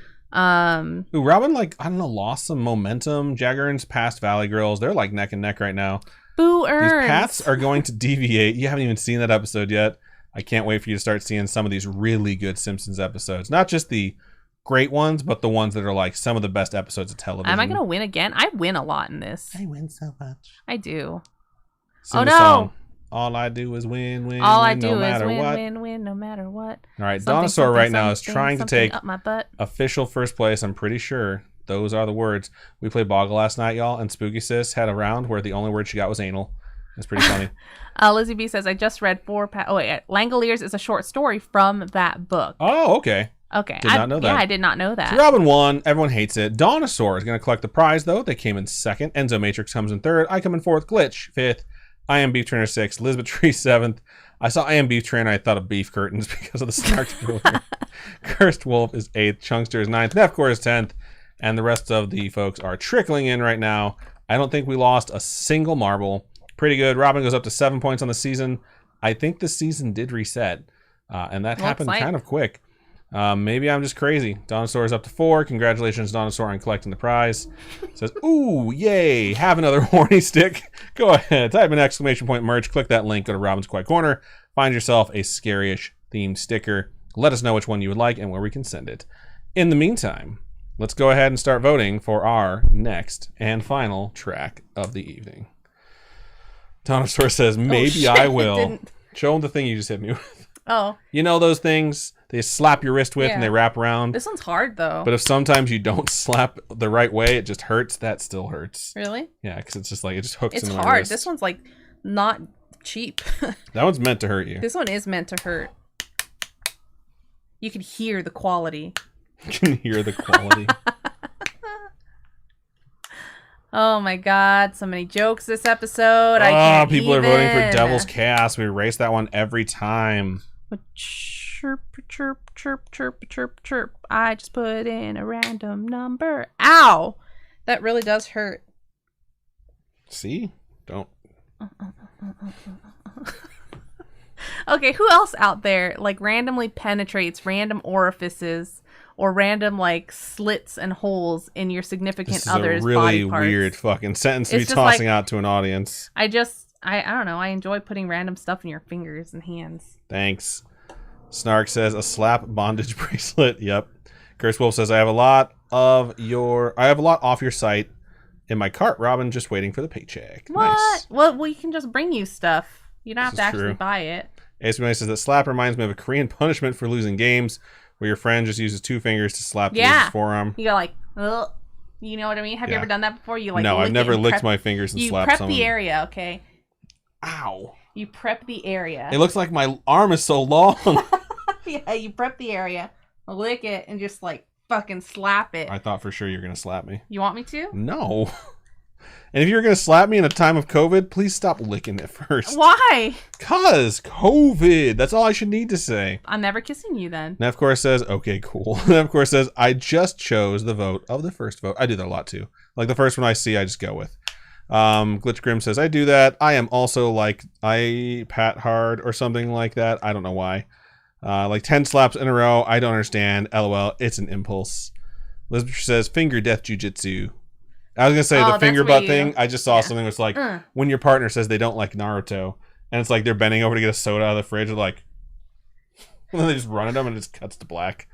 B: Robin, lost some momentum. Jaggerns past Valley Grills. They're like neck and neck right now.
A: Boo earns.
B: These paths are going to deviate. You haven't even seen that episode yet. I can't wait for you to start seeing some of these really good Simpsons episodes. Not just the great ones, but the ones that are like some of the best episodes of television.
A: Am I going to win again? I win a lot in this.
B: I win so much.
A: I do.
B: Sing the song. All I do is win, win,
A: All
B: win,
A: I do
B: no
A: is
B: matter
A: win,
B: what.
A: win, no matter what.
B: All right, Donosaur right now is trying to take
A: up my butt.
B: Official first place. I'm pretty sure those are the words. We played Boggle last night, y'all, and Spooky Sis had a round where the only word she got was anal. It's pretty funny.
A: Lizzie B says, I just read 4 Langoliers is a short story from that book.
B: Oh, okay.
A: Okay.
B: Did not know that.
A: Yeah, I did not know that.
B: So Robin won. Everyone hates it. Donosaur is going to collect the prize, though. They came in second. Enzo Matrix comes in third. I come in fourth. Glitch, fifth. I Am Beef Trainer sixth. Elizabeth Tree seventh. I saw I Am Beef Trainer. I thought of beef curtains because of the snark. Cursed Wolf is eighth. Chunkster is ninth. Nefcore is 10th. And the rest of the folks are trickling in right now. I don't think we lost a single marble. Pretty good. Robin goes up to 7 points on the season. I think the season did reset. And that happened kind of quick. Maybe I'm just crazy. Donosaur is up to 4. Congratulations, Donosaur, on collecting the prize. Says, ooh, yay, have another horny stick. Go ahead, type in ! merch, click that link, go to Robin's Quiet Corner, find yourself a Scaryish themed sticker. Let us know which one you would like and where we can send it. In the meantime, let's go ahead and start voting for our next and final track of the evening. Donosaur says, maybe I will. Show him the thing you just hit me with.
A: Oh.
B: You know those things they slap your wrist with and they wrap around?
A: This one's hard, though.
B: But if sometimes you don't slap the right way, it just hurts, that still hurts.
A: Really?
B: Yeah, because it's just like, it just hooks
A: into
B: my
A: hard.
B: wrist.
A: This one's like not cheap.
B: That one's meant to hurt you.
A: This one is meant to hurt. You can hear the quality.
B: You can hear the quality.
A: Oh my god, so many jokes this episode. I can't
B: people are voting for Devil's Chaos. We erase that one every time.
A: Chirp, chirp, chirp, chirp, chirp, chirp. I just put in a random number. Ow! That really does hurt.
B: See? Don't.
A: Okay, who else out there like randomly penetrates random orifices or random like slits and holes in your significant other's body parts?
B: This is a really weird fucking sentence to be tossing out to an audience.
A: I don't know. I enjoy putting random stuff in your fingers and hands.
B: Thanks. Snark says a slap bondage bracelet. Yep. Curse Wolf says I have a lot off your site in my cart, Robin, just waiting for the paycheck.
A: What?
B: Nice.
A: Well, we can just bring you stuff. You don't have to actually buy it.
B: Ace says that slap reminds me of a Korean punishment for losing games where your friend just uses 2 fingers to slap the loser's forearm.
A: You go like, ugh. You know what I mean? Have you ever done that before? You like
B: no, I've never licked my fingers and slapped someone.
A: You prep the area, okay?
B: Ow.
A: You prep the area.
B: It looks like my arm is so long.
A: Yeah, you prep the area, lick it, and just like fucking slap it.
B: I thought for sure you were going to slap me.
A: You want me to?
B: No. And if you're going to slap me in a time of COVID, please stop licking it first.
A: Why?
B: 'Cause COVID. That's all I should need to say.
A: I'm never kissing you then.
B: Nev, of course, says, okay, cool. Nev, of course, says, I just chose the vote of the first vote. I do that a lot, too. Like, the first one I see, I just go with. Glitch Grim says, I do that. I am also like, I pat hard or something like that. I don't know why. Like 10 slaps in a row. I don't understand. LOL. It's an impulse. Elizabeth says, finger death jujitsu. I was going to say the finger butt thing. I just saw something that's like, when your partner says they don't like Naruto, and it's like they're bending over to get a soda out of the fridge, they're like, and then they just run at them and it just cuts to black.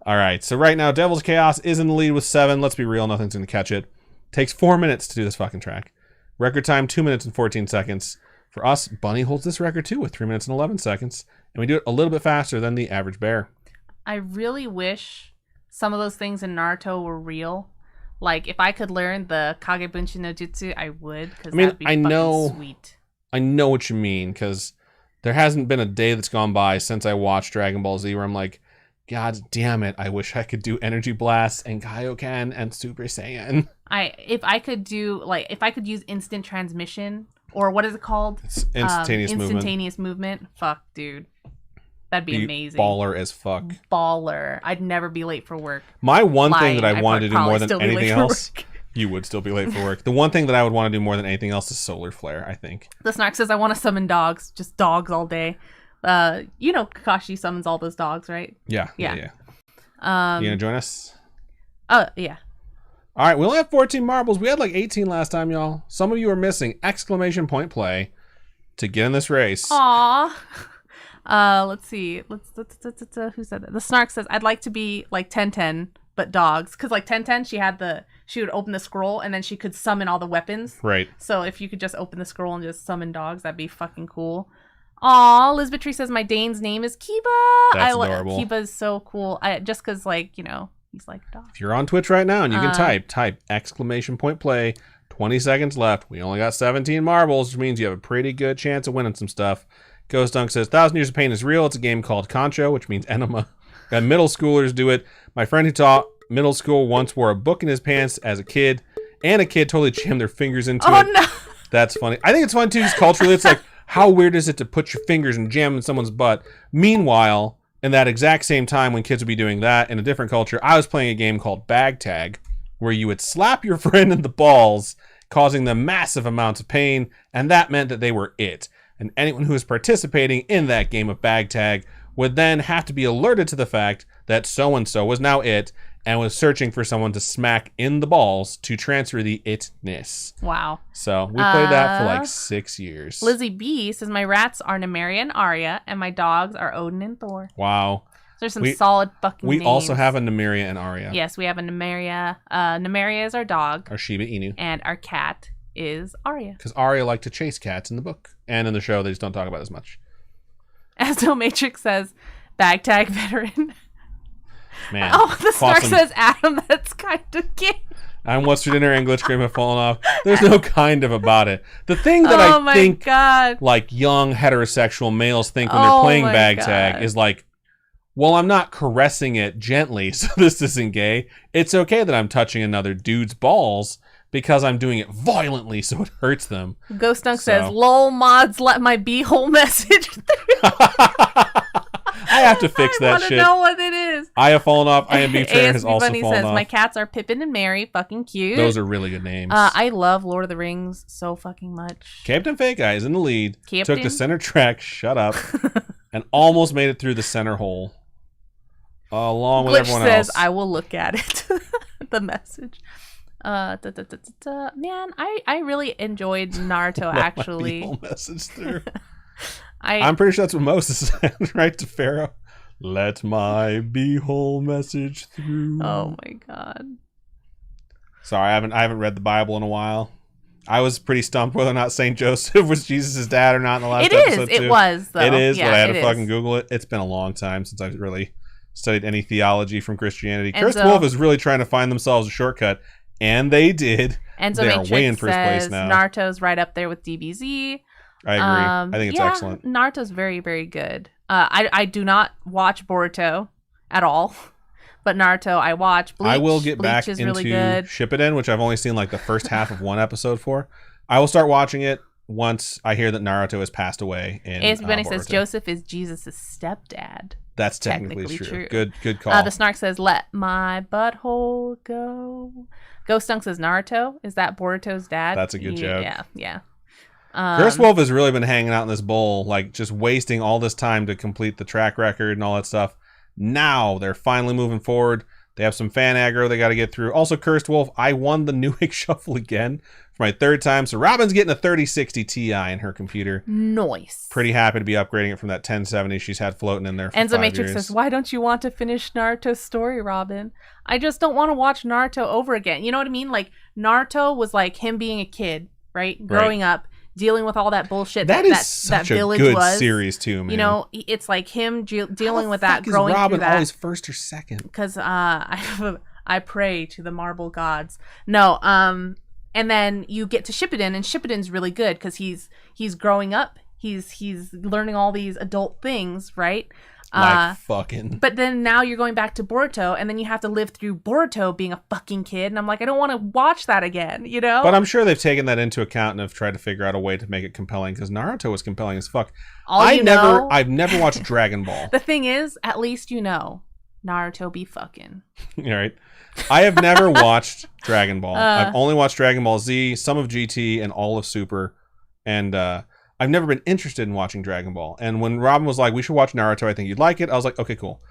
B: All right. So right now, Devil's Chaos is in the lead with 7. Let's be real. Nothing's going to catch it. Takes 4 minutes to do this fucking track. Record time, 2 minutes and 14 seconds. For us, Bunny holds this record too with 3 minutes and 11 seconds. And we do it a little bit faster than the average bear. I
A: really wish some of those things in Naruto were real. Like, if I could learn the Kagebunshin no Jutsu, I would. Because that'd be fucking sweet.
B: I know what you mean, because there hasn't been a day that's gone by since I watched Dragon Ball Z where I'm like, God damn it, I wish I could do Energy Blast and Kaioken and Super Saiyan.
A: If I could use instant transmission, or what is it called?
B: It's instantaneous
A: movement. Fuck, dude. That'd be amazing.
B: Baller as fuck.
A: Baller. I'd never be late for work.
B: My one thing that I wanted to do more than anything else, you would still be late for work. The one thing that I would want to do more than anything else is solar flare, I think.
A: The Snark says, I want to summon dogs. Just dogs all day. You know Kakashi summons all those dogs, right?
B: Yeah. You gonna join us?
A: Oh, yeah.
B: All right, we only have 14 marbles. We had like 18 last time, y'all. Some of you are missing exclamation point play to get in this race.
A: Aww. Let's see. Let's who said that? The Snark says, I'd like to be like 1010, but dogs. Because like 1010, she would open the scroll and then she could summon all the weapons.
B: Right.
A: So if you could just open the scroll and just summon dogs, that'd be fucking cool. Aw, Lisbeth Tree says my Dane's name is Kiba.
B: That's adorable.
A: Kiba is so cool. Just because, like, you know, he's like a dog.
B: If you're on Twitch right now and you can type exclamation point play, 20 seconds left. We only got 17 marbles, which means you have a pretty good chance of winning some stuff. Ghost Dunk says 1,000 Years of Pain is real. It's a game called Concho, which means enema. Got middle schoolers do it. My friend who taught middle school once wore a book in his pants as a kid, and a kid totally jammed their fingers into it.
A: Oh, no.
B: That's funny. I think it's fun, too, because culturally it's like, how weird is it to put your fingers and jam in someone's butt? Meanwhile, in that exact same time when kids would be doing that in a different culture, I was playing a game called Bag Tag, where you would slap your friend in the balls, causing them massive amounts of pain, and that meant that they were it. And anyone who was participating in that game of Bag Tag would then have to be alerted to the fact that so-and-so was now it, and was searching for someone to smack in the balls to transfer the itness.
A: Wow.
B: So we played that for like 6 years.
A: Lizzie B says, my rats are Nymeria and Arya, and my dogs are Odin and Thor.
B: Wow.
A: There's some solid fucking names.
B: We also have a Nymeria and Arya.
A: Yes, we have a Nymeria. Nymeria is our dog.
B: Our Shiba Inu.
A: And our cat is Arya.
B: Because Arya liked to chase cats in the book. And in the show, they just don't talk about it as much.
A: Asno Matrix says, Bag Tag veteran.
B: Man.
A: Oh, the Snark says, Adam, that's kind of gay.
B: And what's for dinner and Glitch Cream have fallen off. There's no kind of about it. The thing that I think like young heterosexual males think when they're playing Bag Tag is like, well, I'm not caressing it gently, so this isn't gay. It's okay that I'm touching another dude's balls, because I'm doing it violently so it hurts them.
A: Ghost Dunk says, "Lol mods, let my beehole message through."
B: I have to fix that shit.
A: I want to know what it is.
B: I have fallen off. I am being fair has also
A: Bunny
B: fallen
A: says,
B: off.
A: "My cats are Pippin and Mary. Fucking cute."
B: Those are really good names.
A: I love Lord of the Rings so fucking much.
B: Captain Fake Guy is in the lead.
A: Captain?
B: Took the center track. Shut up. And almost made it through the center hole. Along with everyone else.
A: Says, "I will look at it." The message. Man, I really enjoyed Naruto. Actually,
B: my message through. I'm pretty sure that's what Moses said, right, to Pharaoh. Let my beehole message through.
A: Oh my god.
B: Sorry, I haven't read the Bible in a while. I was pretty stumped whether or not Saint Joseph was Jesus' dad or not in the last episode.
A: It was, though.
B: It is,
A: yeah,
B: but I had to fucking Google it. It's been a long time since I've really studied any theology from Christianity. Cursed Wolf is really trying to find themselves a shortcut, and they did.
A: And so Matrix way in first place now. Naruto's right up there with DBZ.
B: I agree. I think it's excellent.
A: Naruto's very, very good. I do not watch Boruto at all, but Naruto I watch. Bleach,
B: I will get back
A: is
B: into
A: really good.
B: Shippuden, which I've only seen like the first half of one episode for. I will start watching it once I hear that Naruto has passed away. ASB
A: Benny says Joseph is Jesus' stepdad.
B: That's technically true. Good call.
A: The Snark says, "Let my butthole go." Ghost Dunk says, "Naruto, is that Boruto's dad?"
B: That's a good joke.
A: Yeah.
B: Cursed Wolf has really been hanging out in this bowl, like just wasting all this time to complete the track record and all that stuff. Now they're finally moving forward. They have some fan aggro they got to get through. Also, Cursed Wolf, I won the Newegg Shuffle again for my third time. So Robin's getting a 3060 Ti in her computer.
A: Nice.
B: Pretty happy to be upgrading it from that 1070 she's had floating in there for
A: Enzo
B: 5
A: Matrix
B: years.
A: says, "Why don't you want to finish Naruto's story, Robin? I just don't want to watch Naruto over again." You know what I mean? Like, Naruto was like him being a kid, right? Growing up. Dealing with all that bullshit
B: that such
A: village
B: a good
A: was.
B: Series too, man.
A: You know, it's like him dealing with that, growing
B: Robin
A: through that.
B: Always first or second?
A: Because I pray to the marble gods. No, and then you get to Shippuden, and Shippuden's really good because he's growing up. He's learning all these adult things, right?
B: Fucking.
A: But then now you're going back to Boruto, and then you have to live through Boruto being a fucking kid, and I'm like, I don't want to watch that again, you know?
B: But I'm sure they've taken that into account and have tried to figure out a way to make it compelling, because Naruto was compelling as fuck. I've never watched Dragon Ball.
A: The thing is, at least you know, Naruto be fucking.
B: All right. I have never watched Dragon Ball. I've only watched Dragon Ball Z, some of GT, and all of Super, and I've never been interested in watching Dragon Ball. And when Robin was like, "We should watch Naruto, I think you'd like it," I was like, okay, cool.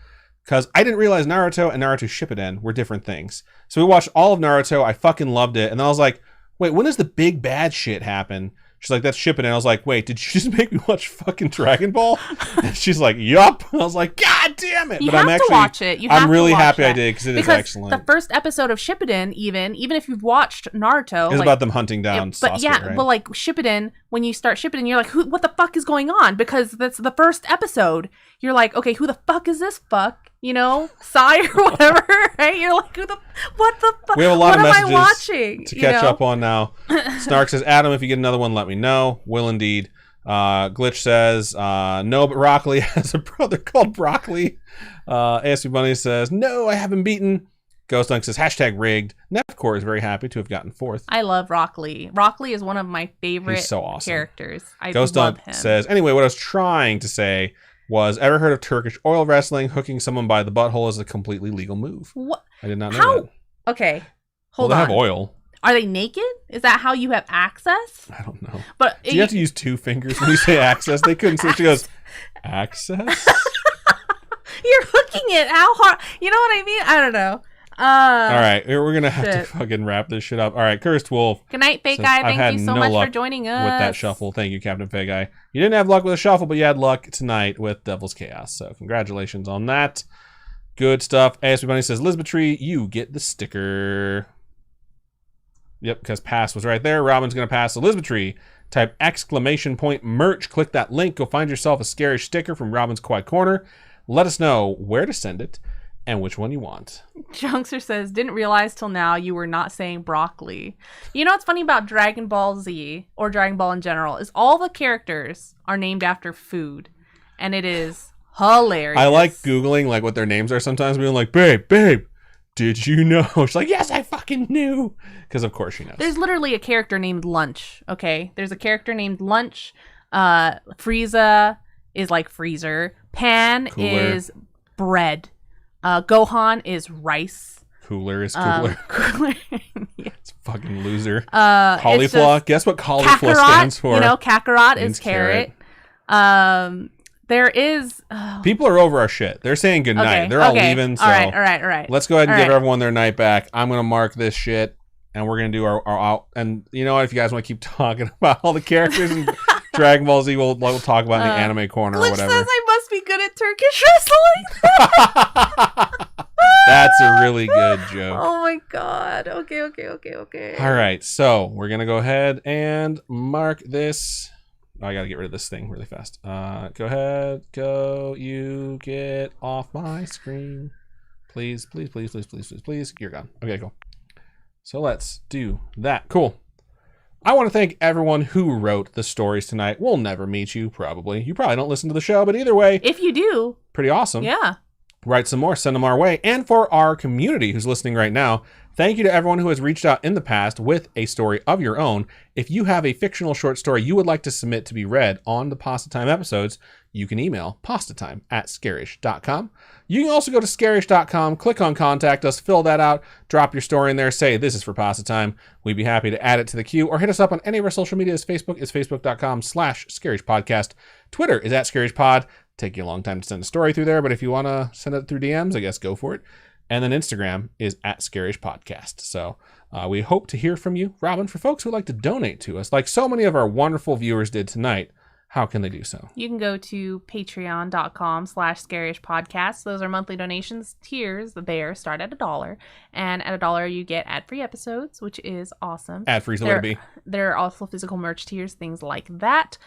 B: Because I didn't realize Naruto and Naruto Shippuden were different things. So we watched all of Naruto. I fucking loved it. And then I was like, wait, when does the big bad shit happen? She's like, "That's Shippuden." I was like, wait, did you just make me watch fucking Dragon Ball? And she's like, yup. I was like, God damn it.
A: You have to watch it.
B: I'm really happy I did because it is excellent.
A: The first episode of Shippuden, even if you've watched Naruto,
B: it's about them hunting down Sasuke,
A: but yeah,
B: right?
A: But like Shippuden, when you start Shippuden, you're like, what the fuck is going on? Because that's the first episode. You're like, okay, who the fuck is this fuck? You know, Sai or whatever, right? You're like, what the fuck?
B: We have a lot of messages
A: am I watching?
B: to catch up on now. Snark says, "Adam, if you get another one, let me know." Will indeed. Glitch says, "No, but Broccoli has a brother called Broccoli." ASB Bunny says, "No, I haven't beaten." Ghost Dunk says, #rigged. Nefcore is very happy to have gotten fourth.
A: I love Broccoli. Broccoli is one of my favorite
B: He's so awesome.
A: characters. I
B: Ghost
A: love
B: Dunk
A: him.
B: says, "Anyway, what I was trying to say was, ever heard of Turkish oil wrestling? Hooking someone by the butthole is a completely legal move."
A: What?
B: I did not know
A: How?
B: that.
A: Okay, hold
B: They
A: on.
B: have oil.
A: Are they naked? Is that how you have access?
B: I don't know.
A: But
B: Do you have to use two fingers when you say access? They couldn't say. She goes, "Access?"
A: You're hooking it. How hard? You know what I mean? I don't know.
B: All right, we're gonna have to fucking wrap this shit up. All right, Cursed Wolf.
A: Good night, Fake Guy. Thank you so much for joining us
B: with that shuffle. Thank you, Captain Fake Guy. You didn't have luck with a shuffle, but you had luck tonight with Devil's Chaos. So congratulations on that. Good stuff. ASB Bunny says, "Lisbeth Tree, you get the sticker." Yep, because pass was right there. Robin's gonna pass Elizabeth Tree. Type !merch. Click that link. Go find yourself a Scaryish sticker from Robin's Quiet Corner. Let us know where to send it and which one you want.
A: Junkster says, "Didn't realize till now you were not saying broccoli." You know what's funny about Dragon Ball Z, or Dragon Ball in general, is all the characters are named after food. And it is hilarious.
B: I like Googling like what their names are sometimes, being like, babe, did you know? She's like, yes, I fucking knew. Because of course she knows.
A: There's literally a character named Lunch, okay? There's a character named Lunch. Frieza is like freezer. Pan
B: Cooler.
A: is bread. Gohan is rice.
B: Cooler is cooler.
A: Cooler. Yeah.
B: It's fucking loser. Caulifla. Guess what caulifla stands for?
A: You know, Kakarot is carrot. There is...
B: People are over our shit. They're saying goodnight.
A: Okay,
B: They're all leaving. So
A: all right.
B: Let's go ahead and give everyone their night back. I'm going to mark this shit, and we're going to do our out. And you know what? If you guys want to keep talking about all the characters in Dragon Ball Z, we'll talk about in the anime corner or whatever.
A: Glitch says I must be good at Turkish wrestling.
B: That's a really good joke.
A: Oh my god. Okay.
B: All right. So we're going to go ahead and mark this. Oh, I got to get rid of this thing really fast. Go ahead. Go. You get off my screen. Please. You're gone. Okay, cool. So let's do that. Cool. I want to thank everyone who wrote the stories tonight. We'll never meet you, probably. You probably don't listen to the show, but either way.
A: If you do.
B: Pretty awesome.
A: Yeah.
B: Write some more, send them our way. And for our community who's listening right now, thank you to everyone who has reached out in the past with a story of your own. If you have a fictional short story you would like to submit to be read on the Pastatime episodes, you can email pastatime@scaryish.com. You can also go to scaryish.com, click on Contact Us, fill that out, drop your story in there, say this is for Pastatime. We'd be happy to add it to the queue, or hit us up on any of our social medias. Facebook is facebook.com/Scaryish Podcast. Twitter is @ScarishPod. Take you a long time to send a story through there, but if you want to send it through DMs, I guess go for it. And then Instagram is @Scaryish Podcast. So we hope to hear from you. Robin, for folks who would like to donate to us, like so many of our wonderful viewers did tonight, how can they do so?
A: You can go to patreon.com/Scaryish Podcast. Those are monthly donations. Tiers there start at $1. And at $1, you get ad-free episodes, which is awesome.
B: Ad-free is the way to be.
A: There are also physical merch tiers, things like that.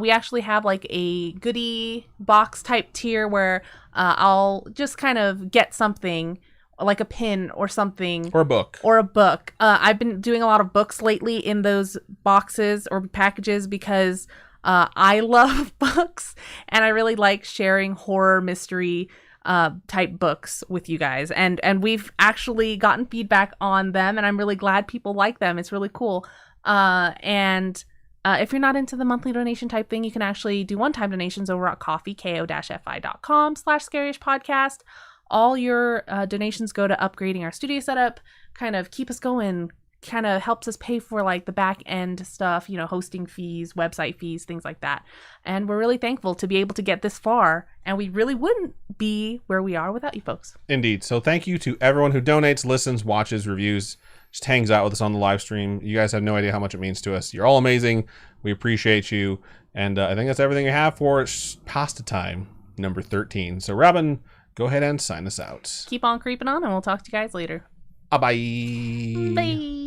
A: We actually have like a goodie box type tier where I'll just kind of get something like a pin or something.
B: Or a book.
A: I've been doing a lot of books lately in those boxes or packages because I love books and I really like sharing horror mystery type books with you guys. And we've actually gotten feedback on them and I'm really glad people like them. It's really cool. If you're not into the monthly donation type thing, you can actually do one-time donations over at ko-fi.com/Scaryish Podcast. All your donations go to upgrading our studio setup, kind of keep us going, kind of helps us pay for like the back end stuff, you know, hosting fees, website fees, things like that. And we're really thankful to be able to get this far, and we really wouldn't be where we are without you folks.
B: Indeed. So thank you to everyone who donates, listens, watches, reviews, just hangs out with us on the live stream. You guys have no idea how much it means to us. You're all amazing. We appreciate you. And I think that's everything I have for Pastatime number 13. So Robin, go ahead and sign us out.
A: Keep on creeping on, and we'll talk to you guys later.
B: Bye.
A: Bye.